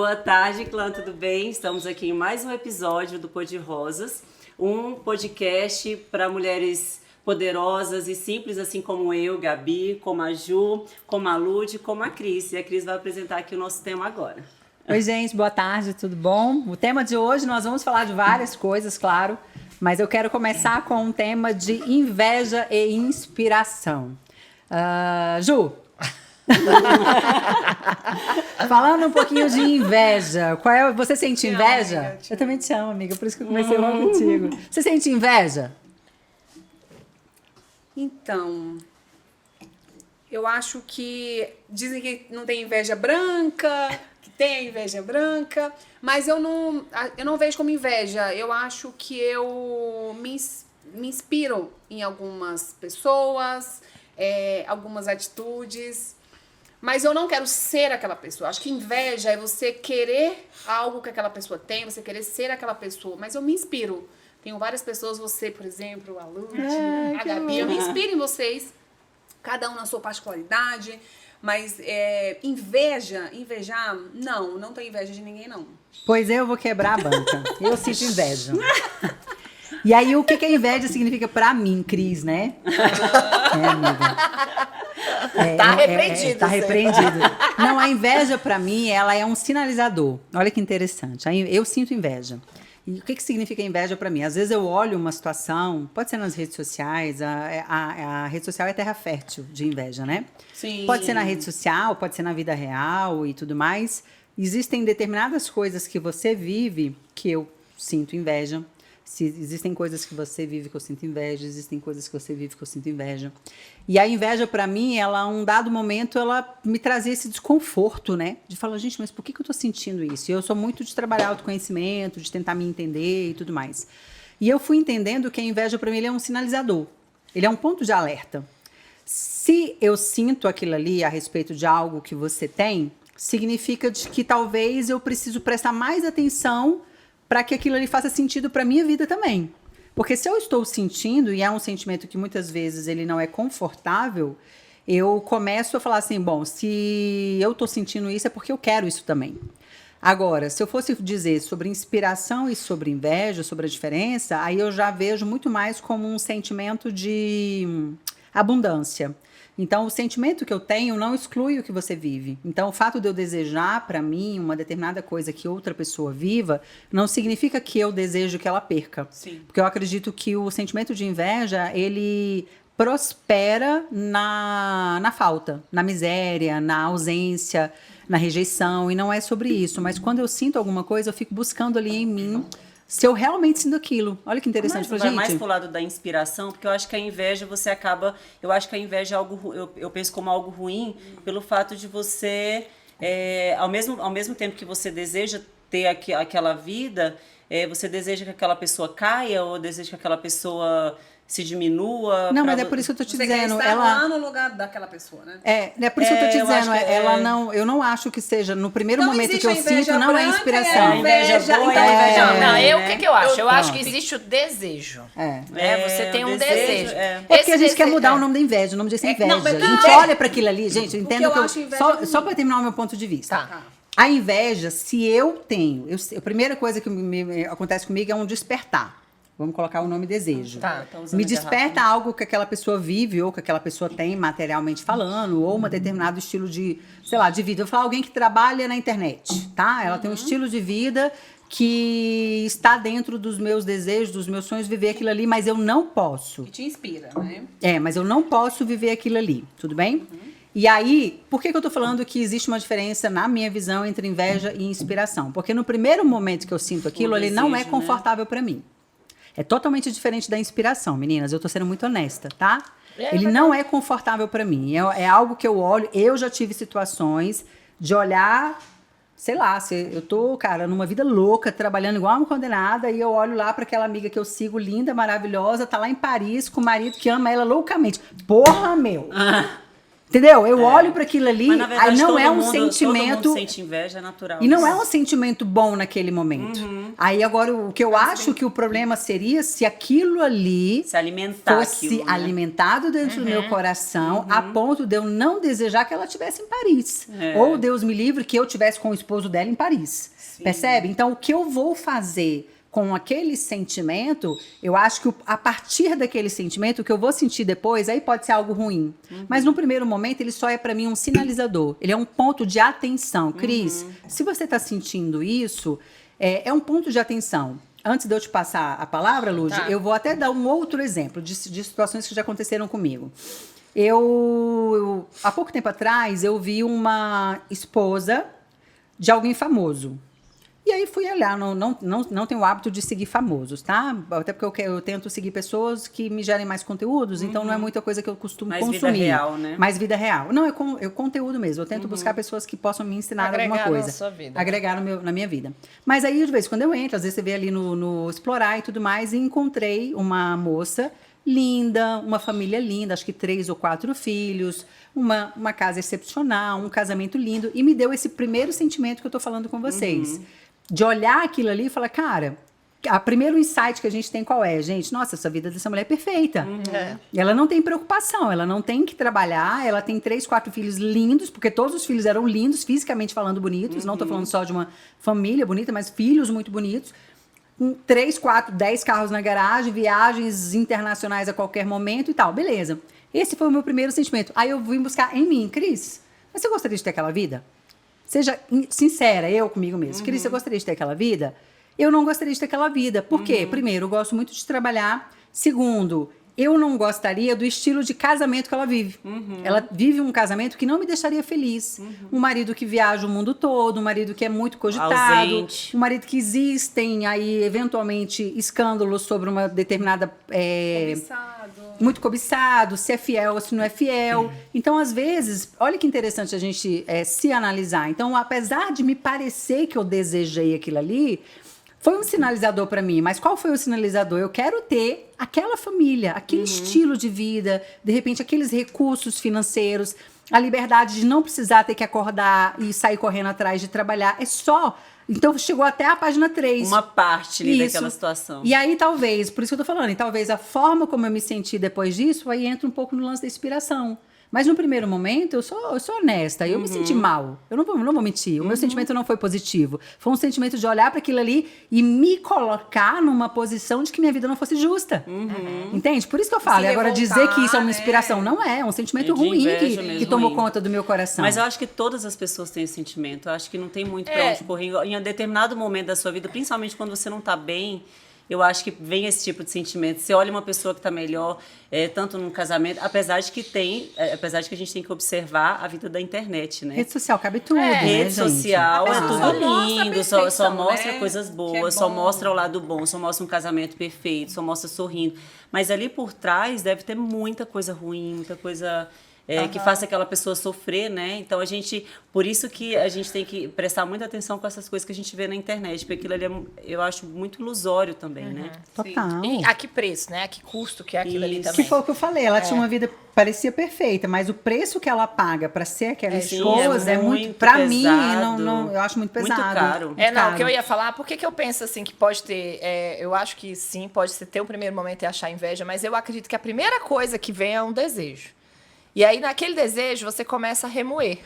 Boa tarde, clã, tudo bem? Estamos aqui em mais um episódio do Cor de Rosas, um podcast para mulheres poderosas e simples, assim como eu, Gabi, como a Ju, como a Lud, como a Cris. E a Cris vai apresentar aqui o nosso tema agora. Oi, gente, boa tarde, tudo bom? O tema de hoje nós vamos falar de várias coisas, claro, mas eu quero começar com um tema de inveja e inspiração. Ju, falando um pouquinho de inveja, você sente inveja? Amiga, eu também te amo, amiga, por isso que eu comecei logo contigo. Você sente inveja? Então, eu acho que dizem que não tem inveja branca, que tem inveja branca, mas eu não vejo como inveja. Eu acho que eu me inspiro em algumas pessoas, algumas atitudes, mas eu não quero ser aquela pessoa. Acho que inveja é você querer algo que aquela pessoa tem, você querer ser aquela pessoa, mas eu me inspiro. Tenho várias pessoas, você, por exemplo, a Lud, a Gabi, eu me inspiro em vocês, cada um na sua particularidade, mas invejar, não tenho inveja de ninguém, não. Pois eu vou quebrar a banca, eu sinto inveja. E aí, o que a inveja significa pra mim, Cris, né? Amiga. Tá repreendido. Tá repreendido. Não, a inveja pra mim, ela é um sinalizador. Olha que interessante. Eu sinto inveja. E o que significa inveja pra mim? Às vezes eu olho uma situação, pode ser nas redes sociais, a rede social é terra fértil de inveja, né? Sim. Pode ser na rede social, pode ser na vida real e tudo mais. Existem determinadas coisas que você vive que eu sinto inveja. Existem coisas que você vive que eu sinto inveja, existem coisas que você vive que eu sinto inveja. E a inveja, pra mim, um dado momento, ela me trazia esse desconforto, né? De falar, gente, mas por que eu tô sentindo isso? E eu sou muito de trabalhar autoconhecimento, de tentar me entender e tudo mais. E eu fui entendendo que a inveja, pra mim, ele é um sinalizador. Ele é um ponto de alerta. Se eu sinto aquilo ali a respeito de algo que você tem, significa que talvez eu preciso prestar mais atenção para que aquilo ali faça sentido para minha vida também. Porque se eu estou sentindo, e é um sentimento que muitas vezes ele não é confortável, eu começo a falar assim, bom, se eu estou sentindo isso é porque eu quero isso também. Agora, se eu fosse dizer sobre inspiração e sobre inveja, sobre a diferença, aí eu já vejo muito mais como um sentimento de abundância. Então, o sentimento que eu tenho não exclui o que você vive. Então, o fato de eu desejar para mim uma determinada coisa que outra pessoa viva, não significa que eu desejo que ela perca. Sim. Porque eu acredito que o sentimento de inveja, ele prospera na falta, na miséria, na ausência, na rejeição, e não é sobre isso. Mas quando eu sinto alguma coisa, eu fico buscando ali em mim se eu realmente sinto aquilo. Olha que interessante. Mas vai mais pro lado da inspiração, porque eu acho que a inveja você acaba... Eu acho que a inveja é algo... Eu penso como algo ruim pelo fato de você... ao mesmo tempo que você deseja ter aquela vida, você deseja que aquela pessoa caia ou deseja que aquela pessoa se diminua. Não, mas é por isso que eu tô te dizendo. Ela lá no lugar daquela pessoa, né? É por isso que eu tô te dizendo. Eu não acho que seja, no primeiro Então, momento que eu sinto, não branca, é inspiração. a inveja boa então, inveja O que eu acho? Eu acho que Pronto. existe o desejo. É. Você tem o um desejo, desejo. É porque a gente quer mudar o nome da inveja, o nome disso é inveja. A gente olha para aquilo ali, gente, eu entendo eu acho inveja só para terminar o meu ponto de vista. Tá. A inveja, se eu tenho, a primeira coisa que acontece comigo é um despertar. Vamos colocar o nome desejo. Tá. Me desperta algo que aquela pessoa vive ou que aquela pessoa tem materialmente falando, ou um determinado estilo de, sei lá, de vida. Eu vou falar alguém que trabalha na internet, tá? Ela tem um estilo de vida que está dentro dos meus desejos, dos meus sonhos, viver aquilo ali, mas eu não posso. Que te inspira, né? Mas eu não posso viver aquilo ali, tudo bem? E aí, por que eu tô falando que existe uma diferença, na minha visão, entre inveja e inspiração? Porque no primeiro momento que eu sinto aquilo, ele não é confortável para mim. É totalmente diferente da inspiração, meninas. Eu tô sendo muito honesta, tá? Ele não é confortável para mim. É algo que eu olho. Eu já tive situações de olhar, sei lá, eu tô, cara, numa vida louca, trabalhando igual uma condenada, e eu olho lá para aquela amiga que eu sigo, linda, maravilhosa, tá lá em Paris com o marido que ama ela loucamente. Porra, meu! Entendeu? Eu olho para aquilo ali, Mas, na verdade, aí não todo é um mundo- sentimento. Todo mundo sente inveja, é natural. E não é um sentimento bom naquele momento. Aí agora o que eu acho que o problema seria se aquilo ali Se alimentar fosse aquilo, né? alimentado dentro do meu coração a ponto de eu não desejar que ela estivesse em Paris. Ou, Deus me livre, que eu estivesse com o esposo dela em Paris. Percebe? Então, o que eu vou fazer com aquele sentimento, eu acho que a partir daquele sentimento, o que eu vou sentir depois, aí pode ser algo ruim. Mas no primeiro momento, ele só é para mim um sinalizador. Ele é um ponto de atenção. Cris, se você está sentindo isso, é um ponto de atenção. Antes de eu te passar a palavra, Lud, eu vou até dar um outro exemplo de situações que já aconteceram comigo. Há pouco tempo atrás, eu vi uma esposa de alguém famoso. E aí fui olhar, não tenho o hábito de seguir famosos, tá? Até porque eu tento seguir pessoas que me gerem mais conteúdos, então não é muita coisa que eu costumo Mais consumir. vida real, né? Mais vida real. Não, é conteúdo mesmo. Eu tento buscar pessoas que possam me ensinar Agregar alguma coisa. na sua vida. Agregar na minha vida. Mas aí, de vez em quando eu entro, às vezes você vê ali no Explorar e tudo mais, e encontrei uma moça linda, uma família linda, acho que 3 ou 4 filhos, uma casa excepcional, um casamento lindo, e me deu esse primeiro sentimento que eu tô falando com vocês. De olhar aquilo ali e falar, cara, o primeiro insight que a gente tem qual é? Gente, nossa, essa vida dessa mulher é perfeita. Ela não tem preocupação, ela não tem que trabalhar, ela tem 3, 4 filhos lindos, porque todos os filhos eram lindos, fisicamente falando bonitos, não tô falando só de uma família bonita, mas filhos muito bonitos, com 3, 4, 10 carros na garagem, viagens internacionais a qualquer momento e tal, beleza. Esse foi o meu primeiro sentimento. Aí eu vim buscar em mim, Cris, mas você gostaria de ter aquela vida? Seja sincera, eu comigo mesmo. Cris, você gostaria de ter aquela vida? Eu não gostaria de ter aquela vida. Por quê? Primeiro, eu gosto muito de trabalhar. Segundo, eu não gostaria do estilo de casamento que ela vive. Ela vive um casamento que não me deixaria feliz. Um marido que viaja o mundo todo, um marido que é muito cogitado, Ausente. um marido que existem aí, eventualmente, escândalos sobre uma determinada... muito cobiçado, se é fiel ou se não é fiel. Então, às vezes, olha que interessante a gente se analisar. Então, apesar de me parecer que eu desejei aquilo ali, foi um sinalizador para mim. Mas qual foi o sinalizador? Eu quero ter aquela família, aquele estilo de vida, de repente, aqueles recursos financeiros, a liberdade de não precisar ter que acordar e sair correndo atrás de trabalhar. É só... Então, chegou até a página 3. Uma parte ali Isso. daquela situação. E aí, talvez, por isso que eu tô falando, e talvez a forma como eu me senti depois disso, aí entra um pouco no lance da inspiração. Mas no primeiro momento, eu sou honesta, eu me senti mal. Eu não vou mentir, o meu sentimento não foi positivo. Foi um sentimento de olhar para aquilo ali e me colocar numa posição de que minha vida não fosse justa. Entende? Por isso que eu falo. E agora dizer que isso é uma inspiração, não é. É um sentimento de ruim inveja que mesmo, tomou ruim. conta do meu coração. Mas eu acho que todas as pessoas têm esse sentimento. Eu acho que não tem muito pra onde correr. Em um determinado momento da sua vida, principalmente quando você não tá bem, eu acho que vem esse tipo de sentimento. Você olha uma pessoa que está melhor, tanto num casamento, apesar de que a gente tem que observar a vida da internet, né? Rede social cabe tudo, né, Rede gente? social é Só tudo mostra a lindo, só perfeição, mostra né? coisas Que é boas, só bom. mostra o lado bom, só mostra um casamento perfeito, só mostra sorrindo. Mas ali por trás deve ter muita coisa ruim, muita coisa que faça aquela pessoa sofrer, né? Então por isso que a gente tem que prestar muita atenção com essas coisas que a gente vê na internet, porque aquilo ali eu acho muito ilusório também, né? Total. E a que preço, né? A que custo que é aquilo ali Isso. Que também. foi o que eu falei, ela tinha uma vida parecia perfeita, mas o preço que ela paga pra ser aquela Sim, esposa é muito, pra mim, eu acho muito pesado. Muito caro. Muito Não, caro. o que eu ia falar, por que eu penso assim que pode ter, eu acho que sim, pode ter um primeiro momento e achar inveja, mas eu acredito que a primeira coisa que vem é um desejo. E aí, naquele desejo, você começa a remoer,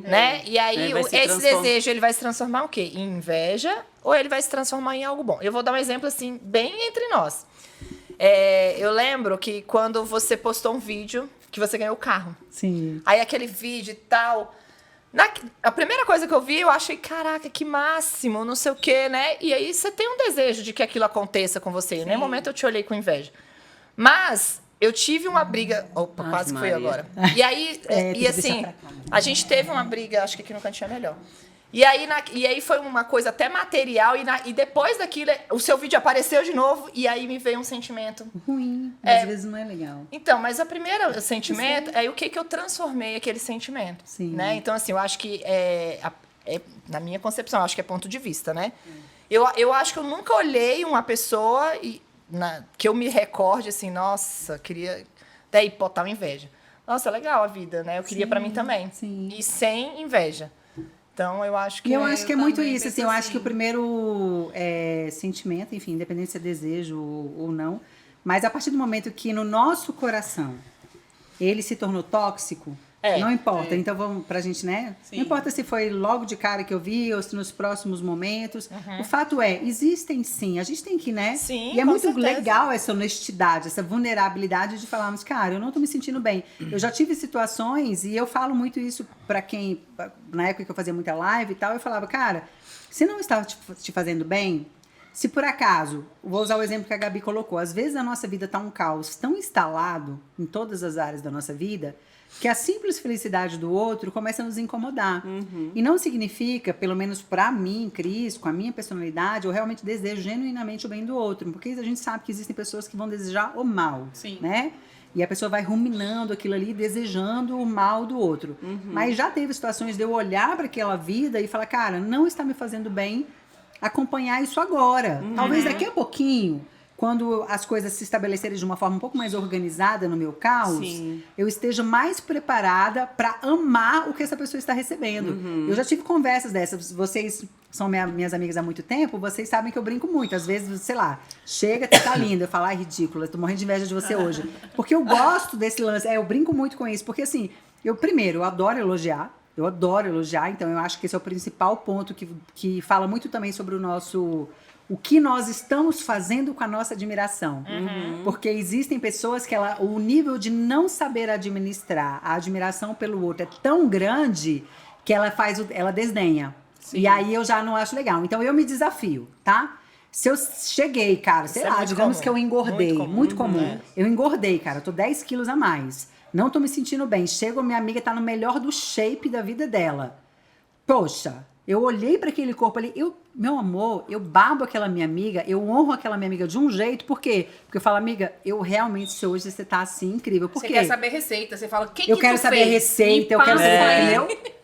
né? E aí, esse desejo, ele vai se transformar em quê? Em inveja ou ele vai se transformar em algo bom? Eu vou dar um exemplo, assim, bem entre nós. Eu lembro que quando você postou um vídeo que você ganhou o carro. Sim. Aí, aquele vídeo e tal... A primeira coisa que eu vi, eu achei, caraca, que máximo, não sei o quê, né? E aí, você tem um desejo de que aquilo aconteça com você. Em nenhum momento eu te olhei com inveja. Mas... eu tive uma briga... Opa, quase foi Maria. agora. E aí, e assim, a gente teve uma briga, acho que aqui no cantinho é melhor. E aí foi uma coisa até material, e depois daquilo, o seu vídeo apareceu de novo, e aí me veio um sentimento... Ruim, às vezes não é legal. Então, mas o primeiro sentimento é o que eu transformei aquele sentimento. Sim. Né? Então, assim, eu acho que, na minha concepção, eu acho que é ponto de vista, né? Eu acho que eu nunca olhei uma pessoa... que eu me recorde assim, nossa, queria até botar uma inveja. nossa, legal a vida, né? Eu queria pra mim também. sim. E sem inveja. Então, eu acho que... E eu acho que é muito também isso, assim, penso eu acho assim. que o primeiro sentimento, enfim, independente se é desejo ou não, mas a partir do momento que no nosso coração ele se tornou tóxico, não importa. Então vamos pra gente, né? Sim. Não importa se foi logo de cara que eu vi ou se nos próximos momentos. O fato é, existem sim. A gente tem que, né? Sim, e é com muito certeza. legal essa honestidade, essa vulnerabilidade de falarmos, cara, eu não tô me sentindo bem. Eu já tive situações e eu falo muito isso pra quem, na época que eu fazia muita live e tal, eu falava, cara, se não estava te fazendo bem, se por acaso, vou usar o exemplo que a Gabi colocou, às vezes a nossa vida tá um caos tão instalado em todas as áreas da nossa vida que a simples felicidade do outro começa a nos incomodar. E não significa, pelo menos pra mim, Cris, com a minha personalidade, eu realmente desejo genuinamente o bem do outro. Porque a gente sabe que existem pessoas que vão desejar o mal, Sim. né? E a pessoa vai ruminando aquilo ali, desejando o mal do outro. Mas já teve situações de eu olhar para aquela vida e falar, cara, não está me fazendo bem acompanhar isso agora. Talvez daqui a pouquinho, quando as coisas se estabelecerem de uma forma um pouco mais organizada no meu caos, Sim. eu esteja mais preparada para amar o que essa pessoa está recebendo. Eu já tive conversas dessas. Vocês são minhas amigas há muito tempo, vocês sabem que eu brinco muito. Às vezes, sei lá, chega, tá linda. Eu falo, ai, ridícula, tô morrendo de inveja de você hoje. Porque eu gosto desse lance. Eu brinco muito com isso. Porque assim, eu adoro elogiar. Eu adoro elogiar, então eu acho que esse é o principal ponto que fala muito também sobre o que nós estamos fazendo com a nossa admiração. Porque existem pessoas que o nível de não saber administrar a admiração pelo outro é tão grande que ela desdenha. E aí eu já não acho legal. Então eu me desafio, tá? Se eu cheguei, cara, sei Isso é lá, muito digamos comum. que eu engordei, Muito comum. muito comum. Eu engordei, cara, eu tô 10 quilos a mais. Não tô me sentindo bem. Chego, minha amiga tá no melhor do shape da vida dela. Poxa, eu olhei para aquele corpo ali, meu amor, eu babo aquela minha amiga, eu honro aquela minha amiga de um jeito, por quê? Porque eu falo, amiga, eu realmente, se hoje você tá assim, incrível. Por Você quê? quer saber receita, você fala, o que Eu que quero tu saber a fez? receita, eu Me quero passa saber, aí. entendeu?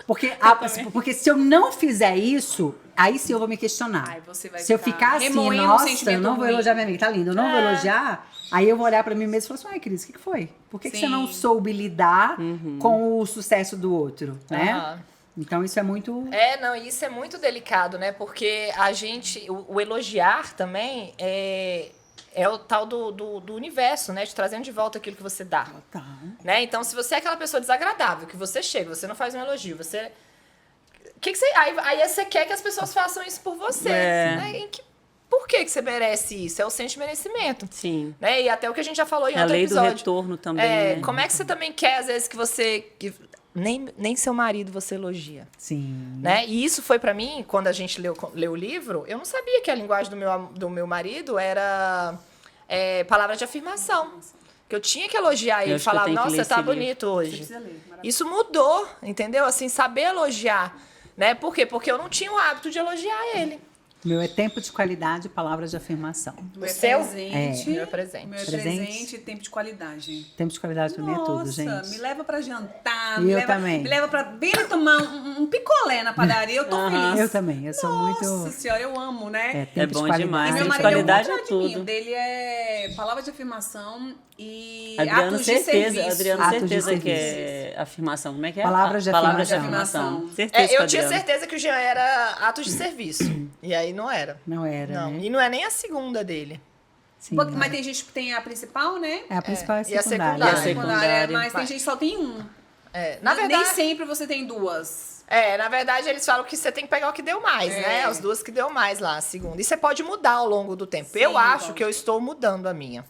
Porque se eu não fizer isso, aí sim eu vou me questionar. Ai, você vai se eu ficar ficar assim, remoendo um nossa, eu sentimento não vou ruim. elogiar minha amiga, tá lindo, eu não vou elogiar, aí eu vou olhar pra mim mesmo e falar assim, ai, Cris, o que foi? Por que você não Sim. soube lidar com o sucesso do outro, né? Aham. Então isso é muito... Não, isso é muito delicado, né? Porque o elogiar também é o tal do universo, né? Te trazendo de volta aquilo que você dá. Tá. Né? Então, se você é aquela pessoa desagradável, que você chega, você não faz um elogio, você... Aí você quer que as pessoas façam isso por você. Né? Por que você merece isso? É o senso de merecimento. Sim. Né? E até o que a gente já falou em A outro lei do episódio. retorno também, né? Como é que você também quer, às vezes, que você... Nem seu marido você elogia. Sim. Né? E isso foi pra mim, quando a gente leu o livro, eu não sabia que a linguagem do meu marido era palavra de afirmação. Que eu tinha que elogiar ele, acho que eu falar, tenho que nossa, ler você tá esse livro. bonito hoje. Precisa ler, maravilhoso. Isso mudou, entendeu? Assim, saber elogiar. Né? Por quê? Porque eu não tinha o hábito de elogiar ele. Meu é tempo de qualidade, palavras de afirmação. Meu seu? presente. Meu presente. Meu Presente. presente e tempo de qualidade. Tempo de qualidade pra mim é tudo, Nossa, gente. me leva pra jantar, E me eu leva, também. me leva pra bem tomar um picolé na padaria, eu tô feliz. Eu também, eu sou muito... Nossa senhora, eu amo, né? tempo de bom qualidade. demais. E meu Tempo de marido qualidade é é o contrário de mim. tudo. O dele é palavra de afirmação e Adriano, atos de certeza, serviço. Adriano, Atos de certeza que serviço. é afirmação. Como é que é? Palavras de Palavras de afirmação. afirmação. Certeza que Eu o tinha Adriano. certeza que o Jean era atos de serviço. E aí não era. Não era, Não. né? E não é nem a segunda dele. Sim, Mas tem gente que tem a principal, né? é a principal E a secundária. secundária. E a secundária. Mas tem Vai. gente que só tem um. Na verdade, Nem sempre você tem duas. na verdade, eles falam que você tem que pegar o que deu mais, né? As duas que deu mais lá, a segunda. E você pode mudar ao longo do tempo. Sim, eu acho pode. que eu estou mudando a minha.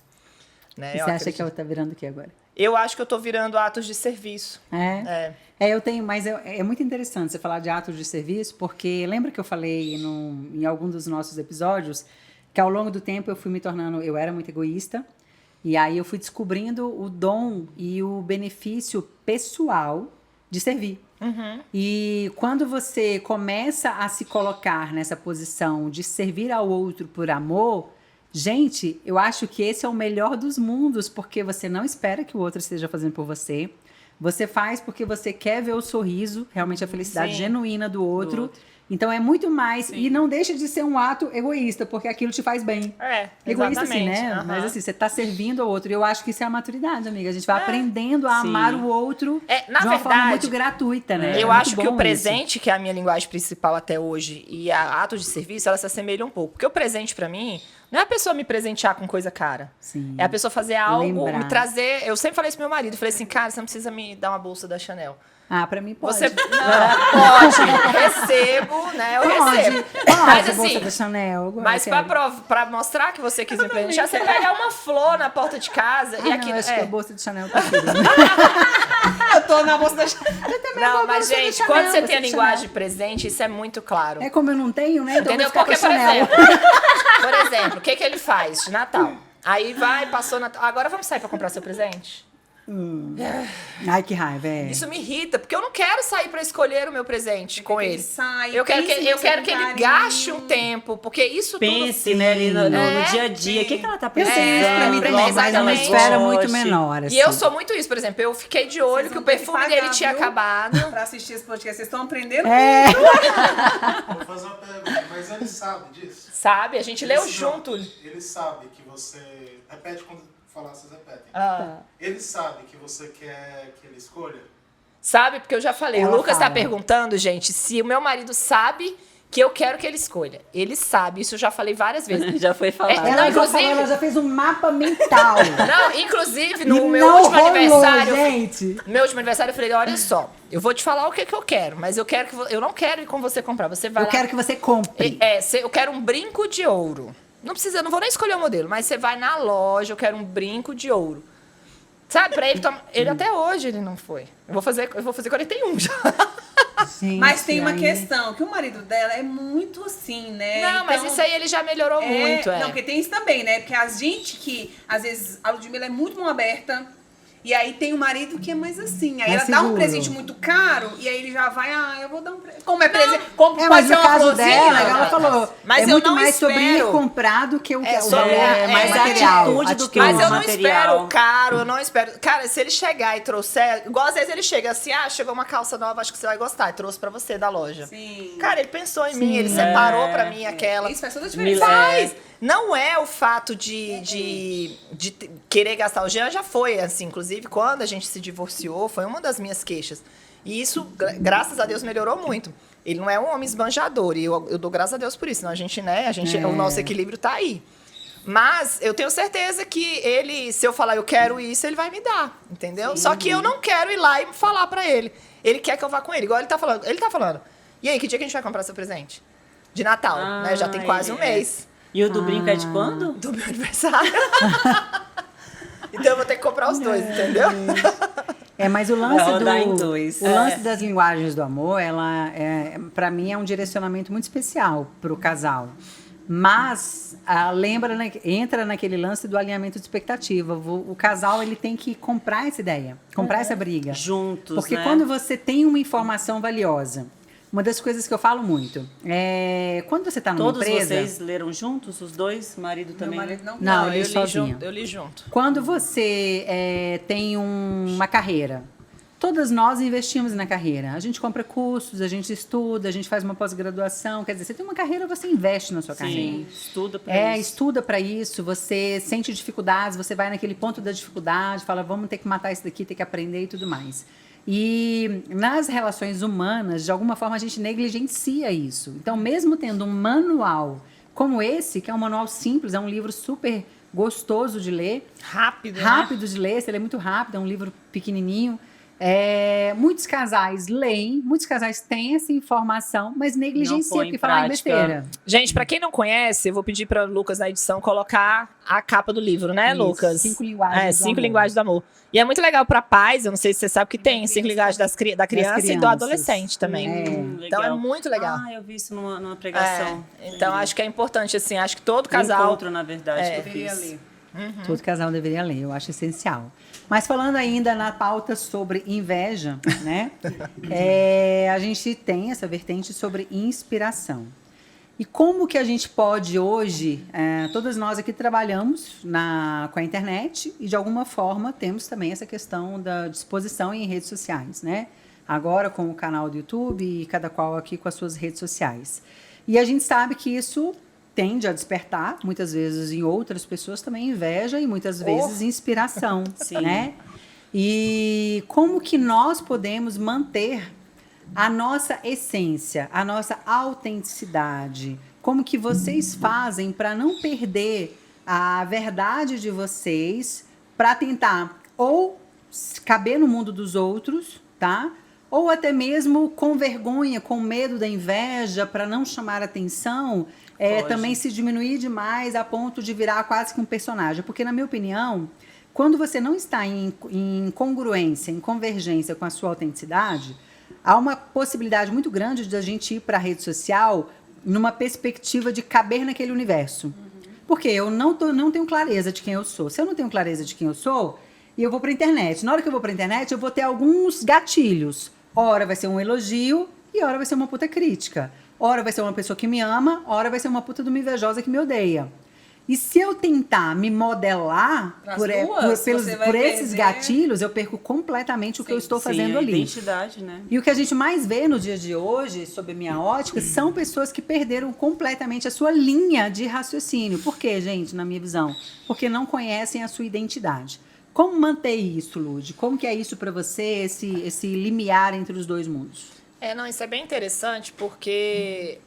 Né? E Eu você acha acredito. que eu tá virando o que agora? Eu acho que eu tô virando atos de serviço. Eu tenho, mas é muito interessante você falar de atos de serviço, porque lembra que eu falei em algum dos nossos episódios que ao longo do tempo eu fui me tornando, eu era muito egoísta, e aí eu fui descobrindo o dom e o benefício pessoal de servir. E quando você começa a se colocar nessa posição de servir ao outro por amor, gente, eu acho que esse é o melhor dos mundos, porque você não espera que o outro esteja fazendo por você. Você faz porque você quer ver o sorriso, realmente a felicidade Sim. genuína do outro. Então é muito mais, e não deixa de ser um ato egoísta, porque aquilo te faz bem. Egoísta assim, exatamente. né? Aham. Mas assim, você tá servindo ao outro. E eu acho que isso é a maturidade, amiga. A gente vai aprendendo a amar o outro Na de uma forma verdade, muito gratuita, né? Eu É acho muito que o bom presente, que é a minha linguagem principal até hoje, e a ato de serviço, elas se assemelham um pouco. Porque o presente, pra mim, não é a pessoa me presentear com coisa cara. Sim. É a pessoa fazer algo, Lembrar. me trazer... Eu sempre falei isso pro meu marido. Falei assim, cara, você não precisa me dar uma bolsa da Chanel. Ah, pra mim pode. Você pode, recebo, né? Eu recebo. Mas Pode, bolsa da assim, Chanel. eu mas quero. pra mostrar que você quis me presentear, você pegar uma flor na porta de casa e Não, aquilo. acho que a bolsa de Chanel tá aqui. Eu tô na bolsa da Chanel. Não, mas bolsa da gente, Chanel, quando você bolsa tem a de linguagem Chanel. de presente, isso é muito claro. É como eu não tenho, né? Então Entendeu? eu vou Porque, ficar com a Chanel. por exemplo, o que ele faz de Natal? Aí vai, passou Natal. Agora vamos sair pra comprar seu presente? Ai, que raiva, é. Isso me irrita, porque eu não quero sair pra escolher o meu presente com que ele ele. saia, Eu quero que, pense eu no quero seu que ele carinho. gaste um tempo, porque isso Pense, tudo... né, ali no É, dia a dia. O que ela tá Eu precisando? tenho isso pra mim pra também, mim, mas é uma exatamente. esfera muito Goste. menor, assim. E eu sou muito isso, por exemplo, eu fiquei de olho que o vão ter que perfume pagar, dele tinha viu? acabado. Pra assistir esse podcast. Vocês estão aprendendo? Vou fazer uma pergunta, mas ele sabe disso? Sabe? A gente leu Ele junto. Ele sabe que você... Repete quando falar, vocês repetem. Ah. Ele sabe que você quer que ele escolha? Sabe? Porque eu já falei. Ela O Lucas tá fala. perguntando, gente, se o meu marido sabe que eu quero que ele escolha. Ele sabe, isso eu já falei várias vezes. Já foi falado. Não, Ela já inclusive- falou, ela já fez um mapa mental. Não, inclusive, E no meu não último rolou, aniversário. gente. No meu último aniversário, eu falei: olha só, eu vou te falar o que, que eu quero, mas eu quero que eu não quero ir com você comprar. Você vai Eu lá. quero que você compre. Eu quero um brinco de ouro. Não precisa, não vou nem escolher o modelo, mas você vai na loja, eu quero um brinco de ouro. Sabe, pra ele tomar. Ele até hoje ele não foi. Eu vou fazer 41 já. Gente, Mas tem uma aí- questão, que o marido dela é muito assim, né? Não, mas Então, isso aí ele já melhorou muito, Não, porque tem isso também, né? Porque a gente que, às vezes, a Ludmilla é muito mão aberta, e aí tem o marido que é mais assim. Aí É ela dá um seguro. presente muito caro, e aí ele já vai, eu vou dar um presente. Como é presente? Como É, pode mas ser no uma caso florzinha, dela, né? ela falou, Mas é eu muito não mais sobre ir espero. comprar do que o que sobre- mas a material. atitude do que Mas o eu não material. espero caro, eu não espero. Cara, se ele chegar e trouxer. Igual às vezes ele chega assim, chegou uma calça nova, acho que você vai gostar. E trouxe pra você da loja. Sim. Cara, ele pensou em mim, ele separou pra mim aquela. Isso faz toda a diferença. Faz! Não é o fato de querer gastar. O Jean já foi, assim, inclusive, quando a gente se divorciou, foi uma das minhas queixas. E isso, graças a Deus, melhorou muito. Ele não é um homem esbanjador, e eu dou graças a Deus por isso. Senão a gente, o nosso equilíbrio tá aí. Mas eu tenho certeza que ele, se eu falar eu quero isso, ele vai me dar, entendeu? Só que eu não quero ir lá e falar pra ele. Ele quer que eu vá com ele, igual ele tá falando. Ele tá falando, e aí, que dia que a gente vai comprar seu presente? De Natal, né? Já tem quase um mês. E o do brinco é de quando? Do meu aniversário. Então eu vou ter que comprar os dois, entendeu? É, mas o lance Vai rodar em dois. o lance das linguagens do amor, para mim é um direcionamento muito especial para o casal. Mas entra naquele lance do alinhamento de expectativa. O casal ele tem que comprar essa ideia, comprar essa briga. Juntos, Porque né? quando você tem uma informação valiosa, uma das coisas que eu falo muito é quando você está numa Todos empresa. vocês leram juntos? Os dois? Marido Meu também? marido não. Não, eu ele li sozinho. junto. Eu li junto. Quando você tem uma carreira, todas nós investimos na carreira. A gente compra cursos, a gente estuda, a gente faz uma pós-graduação. Quer dizer, você tem uma carreira, você investe na sua carreira. Sim, estuda pra isso. Estuda para isso, você sente dificuldades, você vai naquele ponto da dificuldade, fala, vamos ter que matar isso daqui, ter que aprender e tudo mais. E nas relações humanas, de alguma forma, a gente negligencia isso. Então, mesmo tendo um manual como esse, que é um manual simples, é um livro super gostoso de ler, Rápido, né? rápido de ler, ele é muito rápido, é um livro pequenininho. Muitos casais leem, muitos casais têm essa informação, mas negligenciam, põe em porque falam prática. besteira. Gente, pra quem não conhece, eu vou pedir pra Lucas na edição colocar a capa do livro, né, Isso, Lucas? 5 linguagens do 5 amor. linguagens do amor. E é muito legal pra pais, eu não sei se você sabe que tem 5 linguagens da criança e do crianças. adolescente também. Então é legal. muito legal. Eu vi isso numa pregação. Então acho que é importante, assim, acho que todo Um casal... encontro, na verdade, que eu Deveria fiz. ler. Todo casal deveria ler, eu acho essencial. Mas falando ainda na pauta sobre inveja, né? A gente tem essa vertente sobre inspiração. E como que a gente pode hoje, todas nós aqui trabalhamos com a internet e de alguma forma temos também essa questão da disposição em redes sociais, né? agora com o canal do YouTube e cada qual aqui com as suas redes sociais. E a gente sabe que isso tende a despertar, muitas vezes em outras pessoas também inveja e muitas vezes inspiração, né? E como que nós podemos manter a nossa essência, a nossa autenticidade? Como que vocês fazem para não perder a verdade de vocês, para tentar ou caber no mundo dos outros, tá? Ou até mesmo com vergonha, com medo da inveja, para não chamar atenção, também se diminuir demais a ponto de virar quase que um personagem. Porque, na minha opinião, quando você não está em congruência, em convergência com a sua autenticidade, há uma possibilidade muito grande de a gente ir para a rede social numa perspectiva de caber naquele universo. Porque eu não tenho clareza de quem eu sou. Se eu não tenho clareza de quem eu sou, e eu vou para a internet. Na hora que eu vou para a internet, eu vou ter alguns gatilhos. Ora vai ser um elogio e ora vai ser uma puta crítica. Ora vai ser uma pessoa que me ama, ora vai ser uma puta de uma invejosa que me odeia. E se eu tentar me modelar por esses gatilhos, eu perco completamente o que eu estou fazendo ali. Identidade, né? E o que a gente mais vê no dia de hoje, sob a minha ótica, são pessoas que perderam completamente a sua linha de raciocínio. Por quê, gente, na minha visão? Porque não conhecem a sua identidade. Como manter isso, Lud? Como que é isso para você, esse limiar entre os dois mundos? Não, isso é bem interessante porque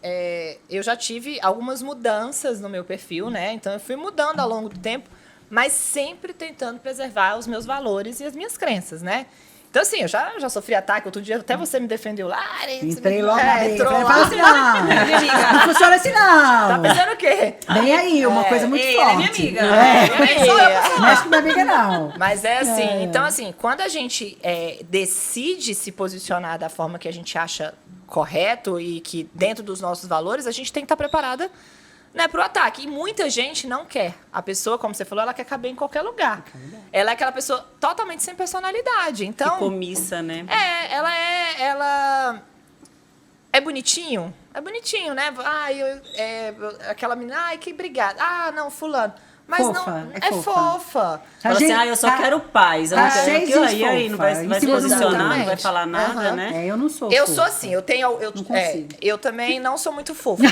eu já tive algumas mudanças no meu perfil, né? Então, eu fui mudando ao longo do tempo, mas sempre tentando preservar os meus valores e as minhas crenças, né? Então, assim, eu já sofri ataque. Outro dia até você me defendeu lá. Entrei logo na briga. Entrou Falei, lá. fala assim, não. Não funciona assim, não. Tá pensando o quê? Vem aí, uma coisa muito ele forte. é minha amiga. Não mexe com minha amiga, não. Mas é assim, então assim, quando a gente decide se posicionar da forma que a gente acha correto e que dentro dos nossos valores, a gente tem que estar preparada, né, para o ataque. E muita gente não quer. A pessoa, como você falou, ela quer caber em qualquer lugar. Ela é aquela pessoa totalmente sem personalidade. Então, que comissa, né? Ela é bonitinho. É bonitinho, né? Aquela menina, ai, que obrigada. Ah, não, fulano. Mas fofa, não, é fofa. Fala assim, eu só quero paz. Eu não quero cheio de aquilo aí, aí não vai fofa. se posicionar, não vai Exatamente. falar nada, né? Eu não sou Eu fofa. sou assim, Não consigo. eu também não sou muito fofa.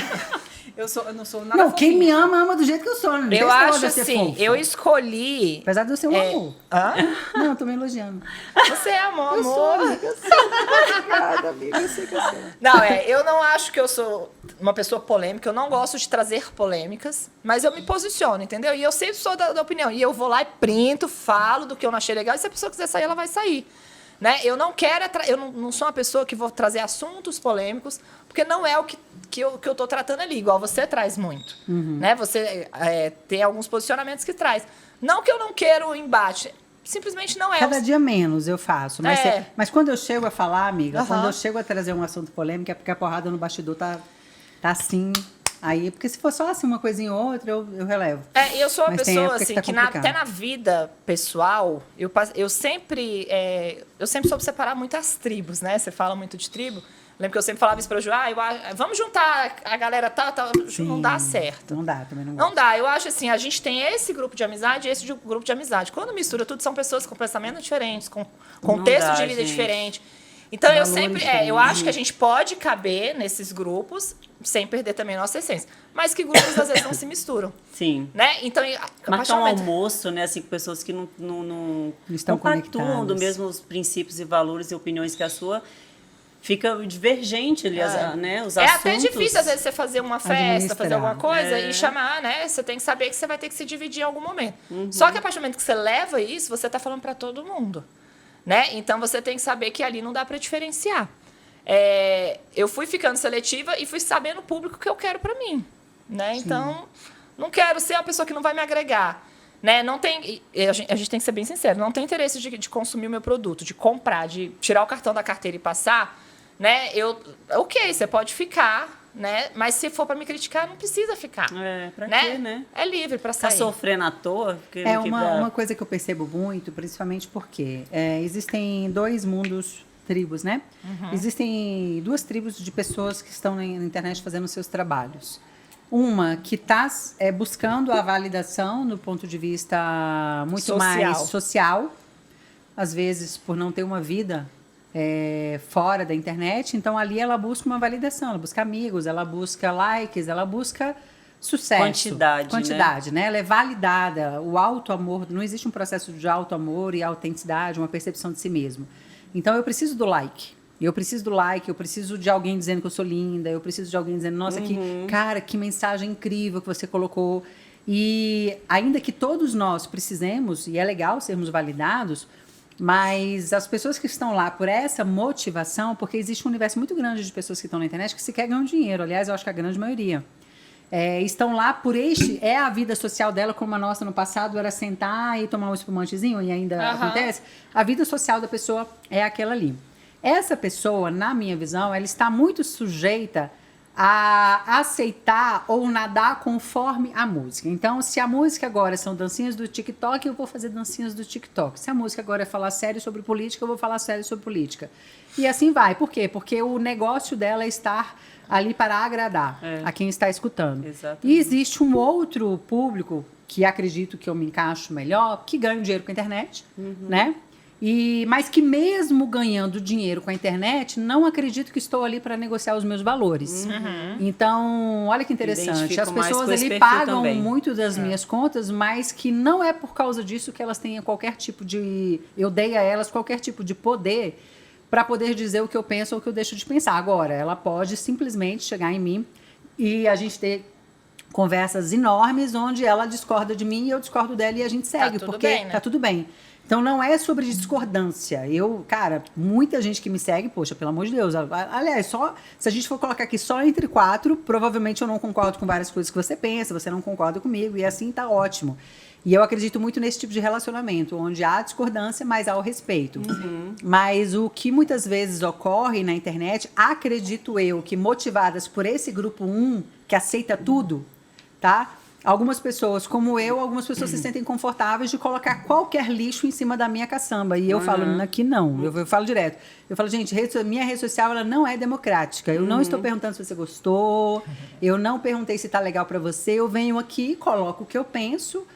Eu não sou nada Não, quem fofinha. me ama, ama do jeito que eu sou. Não tem Eu esse negócio acho de ser assim, fofa. eu escolhi. Apesar de eu ser um amor. Hã? Não, eu tô me elogiando. Você é amor, Eu sou, amor. amiga, eu sou. Obrigada, amiga, eu sei que eu sou. Não, eu não acho que eu sou uma pessoa polêmica, eu não gosto de trazer polêmicas, mas eu me posiciono, entendeu? E eu sempre sou da opinião. E eu vou lá e printo, falo do que eu não achei legal, e se a pessoa quiser sair, ela vai sair. Né? Eu não quero, eu não sou uma pessoa que vou trazer assuntos polêmicos, porque não é o que eu estou tratando ali, igual você traz muito. Né? Você tem alguns posicionamentos que traz. Não que eu não quero o embate, simplesmente não é. Cada dia menos eu faço. Mas, mas quando eu chego a falar, amiga, quando eu chego a trazer um assunto polêmico, é porque a porrada no bastidor tá assim. Aí, porque se for só assim uma coisinha ou outra, eu relevo. Eu sou uma Mas tem pessoa época que assim, tá que complicado. até na vida pessoal, eu sempre soube separar muito as tribos, né? Você fala muito de tribo. Lembro que eu sempre falava isso para o Ju, vamos juntar a galera tal. Não dá certo. Não dá, também não. Não dá. Eu acho assim, a gente tem esse grupo de amizade e esse grupo de amizade. Quando mistura tudo, são pessoas com pensamentos diferentes, com contexto dá, de vida gente. diferente. Então, eu Valores sempre, diferentes. eu acho que a gente pode caber nesses grupos sem perder também nossa essência. Mas que grupos, às vezes, não se misturam. Sim. Né? Então, Marcar um almoço, né, assim, com pessoas que não Estão compactuam conectadas. dos mesmos princípios e valores e opiniões que a sua, fica divergente ali, né, os assuntos. É até difícil, às vezes, você fazer uma festa, Administrar. fazer alguma coisa e chamar, né? Você tem que saber que você vai ter que se dividir em algum momento. Só que a partir do momento que você leva isso, você está falando para todo mundo. Né? Então, você tem que saber que ali não dá para diferenciar. Eu fui ficando seletiva e fui sabendo o público que eu quero para mim. Né? Então, não quero ser uma pessoa que não vai me agregar. Né? Não tem, a gente tem que ser bem sincero, não tem interesse de consumir o meu produto, de comprar, de tirar o cartão da carteira e passar. Né? Ok, você pode ficar, né? Mas se for para me criticar, não precisa ficar. Pra né? quê, né? É livre para Tá sair. sofrendo à toa? Uma coisa que eu percebo muito, principalmente porque existem dois mundos, tribos, né? Existem duas tribos de pessoas que estão na internet fazendo seus trabalhos. Uma que está buscando a validação no ponto de vista muito mais social, às vezes por não ter uma vida fora da internet. Então, ali ela busca uma validação, ela busca amigos, ela busca likes, ela busca sucesso. Quantidade, né? Ela é validada. O auto-amor, não existe um processo de auto-amor e autenticidade, uma percepção de si mesmo. Então, eu preciso do like. Eu preciso de alguém dizendo que eu sou linda, eu preciso de alguém dizendo, nossa, que mensagem incrível que você colocou. E ainda que todos nós precisemos, e é legal sermos validados, mas as pessoas que estão lá por essa motivação, porque existe um universo muito grande de pessoas que estão na internet que sequer ganham dinheiro, aliás, eu acho que a grande maioria. Estão lá por a vida social dela, como a nossa no passado era sentar e tomar um espumantezinho, e ainda acontece. A vida social da pessoa é aquela ali. Essa pessoa, na minha visão, ela está muito sujeita a aceitar ou nadar conforme a música. Então, se a música agora são dancinhas do TikTok, eu vou fazer dancinhas do TikTok. Se a música agora é falar sério sobre política, eu vou falar sério sobre política. E assim vai. Por quê? Porque o negócio dela é estar ali para agradar a quem está escutando. Exatamente. E existe um outro público que acredito que eu me encaixo melhor, que ganha dinheiro com a internet, né? Mas que mesmo ganhando dinheiro com a internet, não acredito que estou ali para negociar os meus valores. Então, olha que interessante. As pessoas ali pagam muito das minhas contas, mas que não é por causa disso que elas tenham qualquer tipo de... Eu dei a elas qualquer tipo de poder para poder dizer o que eu penso ou o que eu deixo de pensar. Agora, ela pode simplesmente chegar em mim e a gente ter conversas enormes onde ela discorda de mim e eu discordo dela e a gente segue, porque bem, né? tá tudo bem. Então, não é sobre discordância. Muita gente que me segue, poxa, pelo amor de Deus. Aliás, se a gente for colocar aqui só entre 4, provavelmente eu não concordo com várias coisas que você pensa, você não concorda comigo, e assim tá ótimo. E eu acredito muito nesse tipo de relacionamento, onde há discordância, mas há o respeito. Mas o que muitas vezes ocorre na internet, acredito eu, que motivadas por esse grupo 1, que aceita tudo, tá? Algumas pessoas, como eu, algumas pessoas se sentem confortáveis de colocar qualquer lixo em cima da minha caçamba. E eu falo, aqui não. Eu falo direto. Eu falo, gente, minha rede social ela não é democrática. Eu não estou perguntando se você gostou. Eu não perguntei se está legal para você. Eu venho aqui, coloco o que eu penso,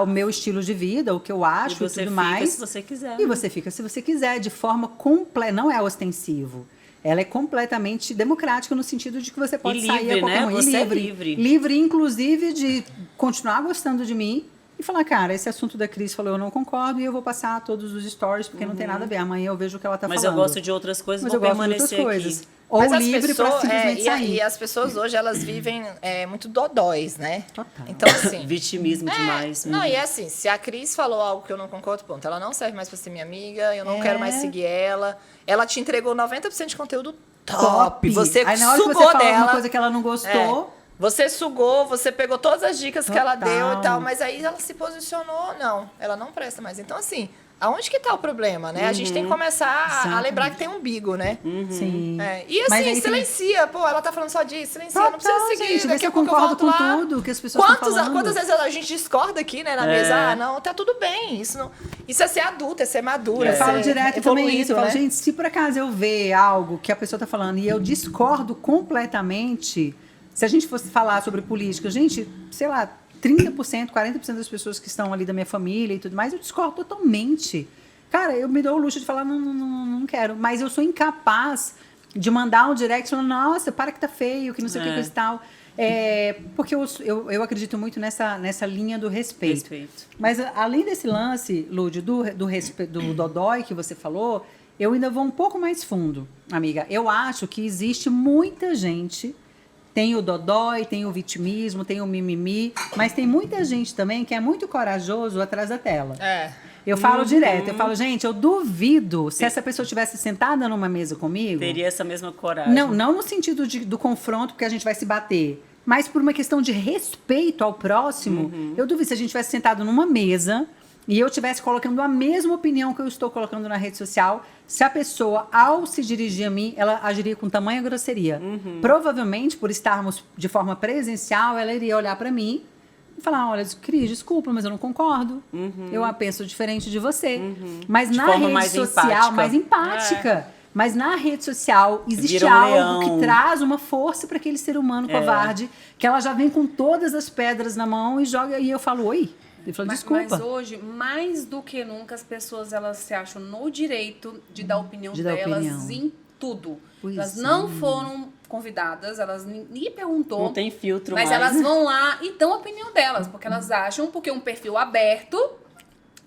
o meu estilo de vida, o que eu acho e tudo mais. Se você quiser. E você fica se você quiser, de forma completa. Não é ostensivo. Ela é completamente democrática no sentido de que você pode sair a qualquer momento. Você é livre. Livre, inclusive, de continuar gostando de mim e falar, cara, esse assunto da Cris falou, eu não concordo e eu vou passar todos os stories, porque não tem nada a ver. Amanhã eu vejo o que ela tá falando. Mas eu gosto de outras coisas, Mas vou eu gosto de permanecer outras coisas. aqui. Ou Mas livre para simplesmente sair. E as pessoas hoje, elas vivem muito dodóis, né? Total. Então, assim... Vitimismo demais. Não, e é assim, se a Cris falou algo que eu não concordo, ponto, ela não serve mais para ser minha amiga, eu não quero mais seguir ela. Ela te entregou 90% de conteúdo top. Você Aí na hora sugou que você fala dela. uma coisa que ela não gostou... Você sugou, você pegou todas as dicas que ela deu e Total. tal, mas aí ela se posicionou, não, ela não presta mais. Então, assim, aonde que tá o problema, né? A gente tem que começar a lembrar que tem umbigo, né? Sim. E Mas assim, aí silencia. Pô, ela tá falando só disso, silencia, não precisa Total, seguir. gente, vê Daqui se a eu pouco eu concordo volto com lá. tudo que as pessoas estão falando. Quantas vezes a gente discorda aqui, né, na mesa? Não, tá tudo bem. Isso é ser adulta, é ser madura. Eu falo ser direto também isso. Eu falo, né? gente, se por acaso eu ver algo que a pessoa tá falando e eu discordo completamente, se a gente fosse falar sobre política, gente, sei lá, 30%, 40% das pessoas que estão ali da minha família e tudo mais, eu discordo totalmente. Cara, eu me dou o luxo de falar, não quero. Mas eu sou incapaz de mandar um direct falando, nossa, para que tá feio, que não sei o que coisa e tal. Porque eu acredito muito nessa linha do respeito. Mas além desse lance, Lúdio, do dodói que você falou, eu ainda vou um pouco mais fundo, amiga. Eu acho que existe muita gente... Tem o dodói, tem o vitimismo, tem o mimimi, mas tem muita gente também que é muito corajoso atrás da tela. Eu falo direto, eu falo, gente, eu duvido se essa pessoa tivesse sentada numa mesa comigo... Teria essa mesma coragem. Não no sentido do confronto, porque a gente vai se bater, mas por uma questão de respeito ao próximo. Eu duvido se a gente tivesse sentado numa mesa... E eu estivesse colocando a mesma opinião que eu estou colocando na rede social, se a pessoa, ao se dirigir a mim, ela agiria com tamanha grosseria. Provavelmente, por estarmos de forma presencial, ela iria olhar para mim e falar, olha, Cris, desculpa, mas eu não concordo. Eu penso diferente de você. Mas De na forma rede mais social, empática. mais empática. Mas na rede social existe Vira um algo leão. que traz uma força para aquele ser humano covarde, que ela já vem com todas as pedras na mão e joga, e eu falo, oi. Ele falou, desculpa. Mas hoje, mais do que nunca, as pessoas elas se acham no direito de dar a opinião De dar delas opinião. em tudo. Pois elas é. não foram convidadas, elas ninguém perguntou. Não tem filtro Mas mais. elas vão lá e dão a opinião delas, porque elas acham, porque um perfil aberto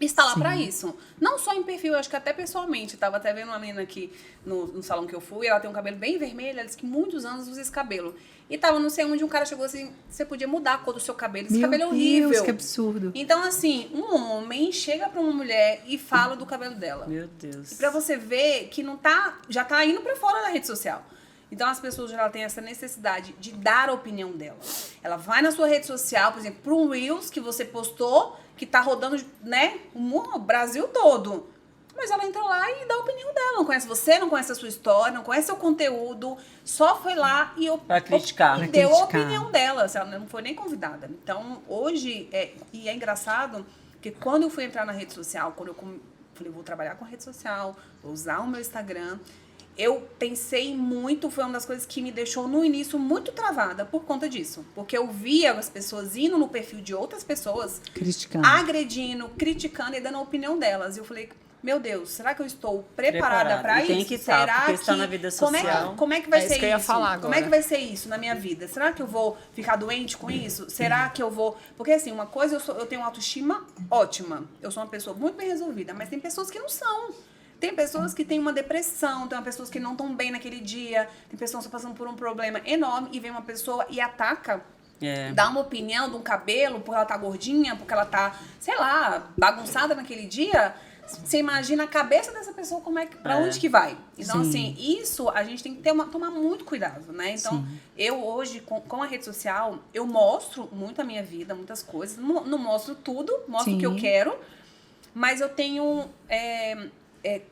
está lá pra isso. Não só em perfil, eu acho que até pessoalmente. Tava até vendo uma menina aqui no salão que eu fui, ela tem um cabelo bem vermelho, ela disse que muitos anos usa esse cabelo. E tava não sei onde um cara chegou assim, você podia mudar a cor do seu cabelo, esse Meu cabelo é Deus, horrível. que absurdo. Então, assim, um homem chega pra uma mulher e fala do cabelo dela. Meu Deus. Pra você ver que não tá, já tá indo pra fora da rede social. Então as pessoas já têm essa necessidade de dar a opinião dela. Ela vai na sua rede social, por exemplo, para um Reels que você postou, que tá rodando, né, o Brasil todo. Mas ela entra lá e dá a opinião dela. Não conhece você, não conhece a sua história, não conhece seu conteúdo. Só foi lá e Pra criticar. e Pra deu a criticar. opinião dela. Ela não foi nem convidada. Então, hoje, e é engraçado que quando eu fui entrar na rede social, quando eu falei, vou trabalhar com a rede social, vou usar o meu Instagram, eu pensei muito, foi uma das coisas que me deixou no início muito travada por conta disso. Porque eu via as pessoas indo no perfil de outras pessoas, Criticando. agredindo, criticando e dando a opinião delas. E eu falei, meu Deus, será que eu estou preparada para E tem isso? que estar, será porque está na vida social. Como é que vai É ser isso que eu ia isso? falar Como agora. é que vai ser isso na minha vida? Será que eu vou ficar doente com isso? Será que eu vou... Porque assim, uma coisa, eu tenho uma autoestima ótima. Eu sou uma pessoa muito bem resolvida, mas tem pessoas que não são. Tem pessoas que têm uma depressão, tem pessoas que não estão bem naquele dia, tem pessoas que estão passando por um problema enorme e vem uma pessoa e ataca, dá uma opinião de um cabelo, porque ela tá gordinha, porque ela tá, sei lá, bagunçada naquele dia. Você imagina a cabeça dessa pessoa, como é que, pra onde que vai? Então, Sim. assim, isso a gente tem que tomar muito cuidado, né? Então, eu hoje, com a rede social, eu mostro muito a minha vida, muitas coisas. Não mostro tudo, mostro o que eu Sim. quero, mas eu tenho...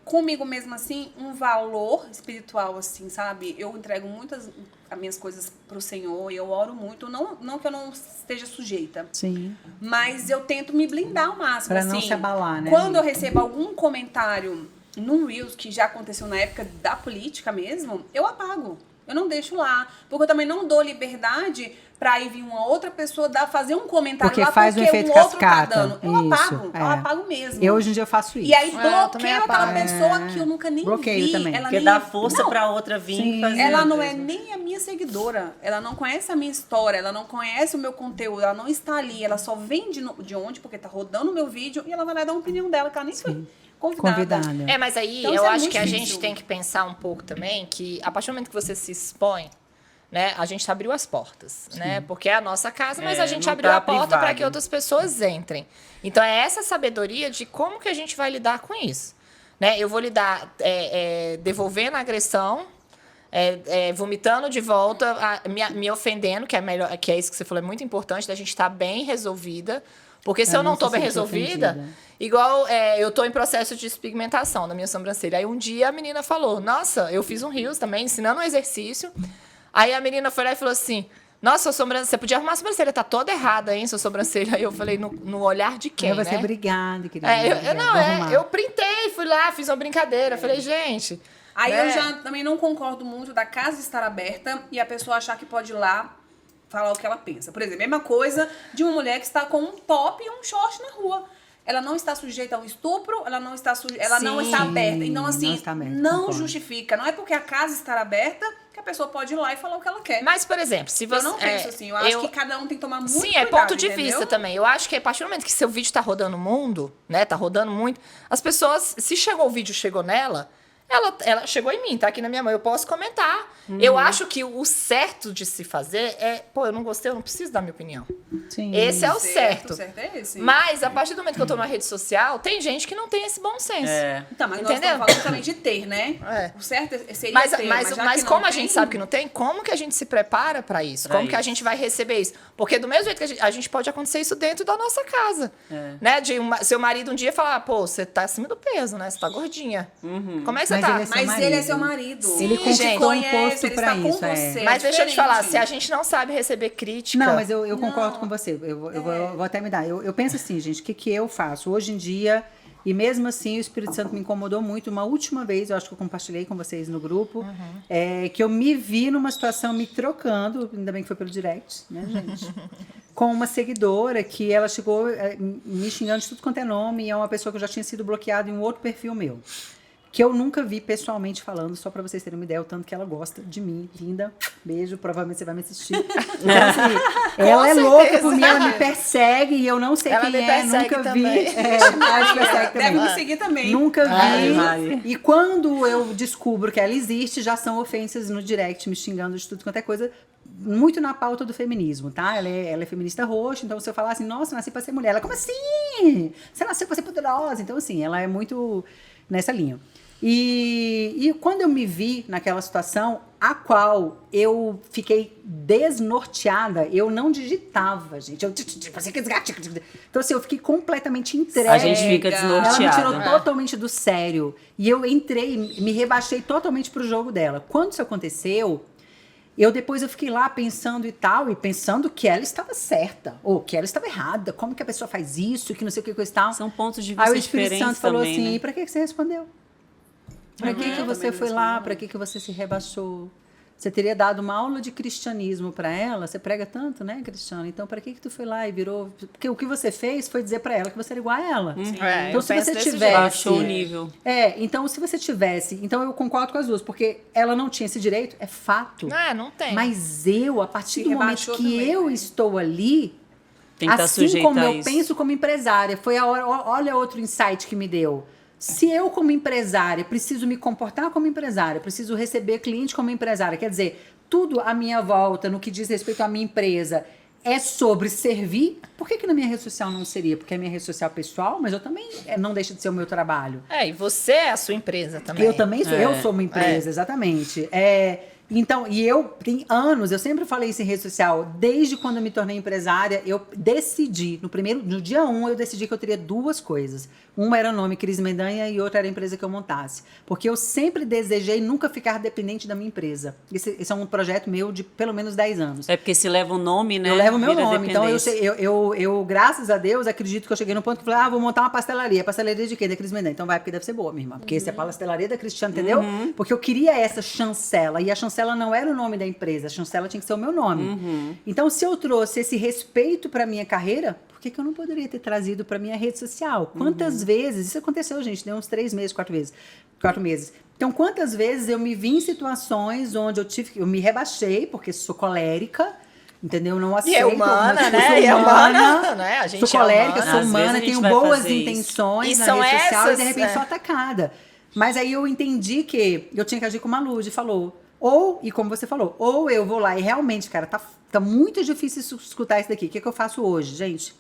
comigo mesmo, assim, um valor espiritual, assim, sabe? Eu entrego muitas as minhas coisas pro Senhor e eu oro muito. Não que eu não esteja sujeita, Sim. mas eu tento me blindar ao máximo, Pra assim. não se abalar, né, Quando eu amiga? recebo algum comentário num Reels, que já aconteceu na época da política mesmo, eu apago. Eu não deixo lá. Porque eu também não dou liberdade pra aí vir uma outra pessoa fazer um comentário Porque lá faz um porque efeito o outro cascata. tá dando. Eu Isso, apago. é. Eu apago mesmo. Eu hoje em dia eu faço isso. E aí eu também bloqueio aquela apago. pessoa que eu nunca nem Bloqueio vi. também. Ela Porque nem... dá força Não, pra outra vir Sim. e fazer. ela não é mesmo. nem a minha seguidora. Ela não conhece a minha história. Ela não conhece o meu conteúdo. Ela não está ali. Ela só vem de onde, porque tá rodando o meu vídeo. E ela vai lá dar uma opinião dela, que ela nem foi convidada. Convidada. É, mas aí Então, eu isso é acho muito que a difícil. gente tem que pensar um pouco também que a partir do momento que você se expõe, né, a gente abriu as portas, né? Porque é a nossa casa, mas É, a gente não abriu tá a porta para privado. que outras pessoas entrem. Então é essa sabedoria de como que a gente vai lidar com isso, né? Eu vou lidar devolvendo a agressão, vomitando de volta, me ofendendo, que é melhor, que é isso que você falou, é muito importante da gente estar bem resolvida. Porque se Pra eu não não tô se bem sentir resolvida, ofendida. igual eu tô em processo de despigmentação na minha sobrancelha. Aí um dia a menina falou, nossa, eu fiz um Reels também, ensinando um exercício. Aí a menina foi lá e falou assim, nossa, sua sobrancelha, você podia arrumar a sobrancelha, tá toda errada, hein, sua sobrancelha. Aí eu falei, no olhar de quem, Aí você, né? obrigada, querida. Eu printei, fui lá, fiz uma brincadeira. Falei, gente... Aí né? eu já também não concordo muito da casa estar aberta e a pessoa achar que pode ir lá falar o que ela pensa. Por exemplo, a mesma coisa de uma mulher que está com um top e um short na rua. Ela não está sujeita ao estupro, ela não está não está aberta. Então, assim, não está aberta, não concordo. justifica. Não é porque a casa está aberta que a pessoa pode ir lá e falar o que ela quer. Mas, por exemplo, se você... eu não penso assim. Eu acho que cada um tem que tomar muito Sim, cuidado, é ponto de entendeu? vista também. Eu acho que a partir do momento que seu vídeo tá rodando o mundo, né? Tá rodando muito, as pessoas, se chegou o vídeo, chegou nela, ela chegou em mim, tá aqui na minha mão, eu posso comentar. Eu acho que o certo de se fazer eu não gostei, eu não preciso dar minha opinião. Sim. Esse é o certo. O certo é esse. Mas, a partir do momento que eu tô numa rede social, tem gente que não tem esse bom senso. Então, mas Entendeu? nós estamos falando também de ter, né? É. O certo seria Mas, ter, mas, já mas que como não a gente tem, sabe que não tem, como que a gente se prepara pra isso? Pra Como que a isso. gente vai receber isso? Porque do mesmo jeito que a gente pode acontecer isso dentro da nossa casa. Né? Seu marido um dia falar, pô, você tá acima do peso, né? Você tá gordinha. Como é que você Mas tá? ele é seu Mas ele é seu marido. marido. Sim, Ele gente. conquistou um posto ele pra está isso, com é. você. Mas deixa eu te falar, diferente. se a gente não sabe receber crítica... Não, mas eu concordo com você. Eu vou até me dar. Eu penso assim, gente, o que eu faço? Hoje em dia, E mesmo assim, o Espírito Santo me incomodou muito. Uma última vez, eu acho que eu compartilhei com vocês no grupo, que eu me vi numa situação me trocando, ainda bem que foi pelo direct, né, gente? Com uma seguidora que ela chegou me xingando de tudo quanto é nome, e é uma pessoa que eu já tinha sido bloqueada em um outro perfil meu. Que eu nunca vi pessoalmente falando, só pra vocês terem uma ideia, o tanto que ela gosta de mim. Linda, beijo, provavelmente você vai me assistir. Então, assim, ela é louca por mim, ela me persegue e eu não sei Ela quem me é, persegue nunca também. vi. Ela te persegue também. Deve me seguir também. Nunca vi. vai. E quando eu descubro que ela existe, já são ofensas no direct, me xingando de tudo quanto é coisa, muito na pauta do feminismo, tá? Ela é feminista roxa, então se eu falar assim, nossa, nasci pra ser mulher, ela, como assim? Você nasceu pra ser poderosa? Então, assim, ela é muito nessa linha. E quando eu me vi naquela situação, a qual eu fiquei desnorteada, eu não digitava, gente. Então, assim, eu fiquei completamente entregue. A gente fica Ela me tirou desnorteada. totalmente do sério. E eu entrei, me rebaixei totalmente pro jogo dela. Quando isso aconteceu, depois eu fiquei lá pensando e tal, e pensando que ela estava certa, ou que ela estava errada, como que a pessoa faz isso, que não sei o que coisa e tal. São pontos de Aí vista o Espírito diferentes Santo falou também, assim, né? e pra que você respondeu? Pra que eu você também foi não lá? respondi, Pra que você se rebaixou? Você teria dado uma aula de cristianismo pra ela? Você prega tanto, né, Cristiano? Então, pra que tu foi lá e virou... Porque o que você fez foi dizer pra ela que você era igual a ela. É, Então, eu se penso você desse tivesse... jeito. Baixou o nível. Então, se você tivesse... Então, eu concordo com as duas, porque ela não tinha esse direito, é fato. Não tem. Mas eu, a partir Se do momento rebaixou que também, eu né? estou ali, Tem que estar assim sujeita como a eu isso. penso como empresária, foi a hora, olha outro insight que me deu. Se eu, como empresária, preciso me comportar como empresária, preciso receber cliente como empresária, quer dizer, tudo à minha volta, no que diz respeito à minha empresa, é sobre servir, por que na minha rede social não seria? Porque é minha rede social pessoal, mas eu também não deixa de ser o meu trabalho. E você é a sua empresa também. Eu também sou, eu sou uma empresa, exatamente. Então, e eu, tem anos, eu sempre falei isso em rede social, desde quando eu me tornei empresária, eu decidi, no dia 1, eu decidi que eu teria duas coisas. Uma era o nome Cris Mendanha e outra era a empresa que eu montasse. Porque eu sempre desejei nunca ficar dependente da minha empresa. Esse é um projeto meu de pelo menos 10 anos. É porque se leva o nome, né? Eu levo o meu vira nome, então dependência. eu, graças a Deus, acredito que eu cheguei no ponto que falei, vou montar uma pastelaria. Pastelaria de quê? Da Cris Mendanha. Então vai, porque deve ser boa, minha irmã. Porque esse é a pastelaria da Cristiane, entendeu? Porque eu queria essa chancela, e a chancela não era o nome da empresa, a chancela tinha que ser o meu nome. Então, se eu trouxe esse respeito para minha carreira, por que eu não poderia ter trazido para minha rede social? Quantas vezes, isso aconteceu, gente, deu uns 3 meses, 4 meses. Então, quantas vezes eu me vi em situações onde eu me rebaixei, porque sou colérica, entendeu? Não aceito. E é humana, algumas- né? eu sou E é humana, humana, né? A gente sou é colérica, humana. sou Às vezes humana, a gente tenho vai boas fazer isso. intenções E na são rede social e essas, de repente sou atacada. Mas aí eu entendi que eu tinha que agir como a Lud falou. E como você falou, ou eu vou lá e realmente, cara, tá muito difícil escutar isso daqui. O que eu faço hoje, gente?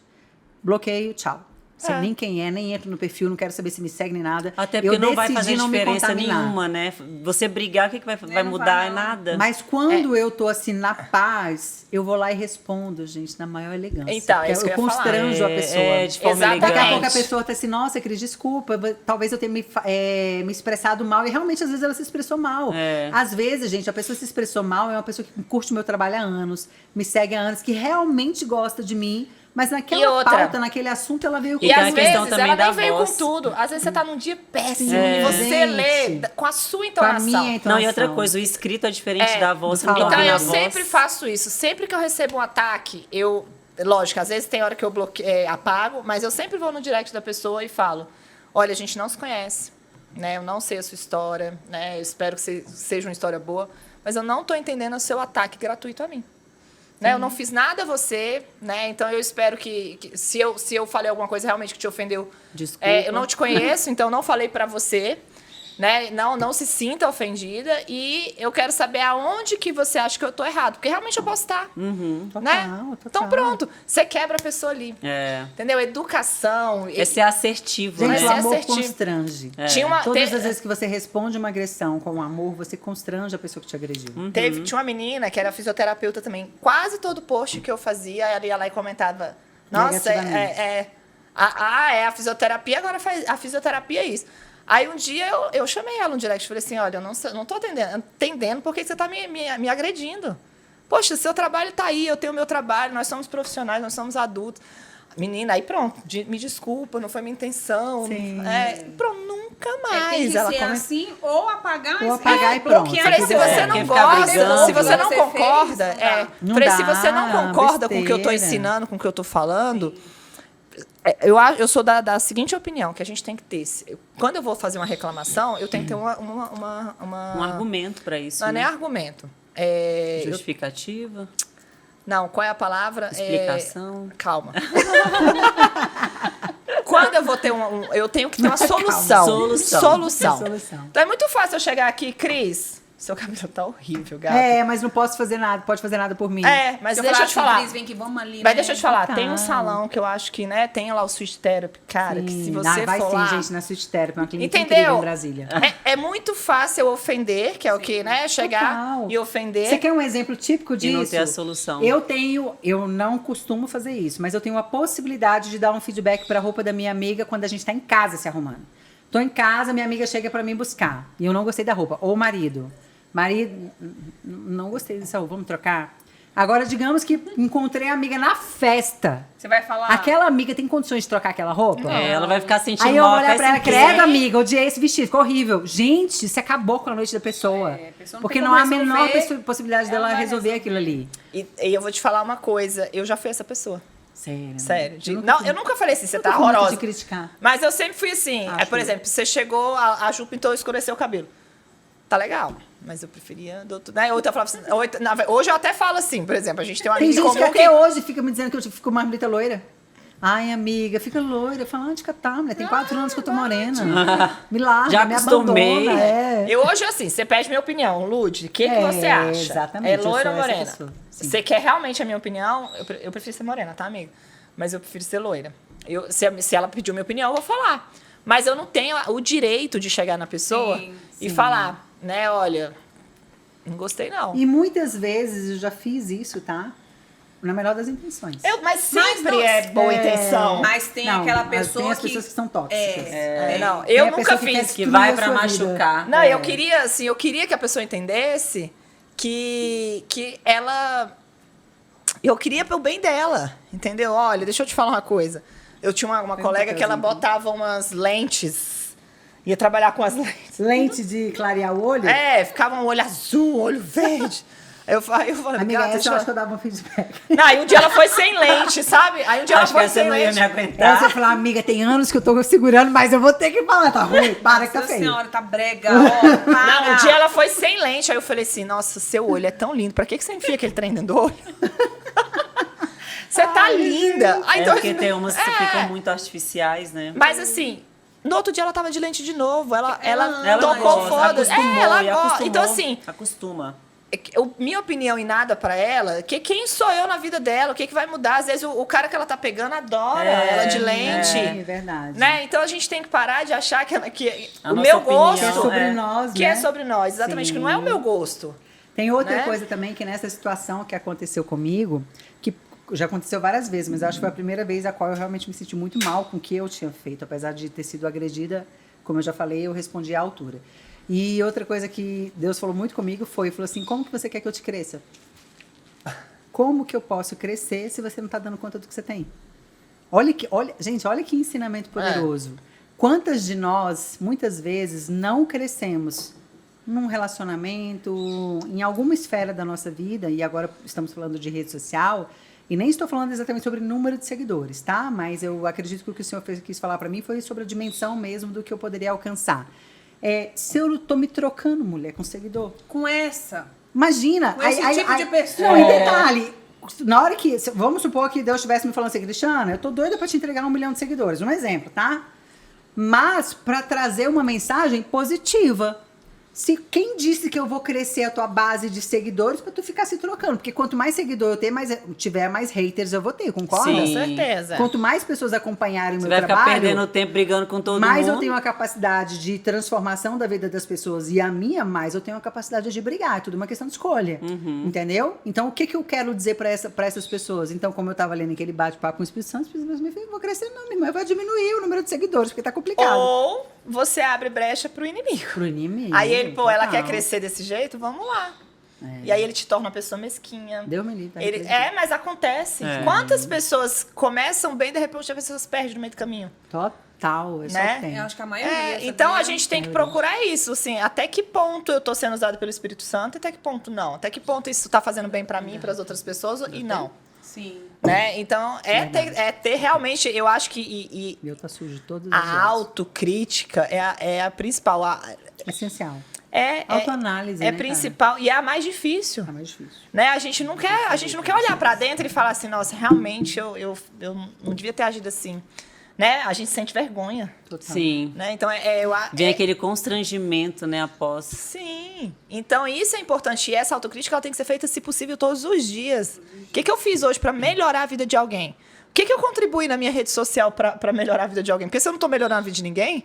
Bloqueio, tchau. Sei nem quem é, nem entro no perfil, não quero saber se me segue nem nada. Até porque eu não vai decidi fazer não me diferença contaminar. nenhuma, né? Você brigar, o que vai Não mudar? vai, É não. nada. Mas quando eu tô assim, na paz, eu vou lá e respondo, gente, na maior elegância. Então, é Porque isso que eu eu ia falar. constranjo a pessoa. de forma Exatamente. Daqui a elegante. pouco a pessoa tá assim, nossa, Cris, desculpa, talvez eu tenha me expressado mal. E realmente, às vezes, ela se expressou mal. Às vezes, gente, a pessoa se expressou mal, é uma pessoa que curte o meu trabalho há anos, me segue há anos, que realmente gosta de mim, mas E naquela outra? pauta, naquele assunto, ela veio com E tem a às questão vezes também ela da nem veio voz. com tudo. Às vezes você tá num dia péssimo Sim, e você gente. lê com a sua com a entonação. minha entonação. Não, e outra coisa, o escrito é diferente da voz. Você não tá Então, Então ouvindo eu a voz. sempre faço isso. Sempre que eu recebo um ataque, lógico, às vezes tem hora que eu apago, mas eu sempre vou no direct da pessoa e falo: olha, a gente não se conhece, né? Eu não sei a sua história, né? Eu espero que seja uma história boa, mas eu não estou entendendo o seu ataque gratuito a mim. Né? Eu não fiz nada a você, né? Então eu espero que se eu falei alguma coisa realmente que te ofendeu, Desculpa. eu não te conheço, então não falei pra você, né? Não se sinta ofendida e eu quero saber aonde que você acha que eu tô errado, porque realmente eu posso estar, né? Total. Então pronto, você quebra a pessoa ali, entendeu? Educação. É ser assertivo, Gente, Mas o é né? amor assertivo. constrange. Tinha Todas as vezes que você responde uma agressão com amor, você constrange a pessoa que te agrediu. Tinha uma menina que era fisioterapeuta também. Quase todo post que eu fazia, ela ia lá e comentava: nossa, Negativamente. a fisioterapia agora faz. A fisioterapia é isso. Aí um dia eu chamei ela no direct e falei assim: olha, eu não tô entendendo por que você tá me agredindo. Poxa, seu trabalho tá aí, eu tenho o meu trabalho, nós somos profissionais, nós somos adultos. menina, aí pronto, me desculpa, não foi minha intenção. Sim. Pronto, nunca Tem mais. que Ela ser come- assim, ou apagar, Ou apagar e pronto. bloquear. Falei, se É, você quer não ficar gosta, brigando, se você não você concorda, fez, não dá. Não falei, se dá, você não concorda com o que eu tô besteira. ensinando, com o que eu tô falando, eu sou da seguinte opinião, que a gente tem que ter. Quando eu vou fazer uma reclamação, eu tenho que ter Um argumento para isso. Não é nem né? argumento. Justificativa, Não, qual é a palavra? explicação. Calma. Quando eu vou ter eu tenho que ter uma solução. Solução. Solução. Então é muito fácil eu chegar aqui, Cris, seu cabelo tá horrível, gato. Mas não posso fazer nada, pode fazer nada por mim. Mas Se eu deixa eu te falar. Cris, vem que vamos ali, Mas né? deixa eu te falar, Total. tem um salão que eu acho que, né, tem lá o Sweet Therapy, cara, que se Sim. você Vai for sim, lá... gente, na Sweet Therapy, uma clínica Entendeu? incrível em Brasília. É muito fácil eu ofender, que é o que, né, chegar Total. e ofender. Você quer um exemplo típico E disso? não ter a solução. Eu não costumo fazer isso, mas eu tenho a possibilidade de dar um feedback para a roupa da minha amiga quando a gente está em casa se arrumando. Tô em casa, minha amiga chega para mim buscar e eu não gostei da roupa. Ou o marido, não gostei dessa roupa, vamos trocar? Agora, digamos que encontrei a amiga na festa. Você vai falar... Aquela amiga tem condições de trocar aquela roupa? Ela vai ficar sentindo Aí eu mal vou a olhar pra ela, festa inteira. credo, amiga, odiei esse vestido, ficou horrível. Gente, você acabou com a noite da pessoa. A pessoa não Porque tem não há a como menor resolver, possibilidade ela dela vai resolver resolver. aquilo ali. E eu vou te falar uma coisa, eu já fui essa pessoa. Sério. Sério. nunca Eu nunca falei assim, você nunca tá fui muito horrorosa. de criticar. Mas eu sempre fui assim. Acho Por exemplo, você chegou, a Ju pintou e escureceu o cabelo. Tá legal, mas eu preferia do outro. Né? Outra falava assim, hoje eu até falo assim, por exemplo, a gente tem uma Tem amiga em gente que comum até hoje fica me dizendo que eu fico mais bonita loira. Ai, amiga, fica loira. Eu falo, onde que tá, mulher? Tem 4 anos que eu tô morena. Me larga, Já me acostumei. abandona. Eu hoje, assim, você pede minha opinião, Lud, o que você acha? exatamente, É eu loira sou ou essa morena? pessoa, sim. Você quer realmente a minha opinião? Eu prefiro ser morena, tá, amiga? Mas eu prefiro ser loira. Se ela pediu minha opinião, eu vou falar. Mas eu não tenho o direito de chegar na pessoa e falar, né, olha, não gostei não. E muitas vezes eu já fiz isso, tá? Na melhor das intenções. Mas sempre não- é boa intenção. Mas tem Não, aquela mas pessoa tem as que... pessoas que são tóxicas. Não, Tem eu a nunca pessoa que quer fiz. Que destruir vai a pra sua machucar. vida. Não, eu queria, assim, que a pessoa entendesse que ela... Eu queria pelo bem dela, entendeu? Olha, deixa eu te falar uma coisa. Eu tinha uma colega que ela botava umas lentes, ia trabalhar com as lentes. Lente de clarear o olho? Ficava um olho azul, um olho verde. Aí eu falei, Amiga, gata, essa eu acho que eu dava um feedback. Não, aí um dia ela foi sem lente, sabe? Aí um dia Acho que ela foi essa sem não ia lente. me aguentar. Essa eu falei, amiga, tem anos que eu tô segurando, mas eu vou ter que falar, tá ruim? Para que tá Nossa feio. senhora, tá brega, ó. Para. Não, um dia ela foi sem lente, aí eu falei assim, nossa, seu olho é tão lindo, pra que você enfia aquele trem dentro do olho? Você tá linda. Aí, então, Porque tem umas que ficam muito artificiais, né? Mas assim, no outro dia ela tava de lente de novo, ela Ela tocou gosta, foda. acostumou, Ela e gosta. acostumou, Então assim, acostuma. minha opinião em nada pra ela, que quem sou eu na vida dela, o que vai mudar? Às vezes o cara que ela tá pegando adora ela de lente. É verdade. Né? Então a gente tem que parar de achar que A o nossa meu opinião gosto Que é sobre É. nós, que né? é sobre nós, exatamente, que não é o meu gosto. Tem outra né? coisa também que nessa situação que aconteceu comigo, que já aconteceu várias vezes, mas eu acho que foi a primeira vez a qual eu realmente me senti muito mal com o que eu tinha feito, apesar de ter sido agredida, como eu já falei, eu respondi à altura. E outra coisa que Deus falou muito comigo falou assim, como que você quer que eu te cresça? Como que eu posso crescer se você não está dando conta do que você tem? Gente, olha que ensinamento poderoso. Quantas de nós, muitas vezes, não crescemos num relacionamento, em alguma esfera da nossa vida, e agora estamos falando de rede social, e nem estou falando exatamente sobre número de seguidores, tá? Mas eu acredito que o que o senhor quis falar para mim foi sobre a dimensão mesmo do que eu poderia alcançar. Se eu tô me trocando, mulher, com seguidor, Com essa. imagina. Com esse tipo de pessoa. Não, e detalhe, na hora que, vamos supor que Deus estivesse me falando assim, Cristiana, eu tô doida para te entregar 1 milhão de seguidores, um exemplo, tá? Mas para trazer uma mensagem positiva. Quem disse que eu vou crescer a tua base de seguidores para tu ficar se trocando? Porque quanto mais seguidor eu tiver, mais haters eu vou ter, concorda? Sim. Com certeza. Quanto mais pessoas acompanharem o Você meu vai ficar trabalho, perdendo tempo brigando com todo mais mundo. eu tenho a capacidade de transformação da vida das pessoas e a minha, mais eu tenho a capacidade de brigar. É tudo uma questão de escolha. Entendeu? Então, o que eu quero dizer para essas pessoas? Então, como eu estava lendo aquele bate-papo com o Espírito Santo, o Espírito Santo me falou, vou crescer não, minha irmã, eu vou diminuir o número de seguidores, porque tá complicado. Ou você abre brecha pro inimigo. Pro inimigo. Aí ele, ela total. quer crescer desse jeito? Vamos lá. E aí ele te torna uma pessoa mesquinha. Deus me livre. Mas acontece. Quantas pessoas começam bem, de repente, as pessoas perdem no meio do caminho? Total, é só Né? que tem. Eu acho que a maioria. Então sabia? a gente tem que procurar isso, assim, até que ponto eu tô sendo usada pelo Espírito Santo e até que ponto não. Até que ponto isso tá fazendo bem pra mim e pras outras pessoas e não. Sim. Né? Então, ter realmente, eu acho que Meu tá sujo todas as a vezes. autocrítica é a principal. Essencial. É Autoanálise, né, principal e é a mais difícil. É mais difícil. Né? A gente não quer olhar pra dentro e falar assim, nossa, realmente eu não devia ter agido assim. Né? A gente sente vergonha. Total. Sim. Né? Então, Vem aquele constrangimento, né, após. Sim. Então, isso é importante. E essa autocrítica ela tem que ser feita, se possível, todos os dias. O que eu fiz hoje para melhorar a vida de alguém? O que eu contribuí na minha rede social para melhorar a vida de alguém? Porque se eu não tô melhorando a vida de ninguém,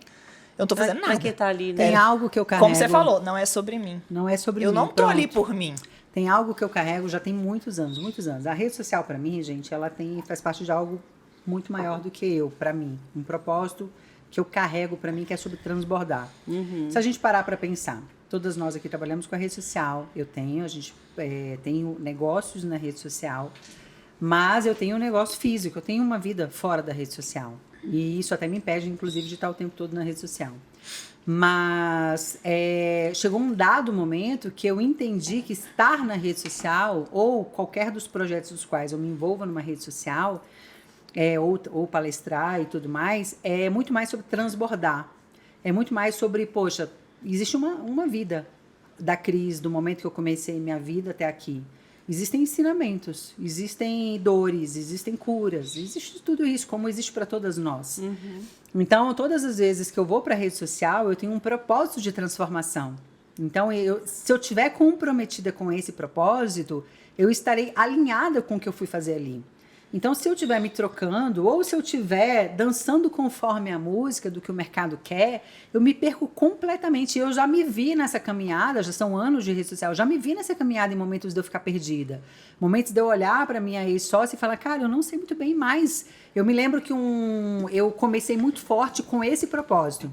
eu não tô fazendo nada. Porque tá ali, né? Tem algo que eu carrego. Como você falou, não é sobre mim. Não é sobre Eu mim. não tô ali pronto. por mim. Tem algo que eu carrego já tem muitos anos, muitos anos. A rede social, para mim, gente, ela faz parte de algo muito maior do que eu, para mim. Um propósito que eu carrego para mim, que é sobre transbordar. Se a gente parar para pensar, todas nós aqui trabalhamos com a rede social. A gente tenho negócios na rede social, mas eu tenho um negócio físico, eu tenho uma vida fora da rede social. E isso até me impede, inclusive, de estar o tempo todo na rede social. Mas chegou um dado momento que eu entendi que estar na rede social, ou qualquer dos projetos dos quais eu me envolva numa rede social, ou palestrar e tudo mais, é muito mais sobre transbordar. É muito mais sobre, poxa, existe uma vida da crise, do momento que eu comecei minha vida até aqui. Existem ensinamentos, existem dores, existem curas, existe tudo isso, como existe para todas nós. Então, todas as vezes que eu vou para a rede social, eu tenho um propósito de transformação. Então, se eu estiver comprometida com esse propósito, eu estarei alinhada com o que eu fui fazer ali. Então, se eu estiver me trocando, ou se eu estiver dançando conforme a música do que o mercado quer, eu me perco completamente. Eu já me vi nessa caminhada, já são anos de rede social, eu já me vi nessa caminhada em momentos de eu ficar perdida. Momentos de eu olhar para minha ex-sócia e falar, cara, eu não sei muito bem mais. Eu me lembro que eu comecei muito forte com esse propósito.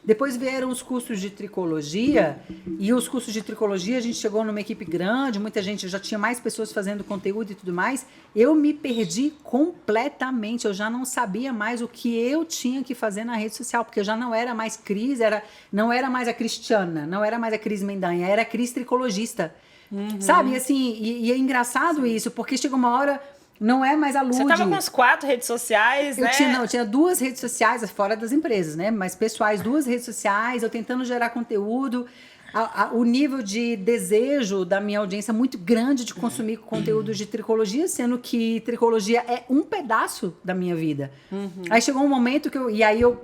Depois vieram os cursos de tricologia, e os cursos de tricologia a gente chegou numa equipe grande, muita gente, já tinha mais pessoas fazendo conteúdo e tudo mais. Eu me perdi completamente, eu já não sabia mais o que eu tinha que fazer na rede social, porque eu já não era mais Cris, não era mais a Cristiana, não era mais a Cris Mendanha, era a Cris tricologista. Sabe, assim, e é engraçado isso, porque chega uma hora... Não é mais a Lud. Você tava com uns 4 redes sociais, né? Eu tinha 2 redes sociais, fora das empresas, né? Mas pessoais, 2 redes sociais, eu tentando gerar conteúdo. O nível de desejo da minha audiência muito grande de consumir conteúdo de tricologia, sendo que tricologia é um pedaço da minha vida. Aí chegou um momento que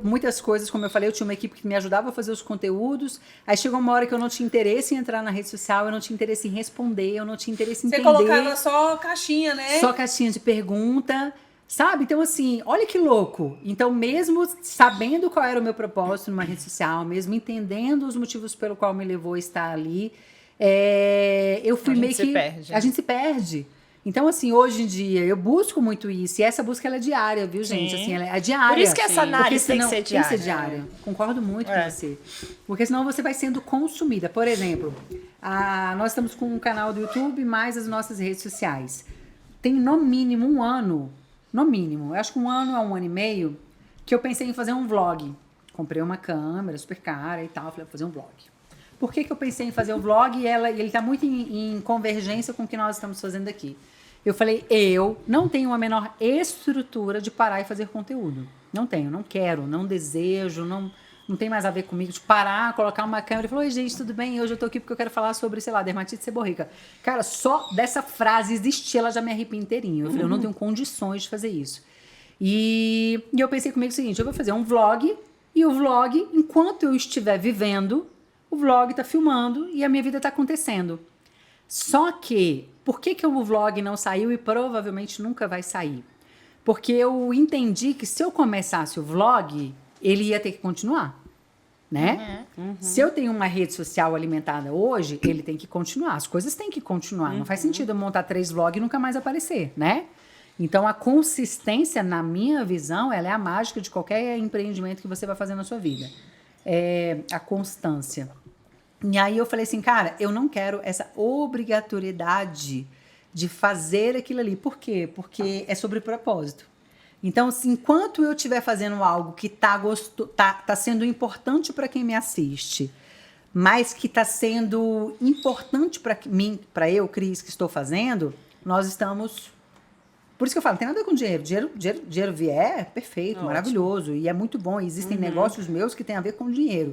muitas coisas, como eu falei, eu tinha uma equipe que me ajudava a fazer os conteúdos. Aí chegou uma hora que eu não tinha interesse em entrar na rede social, eu não tinha interesse em responder, eu não tinha interesse em entender. Você colocava só caixinha, né? Só caixinha de pergunta. Sabe? Então, assim, olha que louco. Então, mesmo sabendo qual era o meu propósito numa rede social, mesmo entendendo os motivos pelo qual me levou a estar ali, eu fui meio que... A gente se perde. Então, assim, hoje em dia, eu busco muito isso. E essa busca, ela é diária, viu, gente? Assim, ela é diária. Por isso que essa análise tem que ser diária. Tem que ser diária. Concordo muito com você. Porque senão você vai sendo consumida. Por exemplo, nós estamos com um canal do YouTube, mais as nossas redes sociais. Tem, no mínimo, um ano... No mínimo, eu acho que 1 ano a 1 ano e meio, que eu pensei em fazer um vlog. Comprei uma câmera super cara e tal, falei, vou fazer um vlog. Por que eu pensei em fazer um vlog e ele está muito em convergência com o que nós estamos fazendo aqui? Eu falei, eu não tenho a menor estrutura de parar e fazer conteúdo. Não tenho, não quero, não desejo, não tem mais a ver comigo de parar, colocar uma câmera e falar, oi gente, tudo bem? Hoje eu tô aqui porque eu quero falar sobre, sei lá, dermatite seborreica. Cara, só dessa frase existir, ela já me arrepia inteirinho. Eu falei, eu não tenho condições de fazer isso. E eu pensei comigo o seguinte, eu vou fazer um vlog, e o vlog, enquanto eu estiver vivendo, o vlog tá filmando e a minha vida tá acontecendo. Só que, por que o vlog não saiu e provavelmente nunca vai sair? Porque eu entendi que se eu começasse o vlog... ele ia ter que continuar, né? Se eu tenho uma rede social alimentada hoje, ele tem que continuar. As coisas têm que continuar. Não faz sentido eu montar 3 vlogs e nunca mais aparecer, né? Então, a consistência, na minha visão, ela é a mágica de qualquer empreendimento que você vai fazer na sua vida. É a constância. E aí eu falei assim, cara, eu não quero essa obrigatoriedade de fazer aquilo ali. Por quê? Porque é sobre propósito. Então, assim, enquanto eu estiver fazendo algo que tá sendo importante para quem me assiste, mas que está sendo importante para mim, para eu, Cris, que estou fazendo, nós estamos... Por isso que eu falo, tem nada a ver com dinheiro. Dinheiro vier, perfeito, maravilhoso. E é muito bom. Existem negócios meus que têm a ver com dinheiro.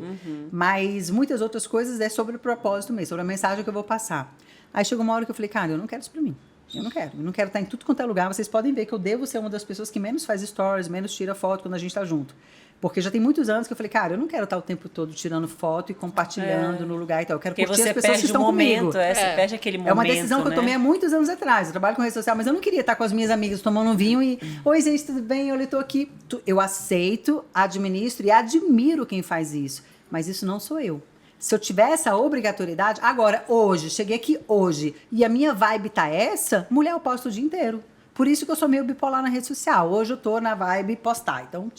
Mas muitas outras coisas é sobre o propósito mesmo, sobre a mensagem que eu vou passar. Aí chegou uma hora que eu falei, cara, eu não quero isso pra mim. Eu não quero estar em tudo quanto é lugar. Vocês podem ver que eu devo ser uma das pessoas que menos faz stories, menos tira foto quando a gente tá junto. Porque já tem muitos anos que eu falei, cara, eu não quero estar o tempo todo tirando foto e compartilhando no lugar e tal. Eu quero curtir as pessoas que estão comigo. Você perde aquele momento, é uma decisão que eu tomei há muitos anos atrás. Eu trabalho com rede social, mas eu não queria estar com as minhas amigas tomando um vinho e... Oi, gente, tudo bem? Olha, eu tô aqui. Eu aceito, administro e admiro quem faz isso. Mas isso não sou eu. Se eu tiver essa obrigatoriedade... Agora, hoje, cheguei aqui hoje e a minha vibe tá essa, mulher, eu posto o dia inteiro. Por isso que eu sou meio bipolar na rede social. Hoje eu tô na vibe postar. Então...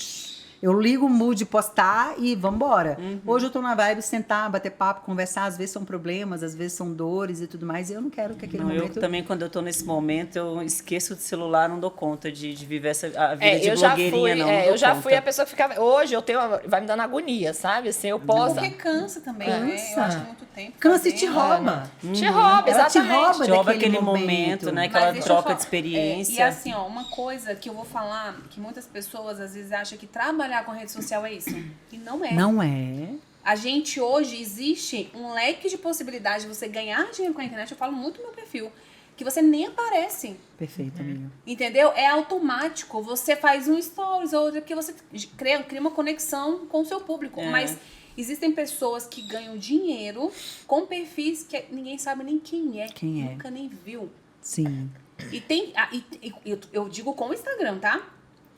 Eu ligo o mood, postar e vambora. Hoje eu tô na vibe sentar, bater papo, conversar. Às vezes são problemas, às vezes são dores e tudo mais. E eu não quero que aquele momento... Eu também, quando eu tô nesse momento, eu esqueço do celular, não dou conta de viver a vida de blogueirinha, não. Eu já fui a pessoa que ficava... Hoje eu tenho... Vai me dando agonia, sabe? Assim, eu posso... Porque cansa também, né? Eu acho muito tempo. Cansa e te rouba. Te rouba, exatamente. Te rouba aquele momento, né? Aquela troca de experiência. E assim, ó, uma coisa que eu vou falar, que muitas pessoas às vezes acham que trabalhar com rede social é isso. E não é. Não é. A gente hoje, existe um leque de possibilidades de você ganhar dinheiro com a internet. Eu falo muito no meu perfil. Que você nem aparece. Perfeito, amigo. Entendeu? É automático. Você faz um stories ou outra, porque você cria uma conexão com o seu público. Mas existem pessoas que ganham dinheiro com perfis que ninguém sabe nem quem é. Nunca nem viu. Sim. E tem... Eu digo com o Instagram, tá?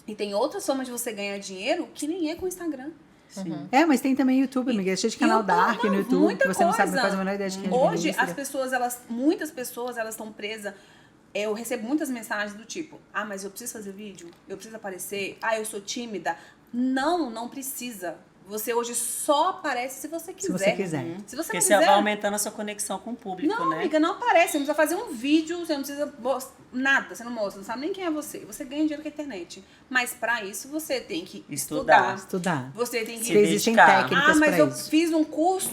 E tem outras formas de você ganhar dinheiro que nem é com o Instagram. Sim. Mas tem também YouTube, amiga. É cheio de canal dark no YouTube que você não sabe, não faz a menor ideia de quem é. Hoje, as pessoas, muitas pessoas, elas estão presas. Eu recebo muitas mensagens do tipo, mas eu preciso fazer vídeo? Eu preciso aparecer? Eu sou tímida? Não precisa. Você hoje só aparece se você quiser. Se você quiser. Se você Porque não você quiser... vai aumentando a sua conexão com o público, não, né? amiga, não aparece. Você não precisa fazer um vídeo, você não precisa nada, você não mostra, não sabe nem quem é você. Você ganha dinheiro com a internet. Mas pra isso você tem que estudar. Você tem que... Existem técnicas mas eu isso. fiz um curso,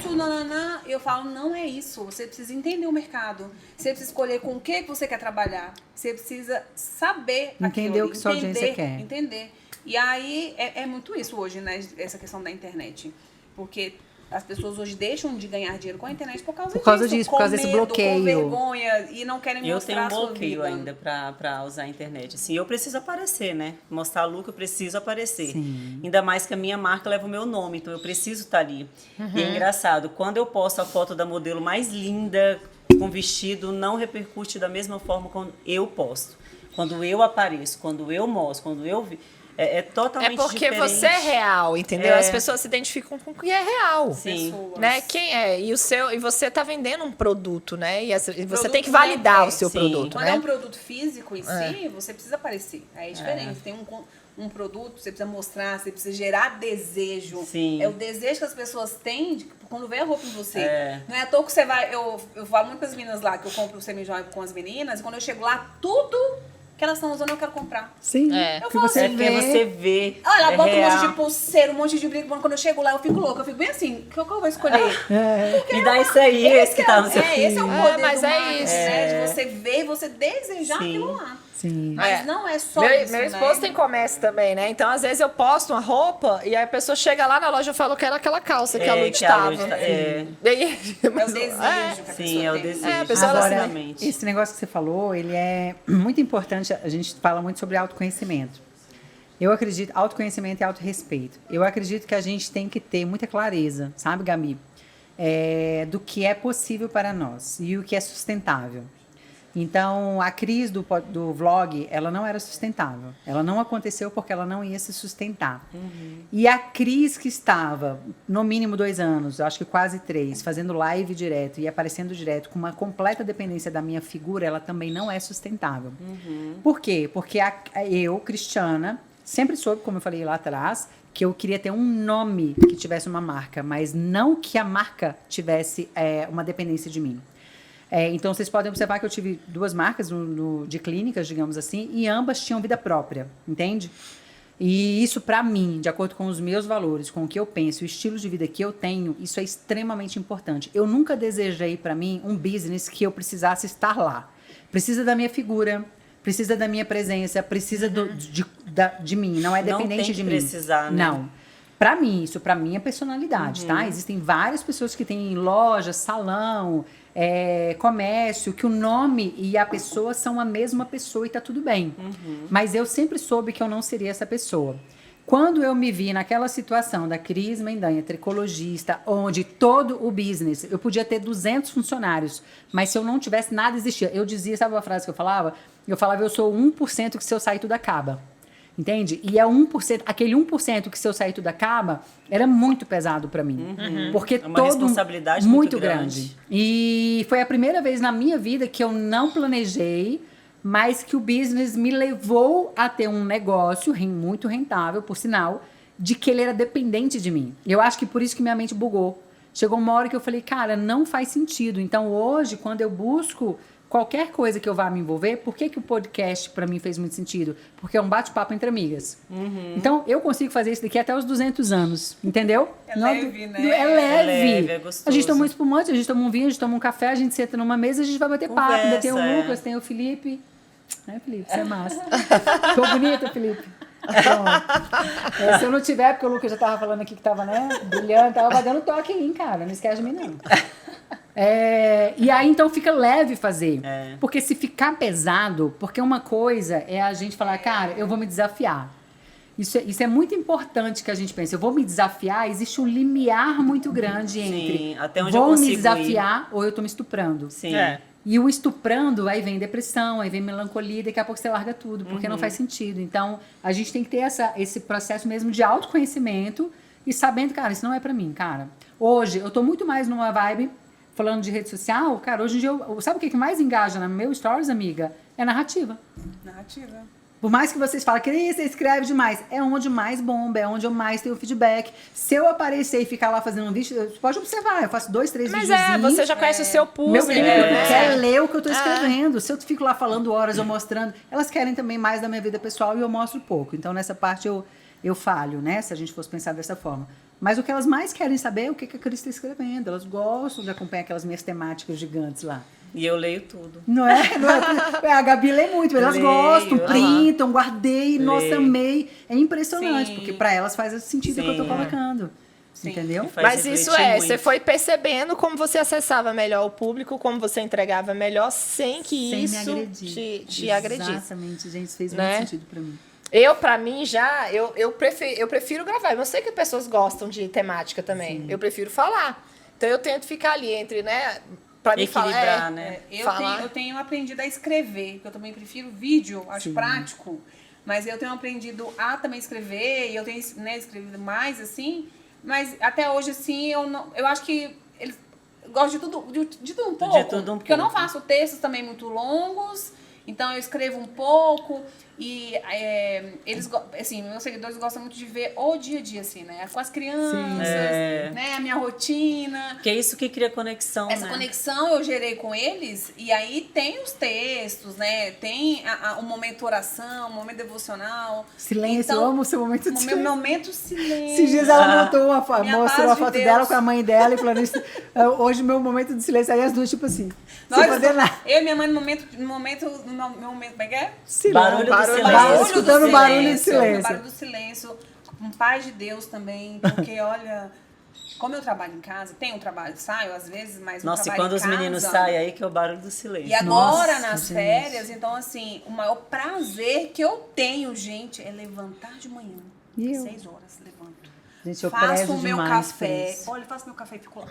eu falo, não é isso. Você precisa entender o mercado. Você precisa escolher com o que você quer trabalhar. Você precisa saber entender o que sua audiência quer. Entender. E aí, é muito isso hoje, né? Essa questão da internet. Porque as pessoas hoje deixam de ganhar dinheiro com a internet por causa disso. Por causa desse bloqueio. Com vergonha e não querem Eu mostrar a tenho um sua bloqueio vida. ainda pra usar a internet. Assim, eu preciso aparecer, né? Mostrar look, eu preciso aparecer. Sim. Ainda mais que a minha marca leva o meu nome, então eu preciso estar ali. E é engraçado, quando eu posto a foto da modelo mais linda, com vestido, não repercute da mesma forma quando eu posto. Quando eu apareço, quando eu mostro, quando eu... É totalmente diferente. É porque diferente. você é real, entendeu? As pessoas se identificam com o que é real. Sim. Né? Quem é? E você tá vendendo um produto, né? E você Produto tem que validar o seu sim. produto, Quando né? é um produto físico em si, você precisa aparecer. É diferente. Tem um produto, você precisa mostrar, você precisa gerar desejo. Sim. É o desejo que as pessoas têm quando vê a roupa em você. Não é à toa que você vai... Eu falo muito para as meninas lá, que eu compro o semi-joia com as meninas, e quando eu chego lá, tudo que elas estão usando eu quero comprar. Sim. Eu falo você assim, Porque você vê. Olha, ela bota um real. monte de pulseira, um monte de brinco. Quando eu chego lá, eu fico louca. Eu fico bem assim, o que eu vou escolher? Me dá isso aí, esse que tá no seu esse é o poder mas do é marketing, isso. né? De você ver e você desejar Sim. aquilo lá. Sim. Mas não é só Meu, isso, meu esposo né? tem comércio também, né? Então, às vezes, eu posto uma roupa e aí a pessoa chega lá na loja e fala, eu quero aquela calça que a Lud tava. É o desejo que a Sim, é o pessoa tem. desejo. a pessoa Agora, exatamente. esse negócio que você falou, ele é muito importante. A gente fala muito sobre autoconhecimento. Eu acredito, autoconhecimento e autorrespeito. Eu acredito que a gente tem que ter muita clareza, sabe, Gabi? Do que é possível para nós e o que é sustentável. Então, a Cris do vlog, ela não era sustentável. Ela não aconteceu porque ela não ia se sustentar. E a Cris que estava, no mínimo 2 anos, acho que quase 3, fazendo live direto e aparecendo direto com uma completa dependência da minha figura, ela também não é sustentável. Por quê? Porque eu, Cristiana, sempre soube, como eu falei lá atrás, que eu queria ter um nome que tivesse uma marca, mas não que a marca tivesse uma dependência de mim. Então, vocês podem observar que eu tive 2 marcas de clínicas, digamos assim, e ambas tinham vida própria, entende? E isso, para mim, de acordo com os meus valores, com o que eu penso, o estilo de vida que eu tenho, isso é extremamente importante. Eu nunca desejei para mim um business que eu precisasse estar lá. Precisa da minha figura, precisa da minha presença, precisa de mim, não é dependente de mim. Não tem que precisar, né? Não. Para mim, isso para minha personalidade, tá? Existem várias pessoas que têm loja, salão, comércio, que o nome e a pessoa são a mesma pessoa e tá tudo bem. Mas eu sempre soube que eu não seria essa pessoa. Quando eu me vi naquela situação da Cris Mendanha, tricologista, onde todo o business, eu podia ter 200 funcionários, mas se eu não tivesse, nada existia. Eu dizia, sabe uma frase que eu falava? Eu falava, eu sou 1% que se eu sair tudo acaba. Entende? E é 1%, aquele 1% que se eu sair tudo acaba, era muito pesado para mim. Porque É uma responsabilidade muito grande. E foi a primeira vez na minha vida que eu não planejei, mas que o business me levou a ter um negócio muito rentável, por sinal, de que ele era dependente de mim. Eu acho que por isso que minha mente bugou. Chegou uma hora que eu falei, cara, não faz sentido. Então hoje, quando eu busco qualquer coisa que eu vá me envolver, por que o podcast para mim fez muito sentido? Porque é um bate-papo entre amigas. Então, eu consigo fazer isso daqui até os 200 anos, entendeu? Leve, né? É leve. É leve, é gostoso. A gente toma um espumante, a gente toma um vinho, a gente toma um café, a gente senta numa mesa, a gente vai bater papo. Ainda tem o Lucas, tem o Felipe. Felipe, você é massa. Ficou bonita, Felipe. Pronto. Se eu não tiver, porque o Lucas já tava falando aqui que tava, né, brilhando, tava dando toque em mim, cara. Não esquece de mim, não. E aí, então, fica leve fazer. Porque se ficar pesado, porque uma coisa é a gente falar, cara, eu vou me desafiar. Isso é muito importante que a gente pense. Eu vou me desafiar, existe um limiar muito grande entre até onde eu vou consigo me desafiar ou eu tô me estuprando. Sim. E o estuprando, aí vem depressão, aí vem melancolia, daqui a pouco você larga tudo, porque não faz sentido. Então, a gente tem que ter esse processo mesmo de autoconhecimento e sabendo, cara, isso não é pra mim, cara. Hoje, eu tô muito mais numa vibe, falando de rede social, cara, hoje em dia, sabe o que mais engaja no meu stories, amiga? É narrativa. Narrativa. Por mais que vocês falem que você escreve demais, é onde mais bomba, é onde eu mais tenho feedback. Se eu aparecer e ficar lá fazendo um vídeo, você pode observar, eu faço 2, 3 Mas videozinhos. você já conhece o seu público. Meu público quer ler o que eu tô escrevendo. Se eu fico lá falando horas, eu mostrando, elas querem também mais da minha vida pessoal e eu mostro pouco. Então, nessa parte eu falho, né? Se a gente fosse pensar dessa forma. Mas o que elas mais querem saber é o que a Cris está escrevendo. Elas gostam de acompanhar aquelas minhas temáticas gigantes lá. E eu leio tudo. Não é? A Gabi lê muito, elas gostam, printam, guardei, nossa, amei. É impressionante, Sim. porque para elas faz sentido o que eu tô colocando. Entendeu? Faz Mas isso refletir muito. você foi percebendo como você acessava melhor o público, como você entregava melhor, sem que Sem isso me agredir. te agredisse. Exatamente, gente, isso fez Né? muito sentido para mim. Pra mim, eu prefiro gravar. Eu sei que pessoas gostam de temática também. Eu prefiro falar. Então, eu tento ficar ali entre, né? Pra me Equilibrar, falar, né? Eu tenho aprendido a escrever, porque eu também prefiro vídeo, acho prático. Mas eu tenho aprendido a também escrever, e eu tenho, né, escrevido mais, assim. Mas até hoje, assim, eu acho que eles gostam de tudo um pouco. De tudo um porque eu não pouco. faço textos também muito longos, então eu escrevo um pouco. E eles, assim, meus seguidores gostam muito de ver o dia a dia, assim, né? Com as crianças, né? A minha rotina. Que é isso que cria conexão, Essa né? conexão eu gerei com eles, e aí tem os textos, né? Tem o momento oração, o momento devocional. Silêncio, eu amo o seu momento de O meu silêncio. momento silêncio. Esses dias ela mostrou Minha uma paz foto de Deus. dela com a mãe dela e falando isso. Hoje meu momento de silêncio, aí as duas, tipo assim, sem fazer nada. Eu e minha mãe no momento, meu momento, como é que é? Barulho do silêncio. Escutando o barulho de silêncio. Barulho do silêncio, com paz de Deus também, porque olha, como eu trabalho em casa, tenho um trabalho, saio às vezes, mas Nossa, e trabalho quando em os meninos casa. saem aí, que é o barulho do silêncio. E agora, Nossa, nas gente. férias, então, assim, o maior prazer que eu tenho, gente, é levantar de manhã. E eu? 6 horas, levanto. Gente, eu Faço prezo o meu demais por café. isso. Olha, faço meu café e fico lá.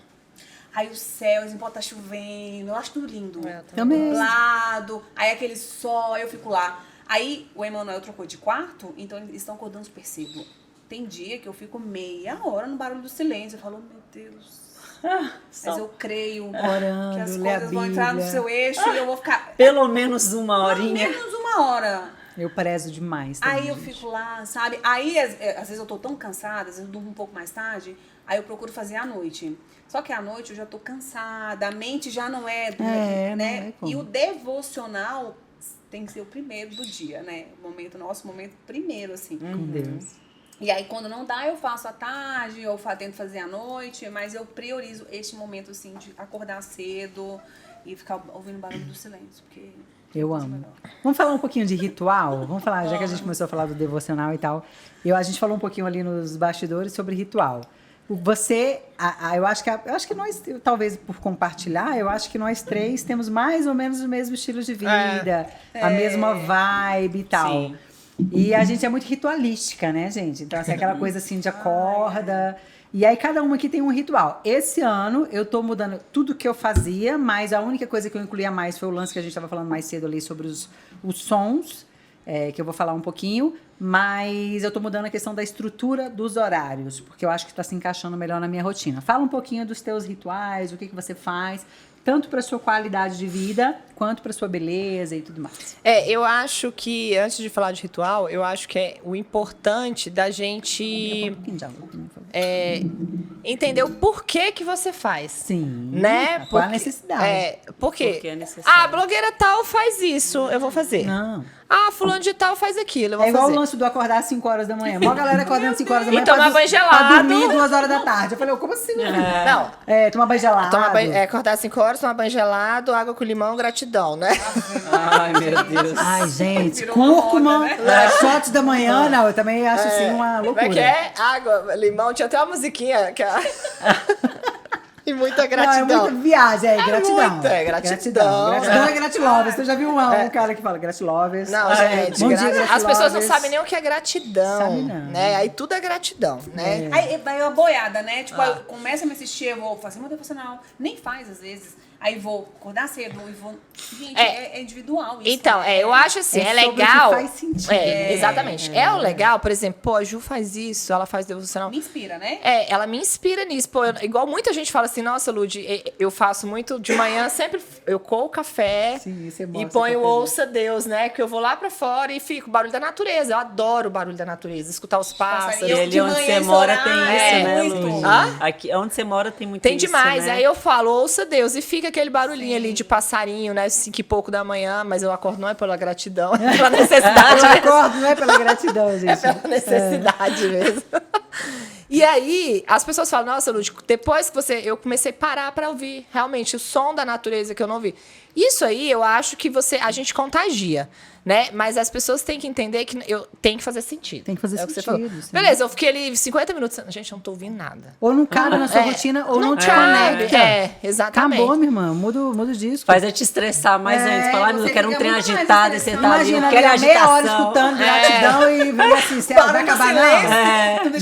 Aí o céu, assim, pode tá chovendo, eu acho tudo lindo. Também. Nublado, aí aquele sol, aí eu fico lá. Aí o Emanuel trocou de quarto, então eles estão acordando super cedo. Tem dia que eu fico meia hora no barulho do silêncio. Eu falo, oh, meu Deus. Mas eu creio Orando, que as lê a coisas vão entrar no Bíblia. seu eixo e eu vou ficar Pelo menos uma pelo horinha. menos uma hora. Eu prezo demais. Aí também, eu gente. fico lá, sabe? Aí, às vezes eu tô tão cansada, às vezes eu durmo um pouco mais tarde, aí eu procuro fazer à noite. Só que à noite eu já tô cansada, a mente já não é, não é né? como. E o devocional tem que ser o primeiro do dia, né? Nosso momento primeiro, assim. Com Deus. E aí, quando não dá, eu faço à tarde, ou tento fazer à noite, mas eu priorizo este momento, assim, de acordar cedo e ficar ouvindo o barulho do silêncio, porque... Eu amo. Vamos falar um pouquinho de ritual? Vamos falar, já que a gente começou a falar do devocional e tal. A gente falou um pouquinho ali nos bastidores sobre ritual. Você, eu acho que nós, talvez por compartilhar, eu acho que nós três temos mais ou menos o mesmo estilo de vida, a mesma vibe e tal. Sim. E a gente é muito ritualística, né, gente? Então, assim, aquela coisa assim de acorda. E aí, cada uma aqui tem um ritual. Esse ano, eu tô mudando tudo que eu fazia, mas a única coisa que eu incluía mais foi o lance que a gente tava falando mais cedo ali sobre os sons, que eu vou falar um pouquinho. Mas eu tô mudando a questão da estrutura dos horários, porque eu acho que tá se encaixando melhor na minha rotina. Fala um pouquinho dos teus rituais, o que você faz, tanto para sua qualidade de vida, quanto para sua beleza e tudo mais. Eu acho que, antes de falar de ritual, eu acho que é o importante da gente entender o porquê que você faz. Sim. Né? Qual a necessidade? Por quê? Porque é necessário. Ah, blogueira tal faz isso, eu vou fazer. Não. Ah, fulano de tal faz aquilo, eu vou É igual fazer. o lance do acordar às 5 horas da manhã. Mó galera acordando às 5 horas da manhã. E tomar banho gelado. Pra dormir 2 horas da tarde. Eu falei, como assim? Não. Tomar banho gelado. Acordar às 5 horas, tomar banho gelado, água com limão, gratidão, né? Ai, meu Deus. Ai, gente. Virou uma Cúrcuma, moda, né? shots da manhã. Não, eu também acho assim uma Como loucura. é que é? Água, limão, tinha até uma musiquinha que E muita gratidão. Não, é muita viagem, gratidão. muita, gratidão. Gratidão é gratilovers. Você já viu um cara que fala gratilovers? Não, gente, Bom dia, as pessoas não gratilovers. sabem nem o que é gratidão. Sabe não. Né? Aí tudo é gratidão, né? Aí vai uma boiada, né? Tipo, aí começa a me assistir, eu vou fazer uma devocional. Nem faz, às vezes. Aí vou acordar cedo e vou... Gente, é individual isso. Então, né? eu acho assim, é sobre o que legal. faz sentido. Exatamente. É o legal, por exemplo, pô, a Ju faz isso, ela faz devocional. Me inspira, né? Ela me inspira nisso. Pô, igual muita gente fala assim, nossa, Lud, eu faço muito de manhã, sempre eu coo o café Sim, você e mostra ponho o cafezinho. ouça Deus, né? Que eu vou lá pra fora e fico, barulho da natureza. Eu adoro o barulho da natureza, escutar os pássaros. E eu- E ali de onde manhã você esse mora horário, tem isso, né, muito. Lu? Hã? Aqui, onde você mora tem muito Tem isso, demais. né? Aí eu falo, ouça Deus. E fica aquele barulhinho ali de passarinho, né? 5 e pouco da manhã, mas eu acordo não é pela gratidão, é pela necessidade. Eu acordo, não é pela gratidão, gente. É pela necessidade mesmo. E aí, as pessoas falam, nossa, Lud, depois que eu comecei a parar para ouvir realmente o som da natureza que eu não ouvi. Isso aí, eu acho que a gente contagia, né? Mas as pessoas têm que entender que tem que fazer sentido. Tem que fazer é o que você sentido, falou. sim. Beleza, eu fiquei ali 50 minutos. Gente, eu não tô ouvindo nada. Ou não cabe na sua rotina, ou não te cabe. conecta. Exatamente. Acabou, minha irmã. Muda o disco. Faz eu te estressar mais antes. Falar, você eu quero um fica trem muito mais agitado e estressado. sentadinho. Imagina, Eu quero ali, meia hora agitação. escutando gratidão e vendo assim, você vai acabar não?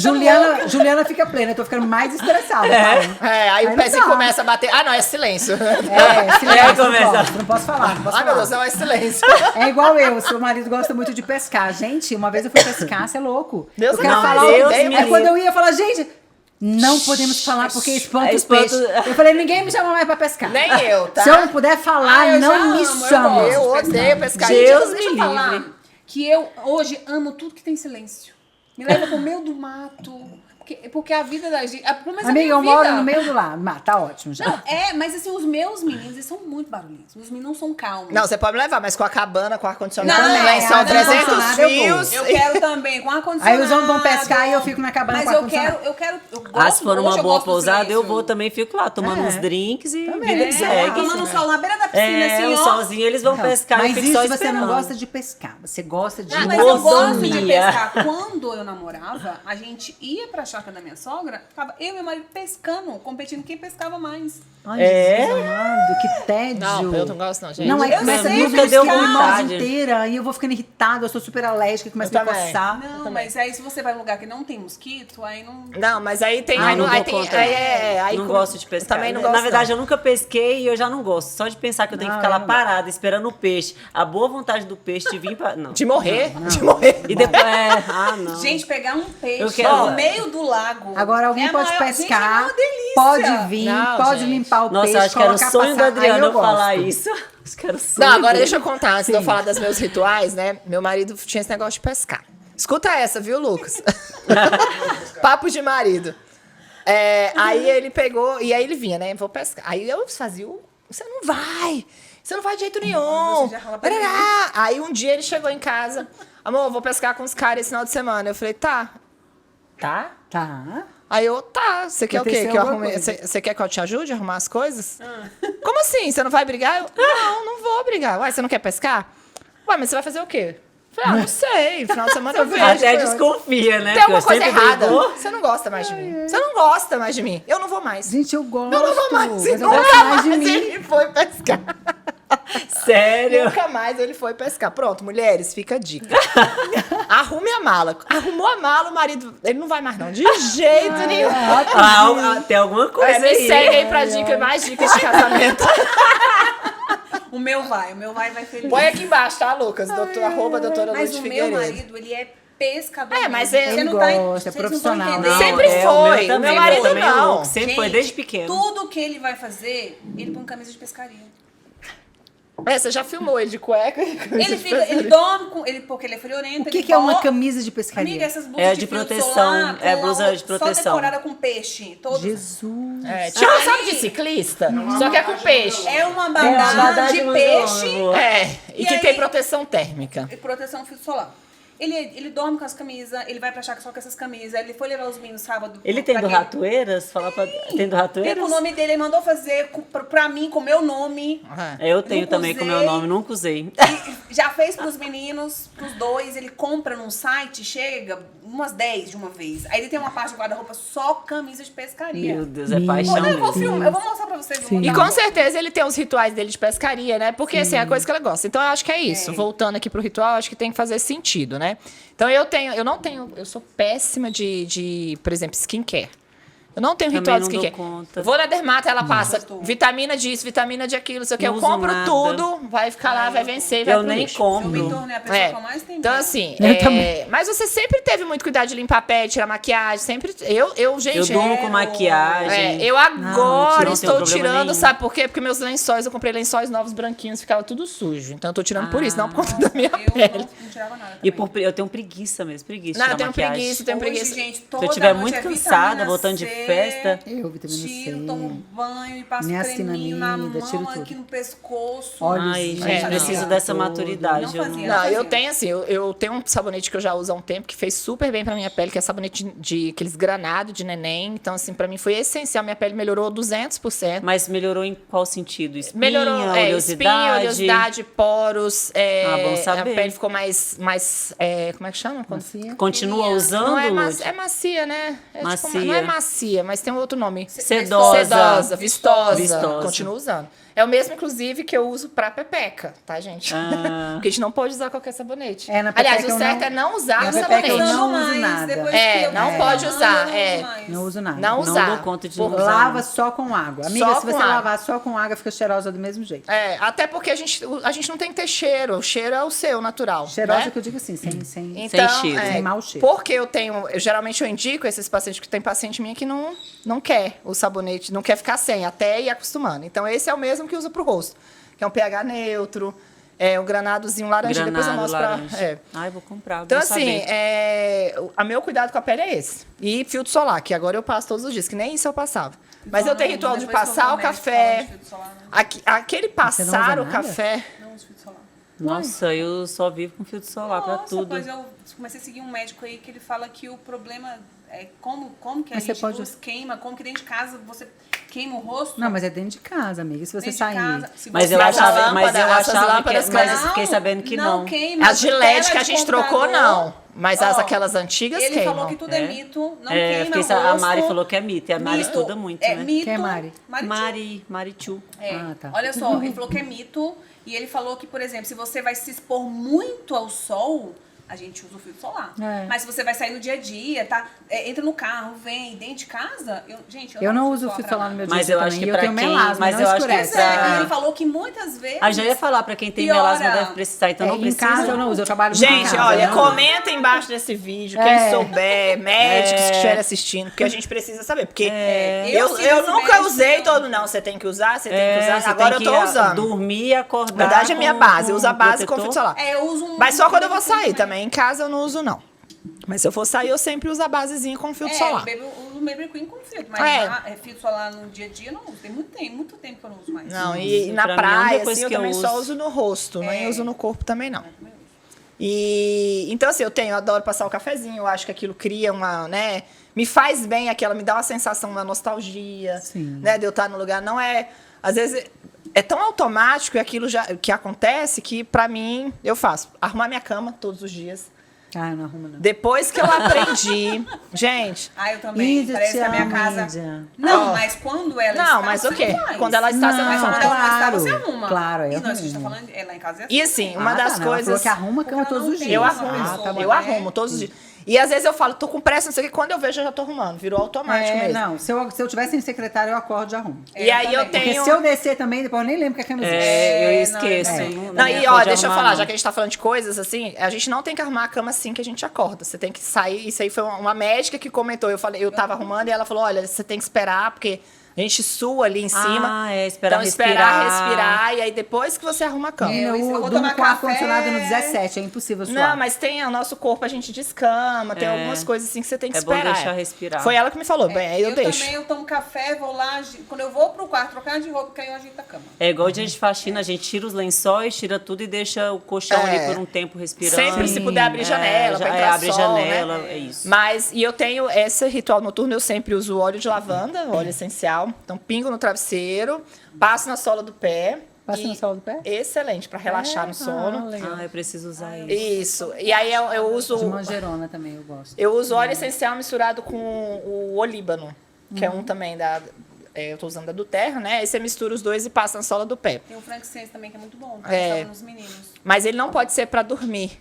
Juliana fica plena, eu tô ficando mais estressada. pai. Aí o não pezinho dá. começa a bater. Ah, não, é silêncio. Silêncio, não começa. posso, não posso falar, não posso Ai, meu falar. Deus, não, é silêncio. É igual eu, seu marido gosta muito de pescar. Gente, uma vez eu fui pescar, você é louco. Deus eu quero não, falar. Deus Aí me quando livre. eu ia falar, gente, não podemos falar porque espanta os Espanta- peixes. Eu falei, ninguém me chama mais pra pescar. Nem eu, tá? Se eu não puder falar, eu já não me amo, eu chama. gosto. Eu odeio pescar. Deus Deixa eu me falar livre. que eu hoje amo tudo que tem silêncio. Me leva pro meio do mato. Porque a vida da gente... Mas a Amiga, minha eu moro vida- no meio do lado. Tá ótimo já. Não, mas assim, os meus meninos, eles são muito barulhentos. Os meninos não são calmos. Não, você pode me levar, mas com a cabana, com ar-condicionado, Não, também. São não, 300 ar-condicionado eu vou. fios. Eu quero também, com ar-condicionado. Aí os homens vão pescar e eu fico na cabana Mas com eu ar-condicionado. quero... Eu Ah, gosto, se for hoje uma eu boa gosto do pousada, eu silêncio. vou também, fico lá tomando uns drinks e vida que É, segue. tomando sol na beira da piscina, assim, o ó. solzinho, eles vão pescar e Mas eu fico isso só você esperando. não gosta de pescar. Você gosta de Ah, mas eu gosto de Moçamia. pescar. Quando eu namorava, a gente ia pra chácara da minha sogra, ficava eu e meu marido pescando, competindo quem pescava mais. Ai, É? Jesus amado, que tédio. Não, eu não gosto não, gente. Não, aí Eu começa a sei, música nunca deu de limãos vontade. inteira, e eu vou ficando irritada, eu sou super alérgica, começa a me também. coçar. Não, mas aí se você vai num lugar que não tem mosquito, aí não... Não, mas aí tem... Ai, aí não aí dou tem conta. aí Não com- gosto de pescar. Também não gosto, Na verdade, não. eu nunca pesquei e eu já não gosto. Só de pensar que eu tenho que Não, ficar lá eu não parada, esperando o peixe. A boa vontade do peixe de vir pra... Não. De morrer, de morrer. E depois... não. Gente, pegar um Eu peixe quero- no meio do lago. Agora, alguém é a pode maior- pescar. Gente, é uma delícia. Pode vir, Não, pode gente. limpar o Nossa, peixe, acho que era o colocar sonho da passar. Aí Adriana eu eu falar gosto. isso. Acho que era o sonho Não, agora dele. deixa eu contar, antes de eu Sim. falar dos meus rituais, né? Meu marido tinha esse negócio de pescar. Escuta essa, viu, Lucas? Papo de marido. Aí ele pegou, e aí ele vinha, né? Vou pescar. Aí eu fazia você não vai de jeito nenhum. Você já fala pra Parará. Aí um dia ele chegou em casa, amor, eu vou pescar com os caras esse final de semana. Eu falei, tá. Tá? Tá. Aí eu, tá, você quer o quê? Aconteceu Que eu alguma arrume... coisa. Você quer que eu te ajude a arrumar as coisas? Como assim? Você não vai brigar? Eu, não vou brigar. Ué, você não quer pescar? Ué, mas você vai fazer o quê? Eu falei, não sei. Final de semana eu vejo. Até desconfia, né? Tem alguma Porque eu coisa sempre errada. brigou. Você não gosta mais de mim. Você não gosta mais de mim. Eu não vou mais. Gente, eu gosto. Eu não vou mais. Mas eu Nunca gosto mais de mais mim. ele foi pescar. Sério? Nunca mais ele foi pescar. Pronto, mulheres, fica a dica. Arrume a mala. Arrumou a mala, o marido... Ele não vai mais não. De jeito nenhum. Tem alguma coisa Me aí. segue aí pra dica, mais dicas de casamento. O meu vai feliz. Põe aqui embaixo, tá, Lucas? Arroba doutora Mas Luz o meu Figueiredo. marido, ele é pescador. É, mas mesmo. ele Você não tá, gosta, é vocês não profissional. tão Não, entendendo. Sempre o foi. meu também, Meu marido também é não. louco, sempre foi, Gente, desde pequeno. Tudo que ele vai fazer, ele põe camisa de pescaria. Você já filmou ele de cueca? Ele dorme com ele porque ele é friorento. O que é uma camisa de pescaria? Amiga, essas blusas É de filtro proteção, solar, é com blusa a- de proteção. Só decorada com peixe. Todo... Jesus. Tipo, sabe de ciclista? Só que é com peixe. É uma abadá bandada de de muito peixe longo. E E que aí- tem proteção térmica. e proteção filtro solar. Ele dorme com as camisas, ele vai pra chácara só com essas camisas. Ele foi levar os meninos sábado. Ele tem pra do aquele- Ratoeiras? Falar pra... Tem do Tem Ratoeiras? com o nome dele, ele mandou fazer pra mim, com o meu nome. Eu tenho Nunca também com o meu usei. nome, nunca usei. E já fez pros meninos, pros dois, ele compra num site, chega umas 10 de uma vez. Aí ele tem uma parte do guarda-roupa só camisa de pescaria. Meu Deus, é paixão Eu vou mesmo. filmar, eu vou mostrar pra vocês. vou E montar com certeza ele tem os rituais dele de pescaria, né? Porque assim, é a coisa que ela gosta. Então eu acho que é isso. Voltando aqui pro ritual, acho que tem que fazer sentido, né? Então eu sou péssima de, por exemplo, skincare. Eu não tenho Também ritual de não dou skincare. conta. Vou na dermata, ela passa Gosto. vitamina disso, vitamina de aquilo, não sei o que. Não Eu uso compro nada. tudo, vai ficar lá, vai vencer e vai Eu pro nem lixo. Eu me compro. tornei a pessoa que eu mais tenho Então, medo. assim, Eu também. mas você sempre teve muito cuidado de limpar a pele, tirar maquiagem, sempre. Gente. Eu durmo com maquiagem. Eu agora não estou tenho problema tirando, nenhum. sabe por quê? Porque meus lençóis, eu comprei lençóis novos branquinhos, ficava tudo sujo. Então eu tô tirando por isso, não por conta da minha Eu pele. não tirava nada. E também. eu tenho preguiça mesmo, preguiça Não, de eu tenho tirar maquiagem. preguiça, eu tenho Hoje, preguiça. gente, Se toda eu estiver noite muito é cansada, vitamina voltando de C, festa... Eu, vitamina Tiro, C. tomo banho e passo Minha creminho na cianamida, mão, tiro tudo. aqui no pescoço. Olha, Ai, Olhos, gente, É, preciso não. dessa Tudo. maturidade. Não eu fazia. Não, eu fazia. tenho assim, eu tenho um sabonete que eu já uso há um tempo que fez super bem pra minha pele, que é sabonete de aqueles granados de neném. Então, assim, pra mim foi essencial. Minha pele melhorou 200%. Mas melhorou em qual sentido? Espinha, Melhorou, espinha, oleosidade? oleosidade, poros. bom saber. A pele ficou mais como é que chama? Macia. Continua usando? Não é, Lud? é macia, né? É tipo Macia. não é macia, mas tem um outro nome. Sedosa. Sedosa, vistosa. Vistosa. Continuo usando. É o mesmo, inclusive, que eu uso pra pepeca, tá, gente? Porque a gente não pode usar qualquer sabonete. É, na Aliás, pepeca o eu certo não- é não usar na o pepeca eu sabonete. não mais, uso nada. depois É, que eu não fui pode falando, usar, eu não é. uso mais. Não uso nada. Não Não usar. dou conta de Por- não usar. Lava só com água. Amiga, Só se com você água. lavar só com água, fica cheirosa do mesmo jeito. Até porque a gente não tem que ter cheiro. O cheiro é o seu, natural. Cheirosa né? que eu digo assim, sem Então, cheiro. Sem mau cheiro. Porque geralmente eu indico esses pacientes que tem paciente minha que não quer o sabonete, não quer ficar sem, até ir acostumando. Então esse é o mesmo que usa pro rosto, que é um pH neutro, um granadozinho laranja, depois eu Granado, mostro laranja. Ai, vou comprar, Então, bom assim, saber. o meu cuidado com a pele é esse. E filtro solar, que agora eu passo todos os dias, que nem isso eu passava. Mas eu tenho ritual de Depois que eu passar vou o ao médico, café. fala de filtro solar, não. Aquele não passar usa o nada? café. Não uso filtro solar. Nossa, eu só vivo com filtro solar pra Nossa, tudo. pois eu comecei a seguir um médico aí que ele fala que o problema é como que a Mas você gente pode- queima, como que dentro de casa você queima o rosto. Não, mas é dentro de casa, amiga. Se você dentro de sair. casa. Se Mas você eu Mas a achava, lâmpada, essas lâmpadas mas caem. eu fiquei sabendo que não. queima. As giletes Tela que a de gente trocou, computador. não. Mas Ó, aquelas antigas Ele queimam. falou que tudo é mito, não É, queima fiquei o sa- a rosto. Mari falou que é mito, e a Mari Mito. estuda muito, É né? mito. Quem é Mari? Mari Tchu. É. Ah, tá. Olha só, ele falou que é mito e ele falou que, por exemplo, se você vai se expor muito ao sol, a gente usa o filtro solar. É. Mas se você vai sair no dia a dia, tá? Entra no carro, vem dentro de casa, Eu não uso o filtro solar no meu dia Mas a dia eu acho também. que Eu pra tenho quem- melasma, mas não eu acho que escurece. pra- Ele falou que muitas vezes... Ah, já ia falar, pra quem tem Piora. melasma deve precisar, então não Em precisa. casa eu não uso, eu trabalho muito em Gente, casa, olha, eu não uso. comenta embaixo desse vídeo, quem souber, médicos que estiverem assistindo, porque a gente precisa saber. Porque eu sigo esse nunca médico, usei então. todo, não. Você tem que usar, você tem que usar. Você Agora eu tem tô que usando. dormir e acordar. Na verdade, é minha com- base. Eu uso a com base com protetor. filtro solar. Eu uso um... Mas só quando eu vou sair também. Em casa eu não uso, não. Mas se eu for sair, eu sempre uso a basezinha com filtro solar. Eu uso Baby Cream com filtro, mas filtro solar no dia a dia eu não uso. Tem muito tempo que eu não uso mais. Não, e Pra na mim, a única praia, coisa assim, eu que eu também só uso- uso no rosto. Nem uso no corpo também, não. E então, assim, eu adoro passar o cafezinho, eu acho que aquilo cria uma, né? Me faz bem aquela, me dá uma sensação, uma nostalgia, Sim. né? De eu estar no lugar. Não é. Às vezes é tão automático e aquilo já que acontece que, pra mim, eu faço. Arrumar minha cama todos os dias. Ah, eu não arrumo não. Depois que eu aprendi. Gente. Ah, eu também. Índia, Parece te que a minha amo, casa... Índia. Não, mas quando ela está... Não, mas o você quê? não faz. Quando ela está, você Mas não quando faz. ela não está, Claro, você arruma. claro, eu E nós, a gente tá arrumo. falando... Lá em casa é assim. E assim, uma Ah, das tá, não, ela falou coisas. que arruma a cama Porque ela todos não os tem dias. Eu uma arrumo, pessoa, eu né? arrumo todos os dias. E às vezes eu falo, tô com pressa, não sei o que, quando eu vejo eu já tô arrumando, virou automático mesmo. Não, se eu tivesse em secretário, eu acordo e arrumo. E aí eu também. Porque tenho. se eu descer também, depois eu nem lembro que a cama existe. Eu esqueço. Não, e ó, pode deixa eu arrumar, falar, não. já que a gente tá falando de coisas assim, a gente não tem que arrumar a cama assim que a gente acorda. Você tem que sair. Isso aí foi uma médica que comentou. Eu tava arrumando e ela falou: olha, você tem que esperar, porque a gente sua ali em cima. esperar então, respirar. respirar, e aí depois que você arruma a cama. Menina, eu vou eu tomar durmo com ar-condicionado café. no 17, é impossível suar. Não, mas tem o nosso corpo, a gente descama, tem algumas coisas assim que você tem que É bom esperar. deixar respirar. Foi ela que me falou, bem, aí eu deixo. Também, eu tomo café, vou lá... Quando eu vou pro quarto trocar de roupa, que aí eu ajeito a cama. É igual dia de faxina, a gente tira os lençóis, tira tudo e deixa o colchão ali por um tempo respirando. Sempre se puder abrir janela, pra entrar abre sol, janela, né? é isso. Mas, e eu tenho esse ritual noturno, eu sempre uso óleo de lavanda, óleo essencial. Então, pingo no travesseiro, passo na sola do pé. Passa e- na sola do pé? Excelente, pra relaxar no sono. legal. Eu preciso usar isso. Isso. E aí eu De uso... manjerona também eu gosto. Eu uso óleo essencial misturado com o olíbano, que é um também da... eu tô usando da do Terra, né? Aí você mistura os dois e passa na sola do pé. Tem o frankincense também, que é muito bom. É. Nos meninos. Mas ele não pode ser pra dormir.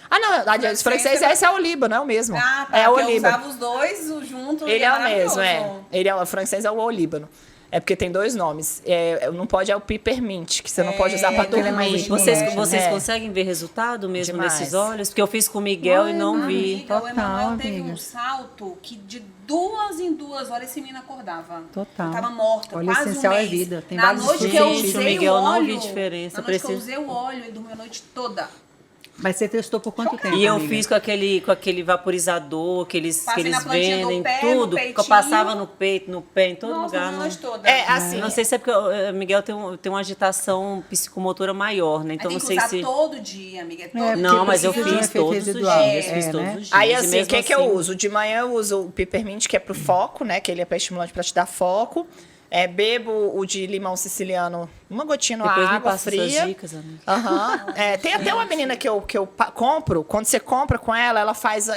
Ah, não, o francês, esse é o Líbano, é o mesmo. Ah, tá. É o porque eu Líbano. usava os dois juntos. Ele e é o maravilhoso. mesmo, é. O francês é o Líbano. É porque tem dois nomes. Não pode o peppermint, que você não pode usar pra porque ele é mais dormir. estimulante. Vocês É. conseguem ver resultado mesmo Demais. nesses olhos? Porque eu fiz com o Miguel e não vi. Amiga, o Emanuel Total, teve amiga. um salto que de 2 em 2 horas esse menino acordava. Total. Eu tava morta, Óleo quase essencial um é mês. vida. Tem Na vários noite estudos que eu científicos. usei O Miguel o não óleo, vi diferença, na noite que eu precisa- usei o óleo, ele dormiu a noite toda. Mas você testou por quanto tempo, E eu amiga? fiz com aquele vaporizador que eles Passei na plantinha do vendem, pé, no tudo. Que eu peitinho. passava no peito, no pé, em todo Nossa, lugar. dormiu a Não, noite toda. É, assim, não sei se é porque o Miguel tem uma agitação psicomotora maior, né? Então Aí não tem que sei usar se. todo dia, amiga. É todo porque Não, mas eu precisa de um fiz efeito todos os residual. dias. É, Fiz né? todos os dias. Aí, E assim, o mesmo que eu uso? De manhã eu uso o peppermint, que é pro foco, né? Que ele é estimulante pra te dar foco. Bebo o de limão siciliano, uma gotinha na Depois me água passa fria. essas dicas, amiga. Aham. Tem até uma menina que eu compro, quando você compra com ela, ela faz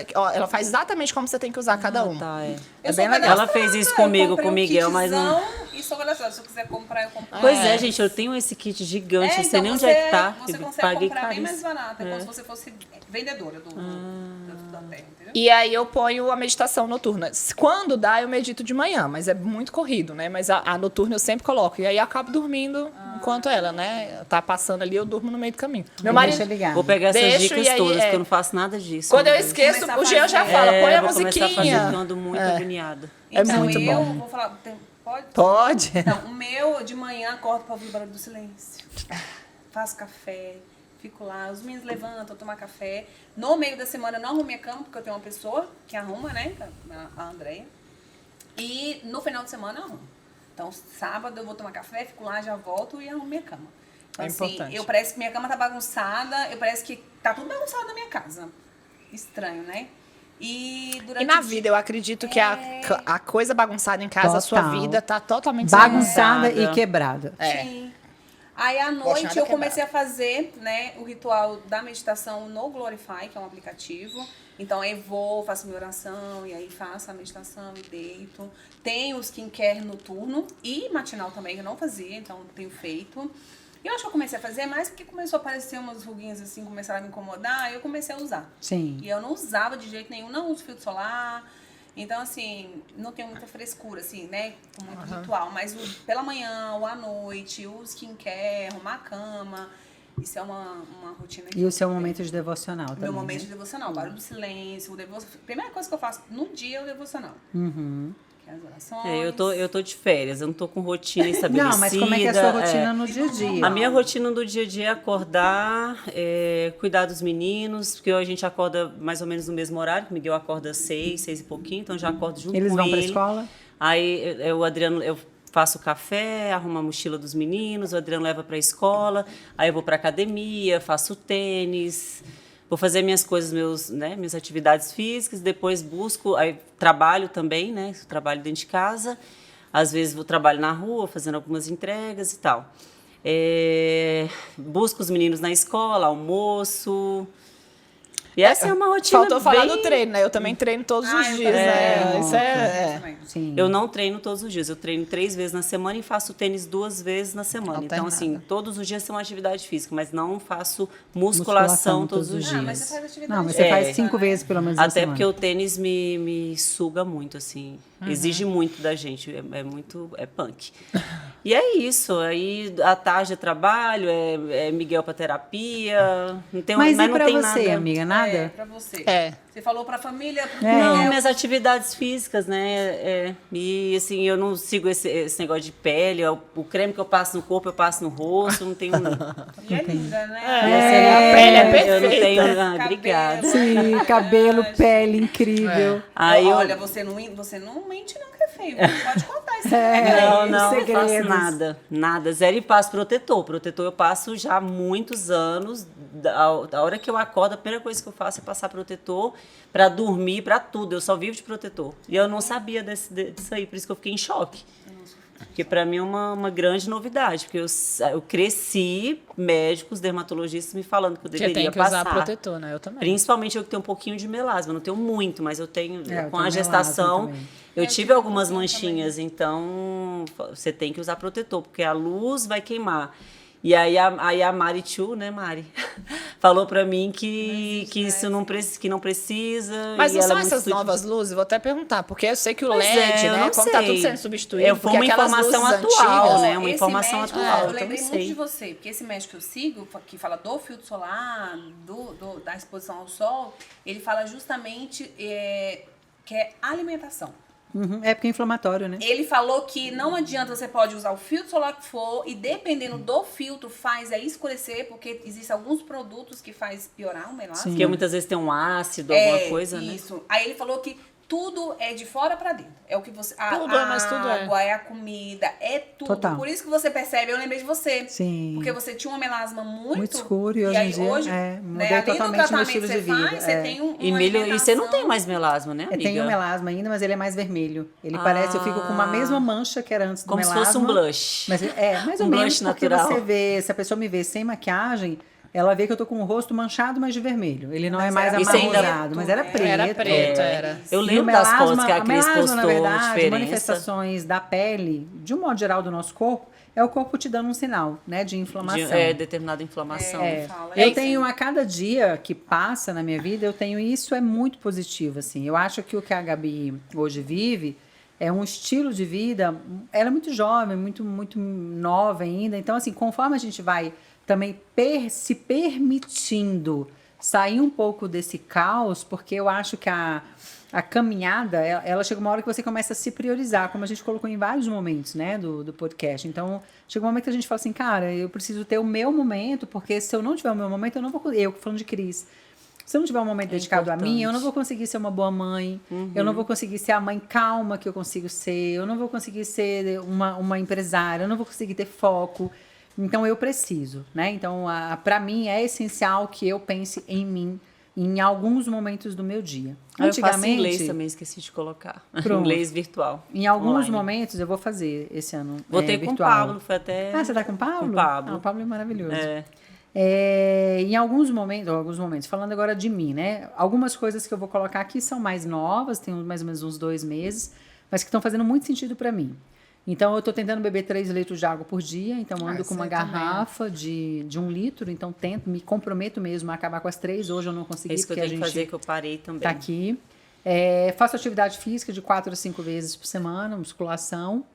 exatamente como você tem que usar cada uma. Tá, é. Eu bem sou legal. Ela fez isso comigo, com o Miguel, mas não. E sou cadastral. Se eu quiser comprar, eu compro. Pois é, gente, eu tenho esse kit gigante, não sei então nem onde é que tá. Você eu consegue paguei comprar bem mais caríssimo. barato. É como se você fosse vendedora da terra, entendeu? E aí eu ponho a meditação noturna. Quando dá, eu medito de manhã, mas é muito corrido, né? Mas a noturna eu sempre coloco. E aí eu acabo dormindo enquanto ela, né? Tá passando ali, eu durmo no meio do caminho. Meu marido. Deixa ligado. Vou pegar essas Deixo, dicas e aí, todas, é. porque eu não faço nada disso. Quando eu né? esqueço, Começar a o Jean já fazer. fala, põe a vou começar a fazer, porque eu musiquinha. ando muito agoniada. É Então, muito eu bom. vou falar. Pode? Pode? Não, o meu, de manhã, acordo pra ouvir o barulho do silêncio. Faço café, fico lá, os meninos levantam, tomar café. No meio da semana eu não arrumo minha cama, porque eu tenho uma pessoa que arruma, né? A Andréia. E no final de semana eu arrumo. Então, sábado eu vou tomar café, fico lá, já volto e arrumo minha cama. Então, É assim, importante. parece que minha cama tá bagunçada, parece que tá tudo bagunçado na minha casa. Estranho, né? E durante E na o dia- vida, eu acredito que a coisa bagunçada em casa, a sua Total. vida tá totalmente Bagunçada Bagunçada. e quebrada. Sim. Aí à Gosto noite nada eu comecei a fazer, né, o ritual da meditação no Glorify, que é um aplicativo. Então aí vou, faço minha oração e aí faço a meditação e deito. Tenho o skincare noturno e matinal também, que eu não fazia, então tenho feito. E eu acho que eu comecei a fazer mais porque começou a aparecer umas ruguinhas assim, começaram a me incomodar, e eu comecei a usar. Sim. E eu não usava de jeito nenhum, não uso filtro solar. Então, assim, não tenho muita frescura, assim, né? Com muito ritual. Mas pela manhã ou à noite, o skincare, arrumar a cama, isso é uma rotina que E o seu eu tenho. momento de devocional também. Meu momento né? de devocional, barulho do silêncio, primeira coisa que eu faço no dia é o devocional. Uhum. Que é as orações. Eu tô de férias, eu não tô com rotina estabelecida. Não, mas como é que é a sua rotina no dia a dia? A minha rotina do dia a dia é acordar, cuidar dos meninos, porque a gente acorda mais ou menos no mesmo horário, que o Miguel acorda às 6 e pouquinho, então eu já acordo junto Eles com vão ele. pra escola? Aí o Adriano, eu faço o café, arrumo a mochila dos meninos, o Adriano leva para a escola, aí eu vou para academia, faço tênis, vou fazer minhas coisas, minhas atividades físicas, depois busco, aí trabalho também, né? Trabalho dentro de casa, às vezes vou trabalho na rua, fazendo algumas entregas e tal. Busco os meninos na escola, almoço. E essa é uma rotina Faltou falar bem... do treino, né? Eu também treino todos os eu dias, também. né? Isso Também. Sim. Eu não treino todos os dias, eu treino 3 vezes na semana e faço tênis 2 vezes na semana. Então, Alternada. assim, todos os dias tem uma atividade física, mas não faço musculação todos os Ah, mas dias. você faz atividade Não, mas você É. faz 5 vezes pelo menos na Até semana. porque o tênis me suga muito, assim, exige muito da gente, é punk. E é isso, aí à tarde é trabalho, é Miguel pra terapia, não tem, Mas e não pra tem você, nada. amiga? É, Nada? pra você. É. Você falou pra família. Não, minhas atividades físicas, né? E assim, eu não sigo esse negócio de pele. O creme que eu passo no corpo, eu passo no rosto, não tenho. E é linda, né? A pele é perfeita. Eu não tenho. Cabelo. Obrigada. Sim, cabelo, pele, incrível. Aí Olha, você não mente não que é feio. Pode contar isso. Não faço segredos. nada. Zero e passo protetor. Protetor eu passo já há muitos anos. Da hora que eu acordo, a primeira coisa que eu faço é passar protetor pra dormir, pra tudo. Eu só vivo de protetor. E eu não sabia disso aí, por isso que eu fiquei em choque. Porque pra mim é uma grande novidade, porque eu cresci, médicos, dermatologistas me falando que eu Que deveria tem que passar. usar protetor, né? Eu também. Principalmente eu que tenho um pouquinho de melasma, não tenho muito, mas eu tenho, eu com tenho a gestação, melasma também. eu tive algumas manchinhas, então você tem que usar protetor, porque a luz vai queimar. E aí a Mari Chu, né, Mari, falou pra mim que isso não precisa. Mas e não ela são é muito essas novas luzes? Vou até perguntar, porque eu sei que o Pois LED, eu né? não Como tá sei. tudo sendo substituído, Foi porque uma aquelas informação luzes atual, antigas, né? Uma Esse informação médico, atual, eu então lembrei não muito sei. de você, porque esse médico que eu sigo, que fala do filtro solar, da exposição ao sol, ele fala justamente que é alimentação. Uhum, é porque é inflamatório, né? Ele falou que não adianta, você pode usar o filtro solar que for, e dependendo do filtro, faz escurecer, porque existem alguns produtos que faz piorar o melasma. Porque muitas vezes tem um ácido, alguma coisa, né? Isso. Aí ele falou que tudo é de fora pra dentro. É o que você... Tudo é, mas tudo é. água, é a comida, é tudo. Total. Por isso que você percebe, eu lembrei de você. Sim. Porque você tinha uma melasma muito escuro e hoje em aí dia, mudei mudei totalmente meu estilo que de você faz, vida, você é. tem E uma você não tem alimentação- mais melasma, né, amiga? Eu tenho melasma ainda, mas ele é mais vermelho. Ele parece, eu fico com uma mesma mancha que era antes do Como se melasma. fosse um blush. Mas mais ou Um menos blush porque natural. você vê, se a pessoa me vê sem maquiagem, ela vê que eu tô com o rosto manchado, mas de vermelho. Ele não é mais era preto, amarronzado, mas era preto. Era preto, era. Eu E o lembro das melasma- fotos que a Cris melasma, postou, na verdade, diferença. manifestações da pele, de um modo geral do nosso corpo, é o corpo te dando um sinal, né, de inflamação. Determinada inflamação. Fala, Eu isso. tenho a cada dia que passa na minha vida, eu tenho e isso é muito positivo, assim. Eu acho que o que a Gabi hoje vive é um estilo de vida. Ela é muito jovem, muito nova ainda. Então, assim, conforme a gente vai também se permitindo sair um pouco desse caos, porque eu acho que a caminhada, ela chega uma hora que você começa a se priorizar, como a gente colocou em vários momentos, né, do podcast. Então, chega um momento que a gente fala assim, cara, eu preciso ter o meu momento, porque se eu não tiver o meu momento, eu não vou... Eu falando de Cris, se eu não tiver um momento dedicado a mim, eu não vou conseguir ser uma boa mãe, eu não vou conseguir ser a mãe calma que eu consigo ser, eu não vou conseguir ser uma empresária, eu não vou conseguir ter foco. Então, eu preciso, né? Então, para mim, é essencial que eu pense em mim em alguns momentos do meu dia. Eu faço inglês também, esqueci de colocar. Pronto. Inglês virtual. Em alguns online. momentos, eu vou fazer esse ano Voltei com o virtual. Pablo, foi até... Ah, você tá com o Pablo? Com o Pablo. Ah, o Pablo é maravilhoso. É. Em alguns momentos, falando agora de mim, né? Algumas coisas que eu vou colocar aqui são mais novas, tem mais ou menos uns 2 meses, mas que estão fazendo muito sentido para mim. Então, eu estou tentando beber 3 litros de água por dia. Então, ando com uma isso aí também. garrafa de 1 litro. Então, me comprometo mesmo a acabar com as 3. Hoje eu não consegui, É isso que eu porque a tenho que gente fazer, que eu parei também. tá aqui. Faço atividade física de 4 a 5 vezes por semana, musculação.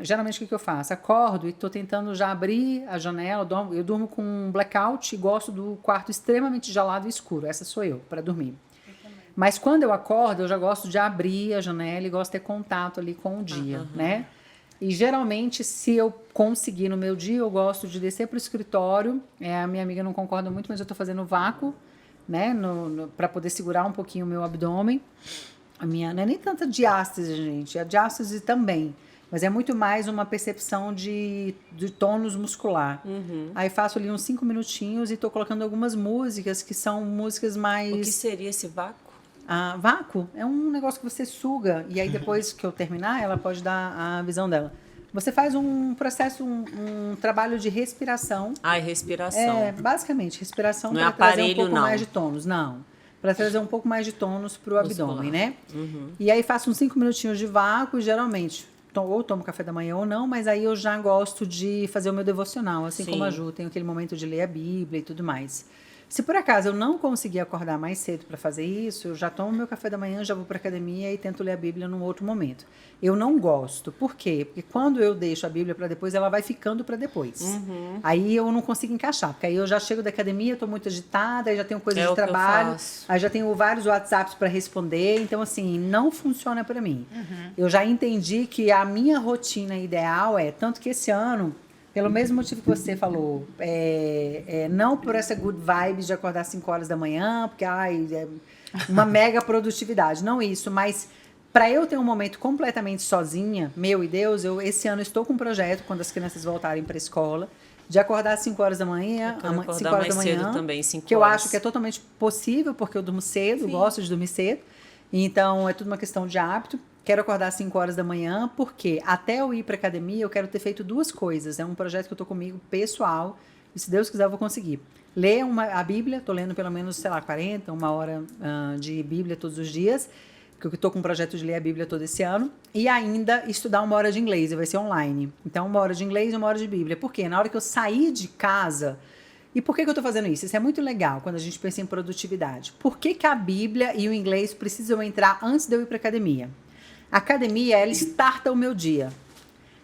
Geralmente o que eu faço? Acordo e estou tentando já abrir a janela. Eu durmo com um blackout e gosto do quarto extremamente gelado e escuro. Essa sou eu, para dormir. Mas quando eu acordo, eu já gosto de abrir a janela e gosto de ter contato ali com o dia, né? E geralmente, se eu conseguir no meu dia, eu gosto de descer para o escritório. A minha amiga não concorda muito, mas eu estou fazendo vácuo, né? Para poder segurar um pouquinho o meu abdômen. A minha não é nem tanta diástase, gente. A diástase também. Mas é muito mais uma percepção de tônus muscular. Aí faço ali uns 5 minutinhos e estou colocando algumas músicas que são músicas mais... O que seria esse vácuo? Vácuo é um negócio que você suga e aí depois que eu terminar, ela pode dar a visão dela. Você faz um processo, um trabalho de respiração. Respiração. Basicamente, respiração Não é para trazer um aparelho, pouco não. mais de tônus. Não, para trazer um pouco mais de tônus para o abdômen, né? Uhum. E aí faço uns 5 minutinhos de vácuo, geralmente. Ou tomo café da manhã ou não, mas aí eu já gosto de fazer o meu devocional, assim Sim. como a Ju, tenho aquele momento de ler a Bíblia e tudo mais. Se por acaso eu não conseguir acordar mais cedo para fazer isso, eu já tomo meu café da manhã, já vou para academia e tento ler a Bíblia num outro momento. Eu não gosto. Por quê? Porque quando eu deixo a Bíblia para depois, ela vai ficando para depois. Aí eu não consigo encaixar, porque aí eu já chego da academia, estou muito agitada, aí já tenho coisa É de o que eu trabalho, faço. aí já tenho vários WhatsApps para responder, então assim, não funciona para mim. Eu já entendi que a minha rotina ideal tanto que esse ano, pelo mesmo motivo que você falou, não por essa good vibes de acordar às 5 horas da manhã, porque é uma mega produtividade, não isso, mas para eu ter um momento completamente sozinha, meu e Deus, eu esse ano estou com um projeto, quando as crianças voltarem para a escola, de acordar às 5 horas da manhã, Eu quero acordar 5 horas da mais cedo manhã, também, 5 que eu horas. acho que é totalmente possível, porque eu durmo cedo, gosto de dormir cedo, então é tudo uma questão de hábito. Quero acordar às 5 horas da manhã, porque até eu ir para academia, eu quero ter feito 2 coisas. É um projeto que eu tô comigo, pessoal, e se Deus quiser eu vou conseguir. Ler a Bíblia, tô lendo pelo menos, 40, 1 hora de Bíblia todos os dias, que eu tô com um projeto de ler a Bíblia todo esse ano, e ainda estudar 1 hora de inglês, vai ser online. Então, 1 hora de inglês e 1 hora de Bíblia. Por quê? Na hora que eu sair de casa... E por que eu estou fazendo isso? Isso é muito legal quando a gente pensa em produtividade. Por que a Bíblia e o inglês precisam entrar antes de eu ir para academia? A academia, ela starta o meu dia.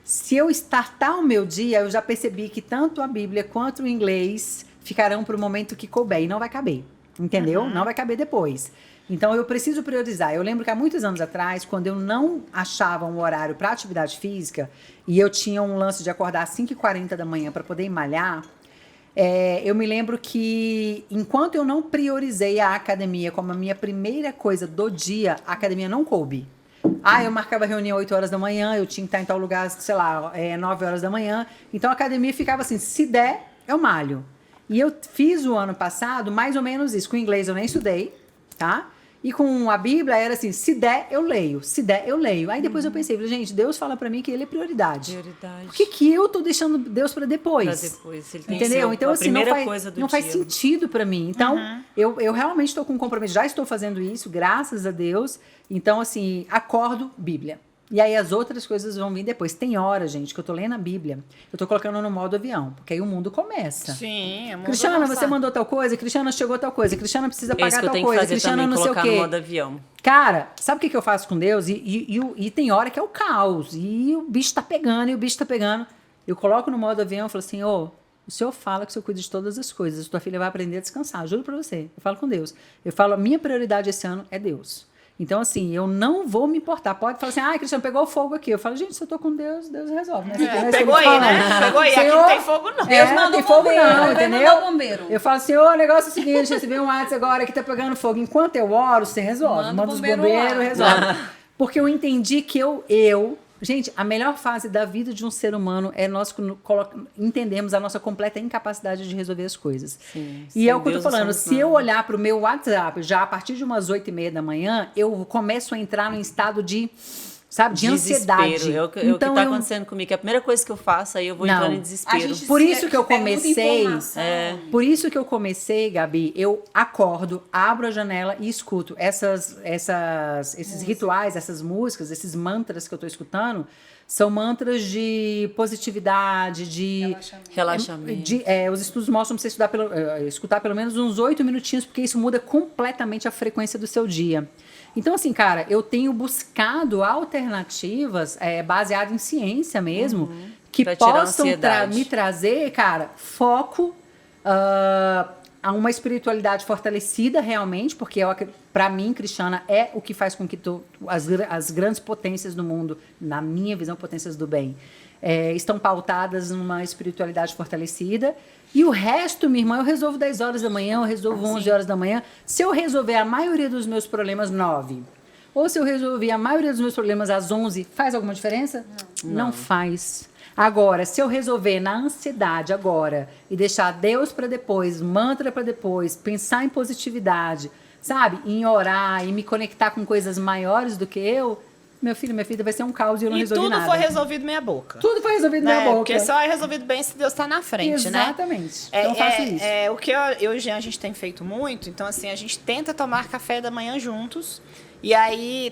Se eu startar o meu dia, eu já percebi que tanto a Bíblia quanto o inglês ficarão para o momento que couber. E não vai caber, entendeu? Não vai caber depois. Então, eu preciso priorizar. Eu lembro que há muitos anos atrás, quando eu não achava um horário para atividade física, e eu tinha um lance de acordar às 5h40 da manhã para poder malhar, eu me lembro que, enquanto eu não priorizei a academia como a minha primeira coisa do dia, a academia não coube. Eu marcava reunião 8 horas da manhã, eu tinha que estar em tal lugar, sei lá, 9 horas da manhã. Então, a academia ficava assim, se der, eu malho. E eu fiz o ano passado mais ou menos isso. Com o inglês eu nem estudei, tá? E com a Bíblia era assim, se der, eu leio. Se der, eu leio. Aí depois eu pensei, gente, Deus fala pra mim que ele é prioridade. Prioridade. Por que eu tô deixando Deus pra depois? Pra depois. Ele tem que Entendeu? ser Então, a assim, primeira coisa do não faz dia. sentido pra mim. Então, eu realmente estou com um compromisso. Já estou fazendo isso, graças a Deus. Então, assim, acordo, Bíblia. E aí as outras coisas vão vir depois. Tem hora, gente, que eu tô lendo a Bíblia. Eu tô colocando no modo avião, porque aí o mundo começa. Sim, é muito Cristiana, você mandou tal coisa. Cristiana, chegou tal coisa. Cristiana precisa É isso pagar que eu tal tenho que coisa. fazer Cristiana, também, não sei o colocar no quê. modo avião. Cara, sabe o que eu faço com Deus? E tem hora que é o caos. E o bicho tá pegando, Eu coloco no modo avião e falo assim, o Senhor fala que o Senhor cuida de todas as coisas. Tua filha vai aprender a descansar. Juro pra você. Eu falo com Deus. Eu falo, a minha prioridade esse ano é Deus. Então, assim, eu não vou me importar. Pode falar assim, Cristiano, pegou fogo aqui. Eu falo, gente, se eu tô com Deus, Deus resolve, né? Pegou aí, né? Pegou aí. Aqui não tem fogo, não. Deus não tem fogo não, Deus entendeu? mandou o bombeiro. Eu falo assim, o negócio é o seguinte, você vê um WhatsApp agora que tá pegando fogo. Enquanto eu oro, você resolve. Manda o Manda os bombeiro bombeiros, lá. resolve. Porque eu entendi que Gente, a melhor fase da vida de um ser humano é nós entendermos a nossa completa incapacidade de resolver as coisas. Sim, E é o que eu Deus tô falando, não se somos eu nada. olhar pro meu WhatsApp já a partir de umas 8h30 da manhã, eu começo a entrar num estado de sabe? De ansiedade. Desespero. É o que tá acontecendo comigo. Que a primeira coisa que eu faço, aí eu vou entrando em desespero. Por isso que eu comecei. É. Por isso que eu comecei, Gabi, eu acordo, abro a janela e escuto esses rituais, essas músicas, esses mantras que eu tô escutando, são mantras de positividade, de Relaxamento. os estudos mostram pra você escutar pelo menos uns 8 minutinhos, porque isso muda completamente a frequência do seu dia. Então, assim, cara, eu tenho buscado alternativas baseadas em ciência mesmo, que Pra tirar a possam ansiedade. me trazer, cara, foco a uma espiritualidade fortalecida realmente, porque para mim, Cristiana, é o que faz com que as grandes potências do mundo, na minha visão, potências do bem, estão pautadas numa espiritualidade fortalecida. E o resto, minha irmã, eu resolvo 10 horas da manhã, eu resolvo 11 horas da manhã. Se eu resolver a maioria dos meus problemas 9, ou se eu resolver a maioria dos meus problemas às 11, faz alguma diferença? Não faz. Agora, se eu resolver na ansiedade agora e deixar Deus para depois, mantra para depois, pensar em positividade, sabe? Em orar e me conectar com coisas maiores do que eu, meu filho, minha filha, vai ser um caos e eu não resolvi tudo nada. foi resolvido meia boca. Tudo foi resolvido na minha boca. Porque só é resolvido bem se Deus está na frente, né? Exatamente. Então eu faço isso. O que eu e o Jean, a gente tem feito muito, então assim, a gente tenta tomar café da manhã juntos. E aí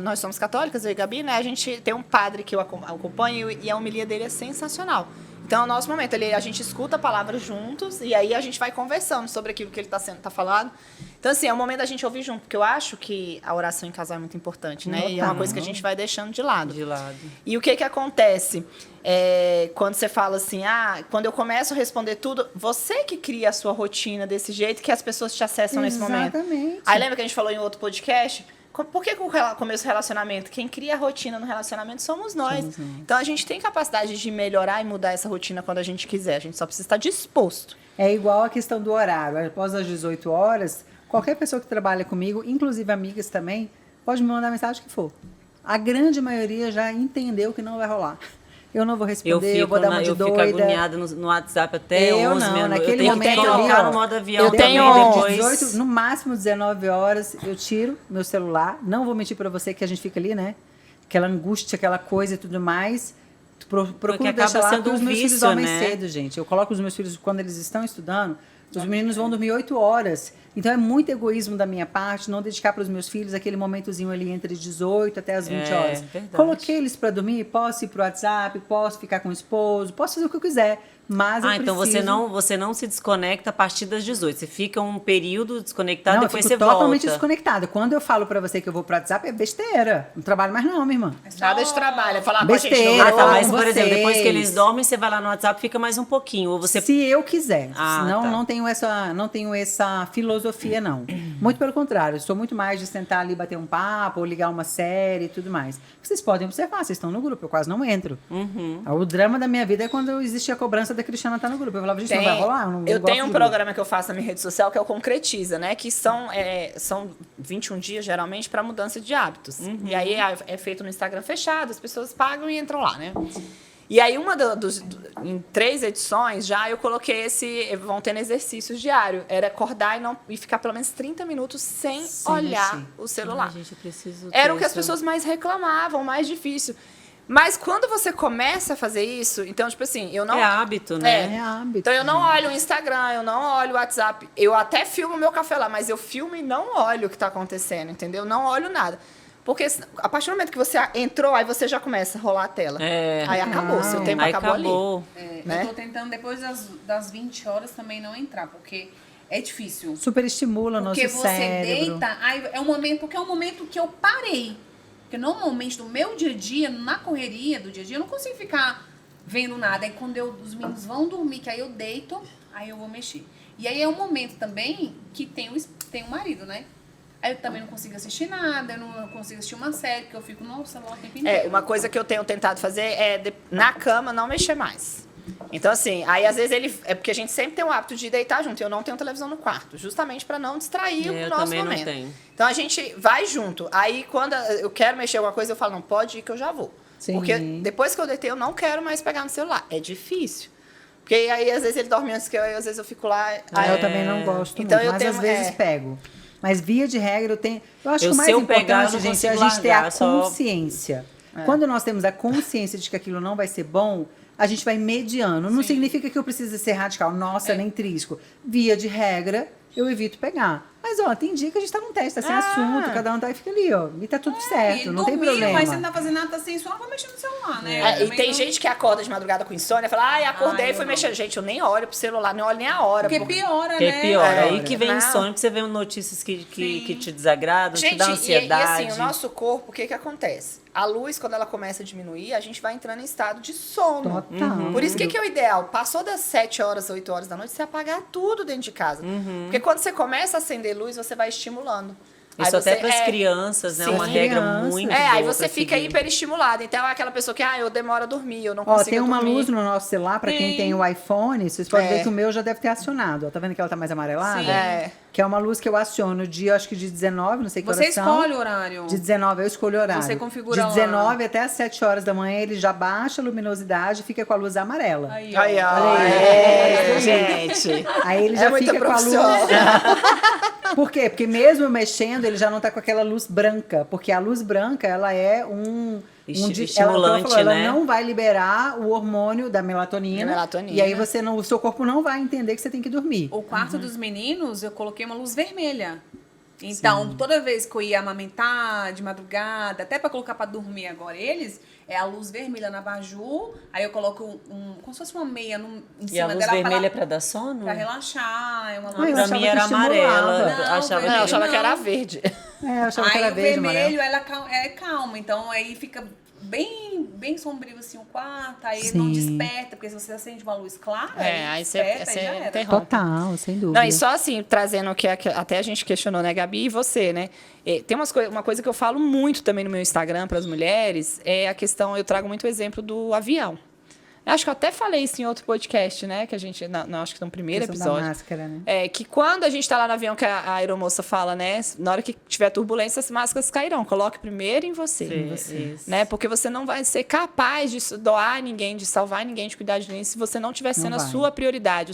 nós somos católicas, eu e Gabi, né? A gente tem um padre que eu acompanho e a homilia dele é sensacional. Então, é o nosso momento. A gente escuta a palavra juntos e aí a gente vai conversando sobre aquilo que ele tá falando. Então, assim, é o momento da gente ouvir junto, porque eu acho que a oração em casal é muito importante, né? E é uma coisa que a gente vai deixando de lado. E o que acontece? Quando você fala assim, quando eu começo a responder tudo, você que cria a sua rotina desse jeito que as pessoas te acessam nesse momento. Exatamente. Aí lembra que a gente falou em outro podcast? Por que com o começo do relacionamento? Quem cria a rotina no relacionamento somos nós. Então, a gente tem capacidade de melhorar e mudar essa rotina quando a gente quiser. A gente só precisa estar disposto. É igual a questão do horário. Após as 18 horas, qualquer pessoa que trabalha comigo, inclusive amigas também, pode me mandar a mensagem que for. A grande maioria já entendeu que não vai rolar. Eu não vou responder, eu vou dar uma de doida. Eu fico agoniada no WhatsApp até 11 minutos. Naquele eu momento tenho que colocar ali, no modo avião. eu tenho depois. 18, no máximo 19 horas, eu tiro meu celular. Não vou mentir pra você que a gente fica ali, né? Aquela angústia, aquela coisa e tudo mais. Procuro deixar lá porque os meus filhos dormem cedo, gente. Eu coloco os meus filhos, quando eles estão estudando, os meninos vão dormir 8 horas. Então, é muito egoísmo da minha parte não dedicar para os meus filhos aquele momentozinho ali entre 18 até as 20 horas. Verdade. Coloquei eles para dormir, posso ir pro WhatsApp, posso ficar com o esposo, posso fazer o que eu quiser. Mas eu então preciso... você não se desconecta a partir das 18. Você fica um período desconectado, Não, depois eu você fico totalmente volta. desconectada. Quando eu falo pra você que eu vou pro WhatsApp, é besteira. Não trabalho mais não, minha irmã. Nada de trabalho. É falar Besteira. com a gente no falar Mas, com por exemplo, depois que vocês. eles dormem, você vai lá no WhatsApp, fica mais um pouquinho. Ou você... Se eu quiser. Senão, tá. não tenho essa filosofia, não. Muito pelo contrário. Eu sou muito mais de sentar ali, bater um papo, ou ligar uma série e tudo mais. Vocês podem observar, vocês estão no grupo, eu quase não entro. O drama da minha vida é quando existe a cobrança da Cristiana estar no grupo. Eu falava, gente, não vai rolar? Eu tenho um programa que eu faço na minha rede social que é o Concretiza, né? Que são 21 dias, geralmente, para mudança de hábitos. E aí é feito no Instagram fechado, as pessoas pagam e entram lá, né? E aí, em 3 edições, já eu coloquei vão tendo exercícios diários. Era acordar e ficar pelo menos 30 minutos sem olhar mexer. o celular. Ai, gente, eu preciso Era o ter que as isso. pessoas mais reclamavam, mais difícil. Mas quando você começa a fazer isso, então, tipo assim, eu não... É hábito, né? É hábito. Então eu não olho o Instagram, eu não olho o WhatsApp. Eu até filmo meu café lá, mas eu filmo e não olho o que tá acontecendo, entendeu? Não olho nada. Porque a partir do momento que você entrou, aí você já começa a rolar a tela. Aí acabou, seu tempo Aí acabou ali. Né? Eu tô tentando, depois das 20 horas, também não entrar, porque é difícil. Super estimula o nosso Porque você cérebro. deita, aí é um momento que eu parei. Porque normalmente, no meu dia a dia, na correria do dia a dia, eu não consigo ficar vendo nada. Aí quando os meninos vão dormir, que aí eu deito, aí eu vou mexer. E aí é um momento também que tem o marido, né? Aí eu também não consigo assistir nada, eu não consigo assistir uma série, porque eu fico no celular o tempo inteiro. Uma coisa que eu tenho tentado fazer é, na cama, não mexer mais. Então, assim, aí às vezes é porque a gente sempre tem o hábito de deitar junto. Eu não tenho televisão no quarto, justamente para não distrair o nosso também momento. não tenho. Então a gente vai junto. Aí quando eu quero mexer alguma coisa, eu falo, não, pode ir que eu já vou. Sim. Porque depois que eu deitei, eu não quero mais pegar no celular. É difícil. Porque aí às vezes ele dorme antes que eu, às vezes eu fico lá. Eu também não gosto Então, muito, eu mas tenho- às vezes pego. Mas via de regra eu tenho... Eu acho que o mais se eu pegar, eu importante, não gente, é a consigo gente ter a largar, só- consciência. Quando nós temos a consciência de que aquilo não vai ser bom, a gente vai mediando. Não significa que eu preciso ser radical. Nossa, nem trisco. Via de regra, eu evito pegar. Mas, ó, tem dia que a gente tá num teste, tá sem assunto, cada um tá e fica ali, ó. E tá tudo certo, não tem problema. Mas você não tá fazendo nada, tá sem sono, vai mexer no celular, né? E tem gente que acorda de madrugada com insônia e fala, acordei e fui mexer. Gente, eu nem olho pro celular, nem olho nem a hora. Porque piora, Porque né? é pior. É. Aí que vem Não. insônia, porque você vê notícias que te desagradam, Gente, te dá ansiedade. e assim, o nosso corpo, o que acontece? A luz, quando ela começa a diminuir, a gente vai entrando em estado de sono. Total. Por isso, o que é o ideal? Passou das 7 horas, 8 horas da noite, você apagar tudo dentro de casa. Porque quando você começa a acender luz, você vai estimulando. Isso Aí até você- para as crianças, né? sim. Uma regra Crianças. muito aí boa você pra fica seguir. hiperestimulado. Então, é aquela pessoa que, eu demoro a dormir, eu não Ó, consigo tem uma dormir. luz no nosso celular, pra quem tem o iPhone, vocês podem ver que o meu já deve ter acionado. Ó, tá vendo que ela tá mais amarelada? Sim. É. Que é uma luz que eu aciono de, acho que de 19, não sei que Você horas são. escolhe o horário. De 19, eu escolho o horário. Você configura De 19 até as 7 horas da manhã, ele já baixa a luminosidade e fica com a luz amarela. Aí, ó. Aí, ó. Olha aí. É, gente. Aí ele É já muito fica com a luz. profissional. Por quê? Porque mesmo mexendo, ele já não tá com aquela luz branca. Porque a luz branca, ela é Estimulante, ela né? não vai liberar o hormônio da melatonina. Da melatonina. E aí o seu corpo não vai entender que você tem que dormir. O quarto dos meninos, eu coloquei uma luz vermelha. Então, toda vez que eu ia amamentar de madrugada, até pra colocar pra dormir agora eles, é a luz vermelha na abajur, aí eu coloco como se fosse uma meia em E a cima luz dela vermelha é pra dar sono? pra relaxar. É uma eu luz. Pra achava mim que era amarela. estimulava. Eu achava Não, Não, eu que achava que era Não. verde. É, eu achava que Aí era o verde, vermelho, amarelo. ela é calma, então aí fica bem sombrio assim o quarto, aí ele não Sim. desperta, porque se você acende uma luz clara, Aí você desperta, aí já era. interrompe. Total, sem dúvida. Não, e só assim, trazendo o que até a gente questionou, né, Gabi, e você, né? Tem uma coisa que eu falo muito também no meu Instagram para as mulheres, é a questão, eu trago muito o exemplo do avião. Eu acho que eu até falei isso em outro podcast, né? Que a gente, não, acho que no primeiro Questão da episódio. máscara, né? É, que quando a gente tá lá no avião, que a aeromoça fala, né? Na hora que tiver turbulência, as máscaras cairão. Coloque primeiro em você. Isso. Né? Porque você não vai ser capaz de doar ninguém, de salvar ninguém, de cuidar de ninguém, se você não estiver sendo a vai. sua prioridade,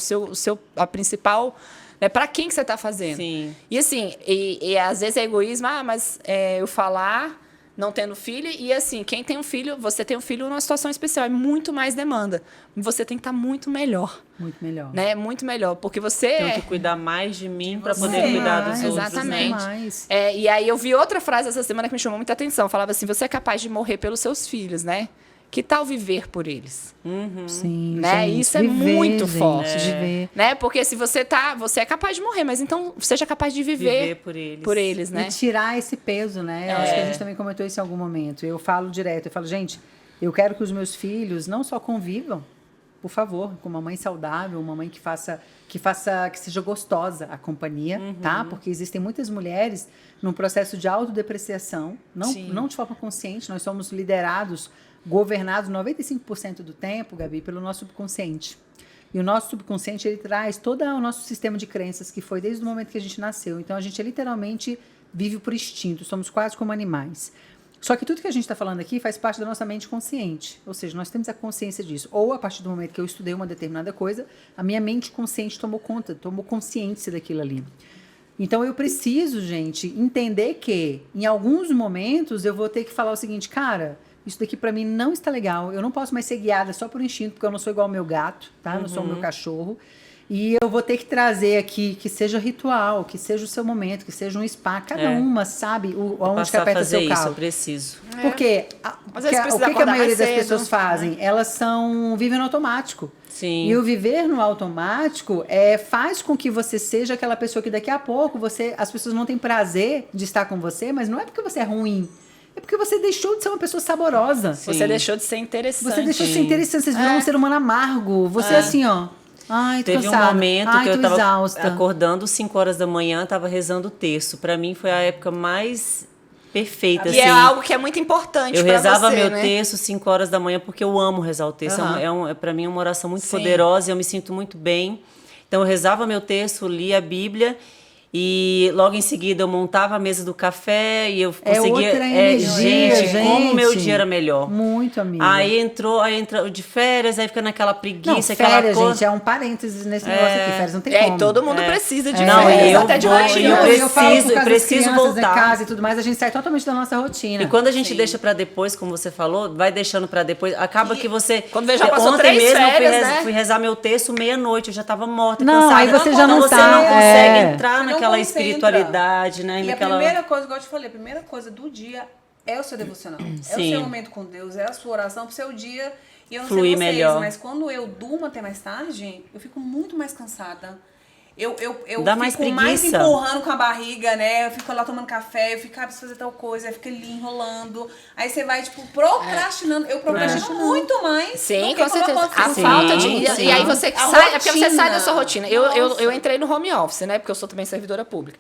a principal. Né? Para quem que você está fazendo? Sim. E assim, e às vezes é egoísmo, mas eu falar, não tendo filho, e assim, quem tem um filho, você tem um filho numa situação especial, é muito mais demanda. Você tem que estar muito melhor. Muito melhor. Né? Muito melhor, porque você Tenho que cuidar mais de mim para poder você. cuidar dos outros, Exatamente. né? Mais. E aí eu vi outra frase essa semana que me chamou muita atenção. Falava assim, você é capaz de morrer pelos seus filhos, né? Que tal viver por eles? Sim, Né? gente, Isso é viver, muito gente, forte. Viver. Né? Porque se você é capaz de morrer, mas então seja capaz de viver por eles. né? E tirar esse peso, né? Eu acho que a gente também comentou isso em algum momento. Eu falo direto, eu falo, gente, eu quero que os meus filhos não só convivam, por favor, com uma mãe saudável, uma mãe que seja gostosa a companhia, tá? Porque existem muitas mulheres num processo de autodepreciação, não de forma consciente, nós somos liderados, governados 95% do tempo, Gabi, pelo nosso subconsciente. E o nosso subconsciente, ele traz todo o nosso sistema de crenças que foi desde o momento que a gente nasceu. Então, a gente literalmente vive por instinto, somos quase como animais. Só que tudo que a gente está falando aqui faz parte da nossa mente consciente. Ou seja, nós temos a consciência disso. Ou a partir do momento que eu estudei uma determinada coisa, a minha mente consciente tomou conta, tomou consciência daquilo ali. Então, eu preciso, gente, entender que, em alguns momentos, eu vou ter que falar o seguinte, cara, isso daqui pra mim não está legal, eu não posso mais ser guiada só por instinto, porque eu não sou igual ao meu gato, tá? Eu não sou o meu cachorro. E eu vou ter que trazer aqui que seja ritual, que seja o seu momento, que seja um spa, cada uma sabe aonde Passar que a aperta fazer seu isso, calo. eu preciso. Porque Às vezes o precisa que a acordar maioria mais das cedo, pessoas fazem? Elas vivem no automático. Sim. E o viver no automático faz com que você seja aquela pessoa que daqui a pouco as pessoas não têm prazer de estar com você, mas não é porque você é ruim. É porque você deixou de ser uma pessoa saborosa. Você deixou de ser interessante. Você deixou de ser interessante, você virou um ser humano amargo. Você assim, ó. Ai, tô Teve cansada. um momento Ai, que eu tô tava exausta. acordando 5 horas da manhã, tava rezando o terço. Pra mim foi a época mais perfeita, E assim. é algo que é muito importante Eu pra rezava você, meu né? terço 5 horas da manhã porque eu amo rezar o terço. Pra mim é uma oração muito poderosa e eu me sinto muito bem. Então eu rezava meu terço, lia a Bíblia E logo em seguida eu montava a mesa do café e eu É conseguia. outra energia, gente, como o meu dia era melhor. Muito, amiga. Aí entra de férias, aí fica naquela Não, preguiça, aquela férias, coisa. gente, é um parênteses nesse negócio aqui. Férias não tem E como. todo mundo precisa de Não, férias, e eu até de vou, rotina. eu falo por causa das preciso crianças voltar. em casa e tudo mais, a gente sai totalmente da nossa rotina. E quando a gente deixa pra depois, como você falou, vai deixando pra depois, acaba que você... Quando vê, já passou Ontem 3 mesmo férias, eu né? fui rezar meu texto meia-noite, eu já tava morta, Não, cansada. aí você já não Então você tá, não consegue é. entrar Você não naquela concentra. espiritualidade, né? E naquela... a primeira coisa, igual eu te falei, a primeira coisa do dia é o seu devocional. É o Sim. seu momento com Deus, é a sua oração pro seu dia. E eu não Fluir sei vocês, melhor. mas quando eu durmo até mais tarde, eu fico muito mais cansada. Eu Dá fico mais mais preguiça. empurrando com a barriga, né? Eu fico lá tomando café, eu fico, preciso fazer tal coisa, aí fica ali enrolando. Aí você vai, tipo, procrastinando. Eu procrastino muito mais. Sim, do que com certeza. colocar A assim. falta de. sim. E aí você A sai. É porque você rotina. sai da sua rotina. Eu Nossa. entrei no home office, né? Porque eu sou também servidora pública.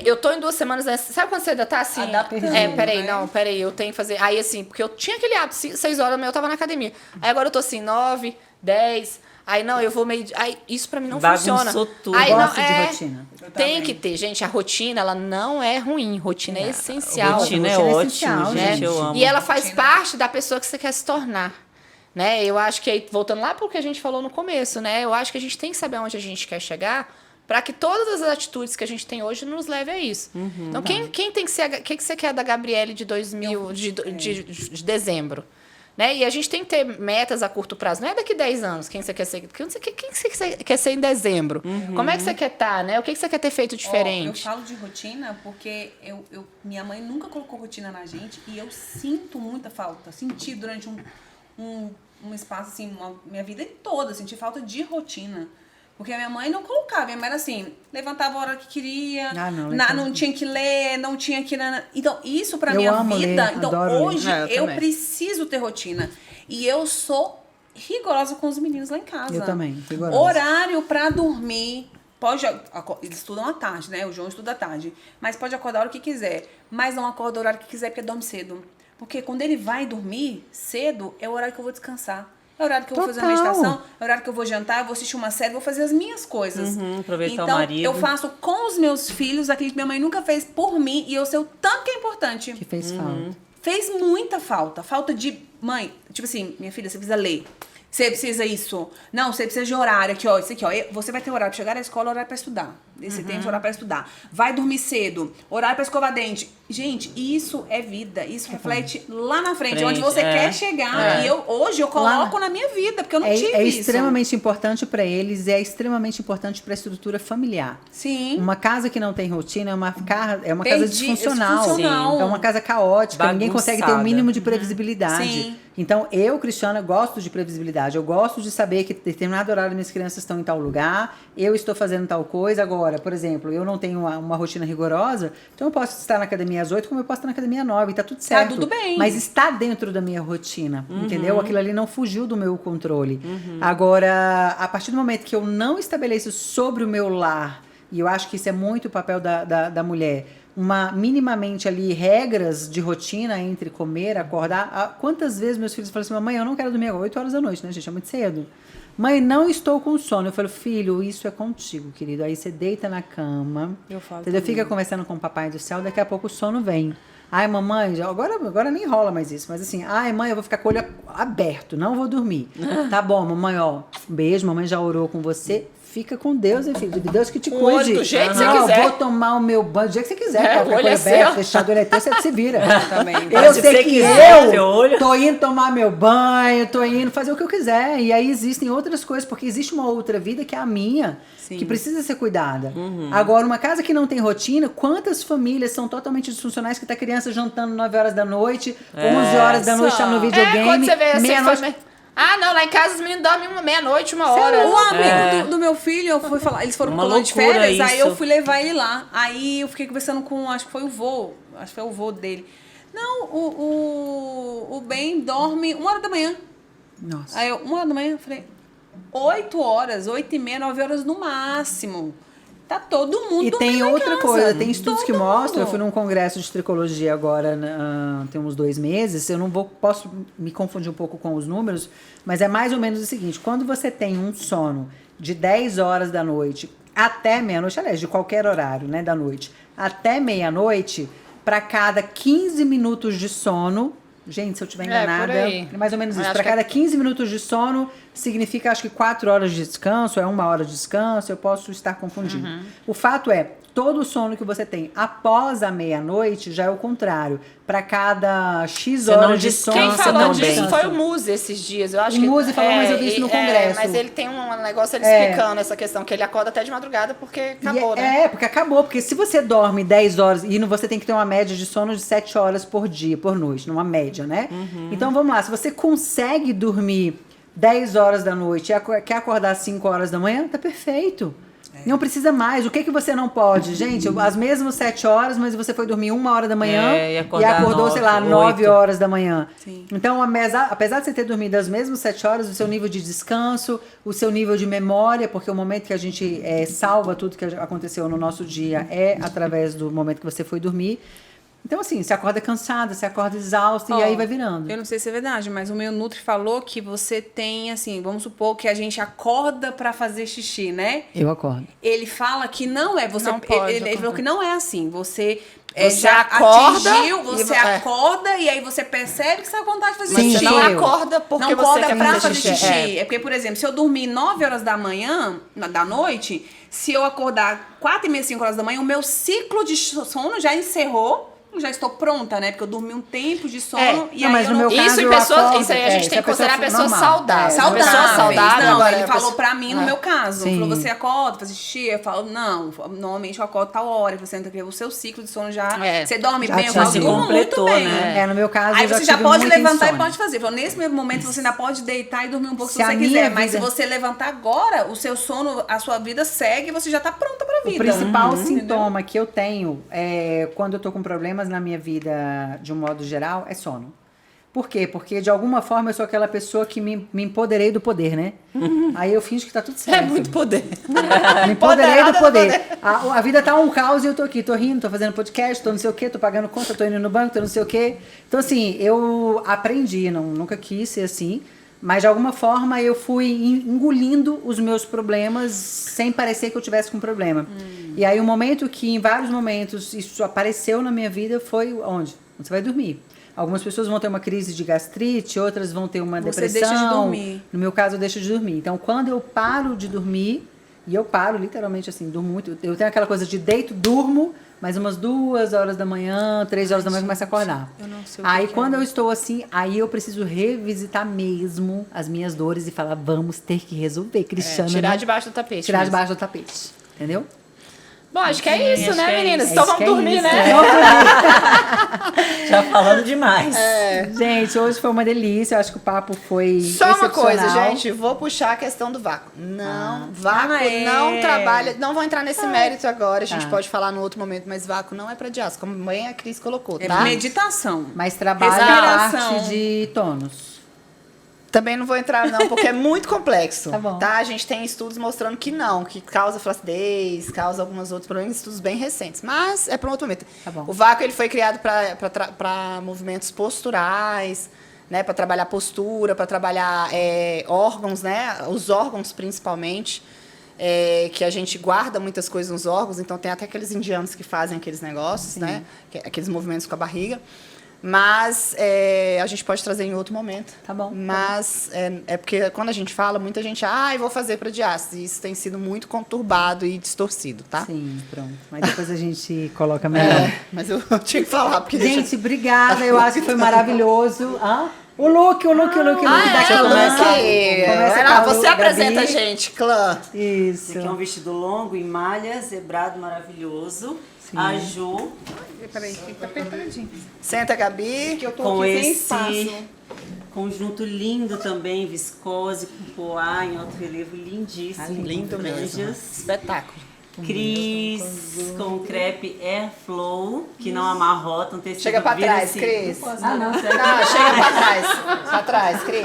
Eu tô em 2 semanas. Sabe quando você ainda tá assim? Adaptando, Peraí, eu tenho que fazer. Aí assim, porque eu tinha aquele hábito, 6 horas da manhã eu tava na academia. Aí agora eu tô assim, 9, 10. Aí não, eu vou meio. Aí isso pra mim não Bagunçou funciona. tudo. Aí Eu não, gosto de rotina. Tem que ter, gente. A rotina, ela não é ruim. Rotina é essencial. Rotina é Rotina é ótimo, essencial, gente, né? eu amo. E ela faz parte da pessoa que você quer se tornar. Né? Eu acho que, aí, voltando lá pro que a gente falou no começo, né? Eu acho que a gente tem que saber onde a gente quer chegar para que todas as atitudes que a gente tem hoje nos leve a isso. Então, quem tem que ser... O que você quer da Gabriele de de dezembro? Né? E a gente tem que ter metas a curto prazo. Não é daqui 10 anos quem você quer ser. Quem você quer ser em dezembro? Como é que você quer estar, né? O que você quer ter feito Ó, eu diferente? falo de rotina porque minha mãe nunca colocou rotina na gente e eu sinto muita falta. Senti durante um espaço, assim, minha vida toda, senti falta de rotina. Porque a minha mãe não colocava, minha mãe era assim, levantava a hora que queria, não tinha que ler, não tinha que... Então, isso pra Eu minha amo vida... ler, Então, adoro ler. hoje, É, eu eu também. preciso ter rotina. E eu sou rigorosa com os meninos lá em casa. Eu também, rigorosa. Horário pra dormir... Eles estudam à tarde, né? O João estuda à tarde. Mas pode acordar a hora que quiser. Mas não acorda o horário que quiser, porque dorme cedo. Porque quando ele vai dormir cedo, é o horário que eu vou descansar. É o horário que eu vou fazer uma Total. meditação, é o horário que eu vou jantar, eu vou assistir uma série, vou fazer as minhas coisas. aproveitar então, o marido. eu faço com os meus filhos aquilo que minha mãe nunca fez por mim e eu sei o tanto que é importante. Que fez falta. Fez muita falta. Falta de... Mãe, tipo assim, minha filha, você precisa ler. Você precisa isso. Não, você precisa de horário aqui, ó. Isso aqui, ó. Você vai ter horário pra chegar na escola, horário pra estudar. Você tem horário pra estudar. Vai dormir cedo. Horário pra escovar dente. Gente, isso é vida. Isso reflete lá na frente, onde você quer chegar. E hoje eu coloco na minha vida, porque eu não tive É isso. extremamente importante para eles, é extremamente importante para a estrutura familiar. Sim. Uma casa que não tem rotina é uma casa disfuncional. disfuncional. É uma casa caótica, ninguém consegue ter o Bagunçada. mínimo de previsibilidade. Sim. Então, eu, Cristiana, gosto de previsibilidade. Eu gosto de saber que determinado horário minhas crianças estão em tal lugar, eu estou fazendo tal coisa. Agora, por exemplo, eu não tenho uma rotina rigorosa, então eu posso estar na academia às 8, como eu posso estar na academia às 9, tá tudo certo. tudo bem. Mas está dentro da minha rotina, entendeu? Aquilo ali não fugiu do meu controle. Agora, a partir do momento que eu não estabeleço sobre o meu lar, e eu acho que isso é muito o papel da mulher, minimamente ali regras de rotina entre comer, acordar. Quantas vezes meus filhos falam assim, mamãe, eu não quero dormir agora, 8 horas da noite, né, gente? É muito cedo. Mãe, não estou com sono. Eu falo, filho, isso é contigo, querido. Aí você deita na cama, entendeu? Fica conversando com o papai do céu, daqui a pouco o sono vem. Ai, mamãe, agora nem rola mais isso, mas assim, ai, mãe, eu vou ficar com o olho aberto, não vou dormir. Tá bom, mamãe, ó, um beijo, mamãe já orou com você. Fica com Deus, hein, filho? Deus que te Com o olho cuide. do jeito que você Não, quiser. vou tomar o meu banho do jeito que você quiser. É, Pode o ficar olho com o é olho aberto, seu. fechado, o olho é teu, você se vira. Também. Eu Se sei você que quiser, seu olho. eu tô indo tomar meu banho, tô indo fazer o que eu quiser. E aí existem outras coisas, porque existe uma outra vida que é a minha, que precisa ser cuidada. Agora, uma casa que não tem rotina, quantas famílias são totalmente disfuncionais que tá criança jantando 9 horas da noite, 11 horas da noite tá no videogame, quando você vê assim, meia-noite. Ah, não, lá em casa os meninos dormem meia-noite, 1 hora. O amigo do meu filho, eu fui falar, eles foram Uma pro colônia de loucura férias, aí isso. eu fui levar ele lá. Aí eu fiquei conversando com, acho que foi o vô dele. Não, o Ben dorme 1 hora da manhã. Nossa. Aí eu, 1 hora da manhã, eu falei, 8 horas, 8h30, 9 horas no máximo. Tá todo mundo E tem dormindo em outra casa. coisa, tem estudos Todo que mostram, eu mundo. fui num congresso de tricologia agora, tem uns 2 meses, posso me confundir um pouco com os números, mas é mais ou menos o seguinte, quando você tem um sono de 10 horas da noite, até meia-noite, aliás, de qualquer horário, né, da noite, até meia-noite, para cada 15 minutos de sono, gente, se eu estiver enganada, por aí. é mais ou menos isso, Acho para que cada 15 minutos de sono, significa acho que 4 horas de descanso, é 1 hora de descanso, eu posso estar confundindo. O fato é, todo o sono que você tem após a meia-noite já é o contrário. Para cada X Você não horas de sono, descansa Quem você falou não disso descansa. foi o Muse esses dias. Eu acho O que Muse falou, mas eu vi isso no Congresso. mas ele tem um negócio ele É. explicando essa questão, que ele acorda até de madrugada porque acabou, E né? porque acabou. Porque se você dorme 10 horas, e você tem que ter uma média de sono de 7 horas por dia, por noite, numa média, né? Então vamos lá, se você consegue dormir 10 horas da noite e quer acordar às 5 horas da manhã, tá perfeito. Não precisa mais. O que você não pode? Gente, as mesmas 7 horas, mas você foi dormir 1 hora da manhã É, e e acordar acordou, sei lá, 9, 9 8. horas da manhã. Sim. Então, apesar de você ter dormido as mesmas 7 horas, o seu nível de descanso, o seu nível de memória, porque o momento que a gente salva tudo que aconteceu no nosso dia é através do momento que você foi dormir. Então, assim, você acorda cansada, você acorda exausta e aí vai virando. Eu não sei se é verdade, mas o meu Nutri falou que você tem, assim, vamos supor que a gente acorda pra fazer xixi, né? Eu acordo. Ele fala que não é. Você, Não pode ele falou que não é assim. Você, Você já acorda atingiu, e você é. acorda e aí você percebe que você tá com vontade de fazer Sim, Mas xixi. você não eu. acorda porque não você acorda quer pra fazer fazer xixi. É porque, por exemplo, se eu dormir 9 horas da manhã, da noite, se eu acordar 4h30, 5 horas da manhã, o meu ciclo de sono já encerrou. Eu já estou pronta, né? Porque eu dormi um tempo de sono e Não, aí mas eu no não... meu caso, Isso em eu pessoas, acordo, isso aí a gente se tem que considerar a pessoa normal. saudável. É, Se a pessoa Saudáveis. saudável, Não, agora ele a falou pessoa- pra mim no meu caso. Sim. Ele falou, você acorda, faz xixi? Eu falo, não. Normalmente eu acordo tal hora. Você entra aqui, o seu ciclo de sono já... É. Você dorme Já bem? Eu tinha falo, se durmo muito completou, bem. né? No meu caso, Aí eu já você já tive pode muita levantar insônia. e pode fazer. Ele falou, nesse mesmo momento você ainda pode deitar e dormir um pouco se Se a você minha quiser. Mas se vida- você levantar agora, o seu sono, a sua vida segue e você já tá pronta pra O vida. principal Entendeu? sintoma que eu tenho quando eu tô com problemas na minha vida, de um modo geral, é sono. Por quê? Porque, de alguma forma, eu sou aquela pessoa que me empoderei do poder, né? Aí eu finjo que tá tudo certo. É muito poder. Me empoderei do Empoderada do poder. A vida tá um caos e eu tô aqui, tô rindo, tô fazendo podcast, tô não sei o quê, tô pagando conta, tô indo no banco, tô não sei o quê. Então, assim, eu aprendi, nunca quis ser assim, mas de alguma forma eu fui engolindo os meus problemas sem parecer que eu tivesse com problema. E aí o momento que, em vários momentos, isso apareceu na minha vida foi onde? Você vai dormir. Algumas pessoas vão ter uma crise de gastrite, outras vão ter uma Você depressão. deixa de dormir. No meu caso, eu deixo de dormir. Então, quando eu paro de dormir, e eu paro literalmente assim, durmo muito. Eu tenho aquela coisa de deito, durmo, mas umas 2 horas da manhã, 3 horas da manhã, eu começo a acordar. Eu não sei o Aí, que é. quando eu estou assim, aí eu preciso revisitar mesmo as minhas dores e falar, vamos ter que resolver, Cristiano. Tirar não- debaixo do tapete. tirar mesmo. debaixo do tapete. Entendeu? Bom, acho que é isso, acho né, que é meninas? isso. Então Acho vamos que é dormir, isso. né? Já falando demais. Gente, hoje foi uma delícia. Eu acho que o papo foi Só uma coisa, excepcional. gente, vou puxar a questão do vácuo. Não, vácuo é. não trabalha, não vou entrar nesse mérito agora, a gente Tá. pode falar no outro momento, mas vácuo não é pra diástase, como bem a Cris colocou, É tá? meditação. Mas trabalha a Respiração. parte de tônus. Também não vou entrar não, porque é muito complexo. Tá bom. A gente tem estudos mostrando que não, que causa flacidez, causa alguns outros problemas, estudos bem recentes. Mas é para um outro momento. Tá bom. O vácuo ele foi criado para movimentos posturais, né, para trabalhar postura, para trabalhar órgãos, né, os órgãos principalmente, que a gente guarda muitas coisas nos órgãos. Então tem até aqueles indianos que fazem aqueles negócios, né, aqueles movimentos com a barriga. Mas a gente pode trazer em outro momento. Tá bom. Mas é porque quando a gente fala, muita gente, eu vou fazer para diástase. E isso tem sido muito conturbado e distorcido, tá? Sim, pronto. Mas depois a gente coloca melhor. Mas eu tinha que falar, porque Gente, obrigada. Eu acho que foi maravilhoso. O look da Luke! Começa Vai com lá, a você Gabi. apresenta a gente, clã. Isso. Esse aqui é um vestido longo em malha, zebrado, maravilhoso. A Ju, Peraí, tá apertadinho. Senta, Gabi. Que eu tô com aqui sem esse espaço. conjunto lindo também, viscose, com poá em alto relevo, lindíssimo. Lindo com mesmo. franjas. Espetáculo. Cris com crepe Airflow, que não amarrota, um tecido Chega pra vira trás, assim. Cris. Não, Não, chega pra trás. Pra trás, Cris.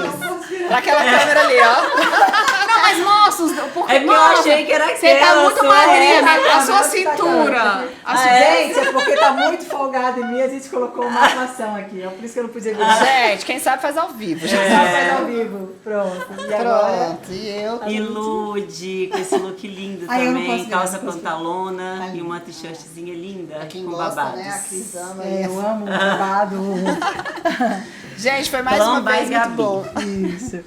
Pra aquela câmera ali, ó. mais mostra, porque É que eu achei que era você tá aquela, muito sua magrinha, essa. a sua cintura. Gente, é porque tá muito folgado em mim, a gente colocou uma armação aqui. É por isso que eu não podia virar. Gente, quem sabe faz ao vivo. gente. Só faz ao vivo. Pronto. E agora? Pronto, e eu? Ilude, com esse look lindo Ai, eu não também, posso calça ver, não posso ver. pantalona Tá e lindo. uma t-shirtzinha linda, Quem com gosta, babados. né? A Cris ama. É, eu amo o babado. Gente, foi mais uma Lamba vez e muito Gabi. bom. Isso.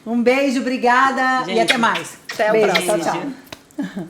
Um beijo, obrigada e Gente, até mais. Até o Beijo, próximo. tchau, tchau.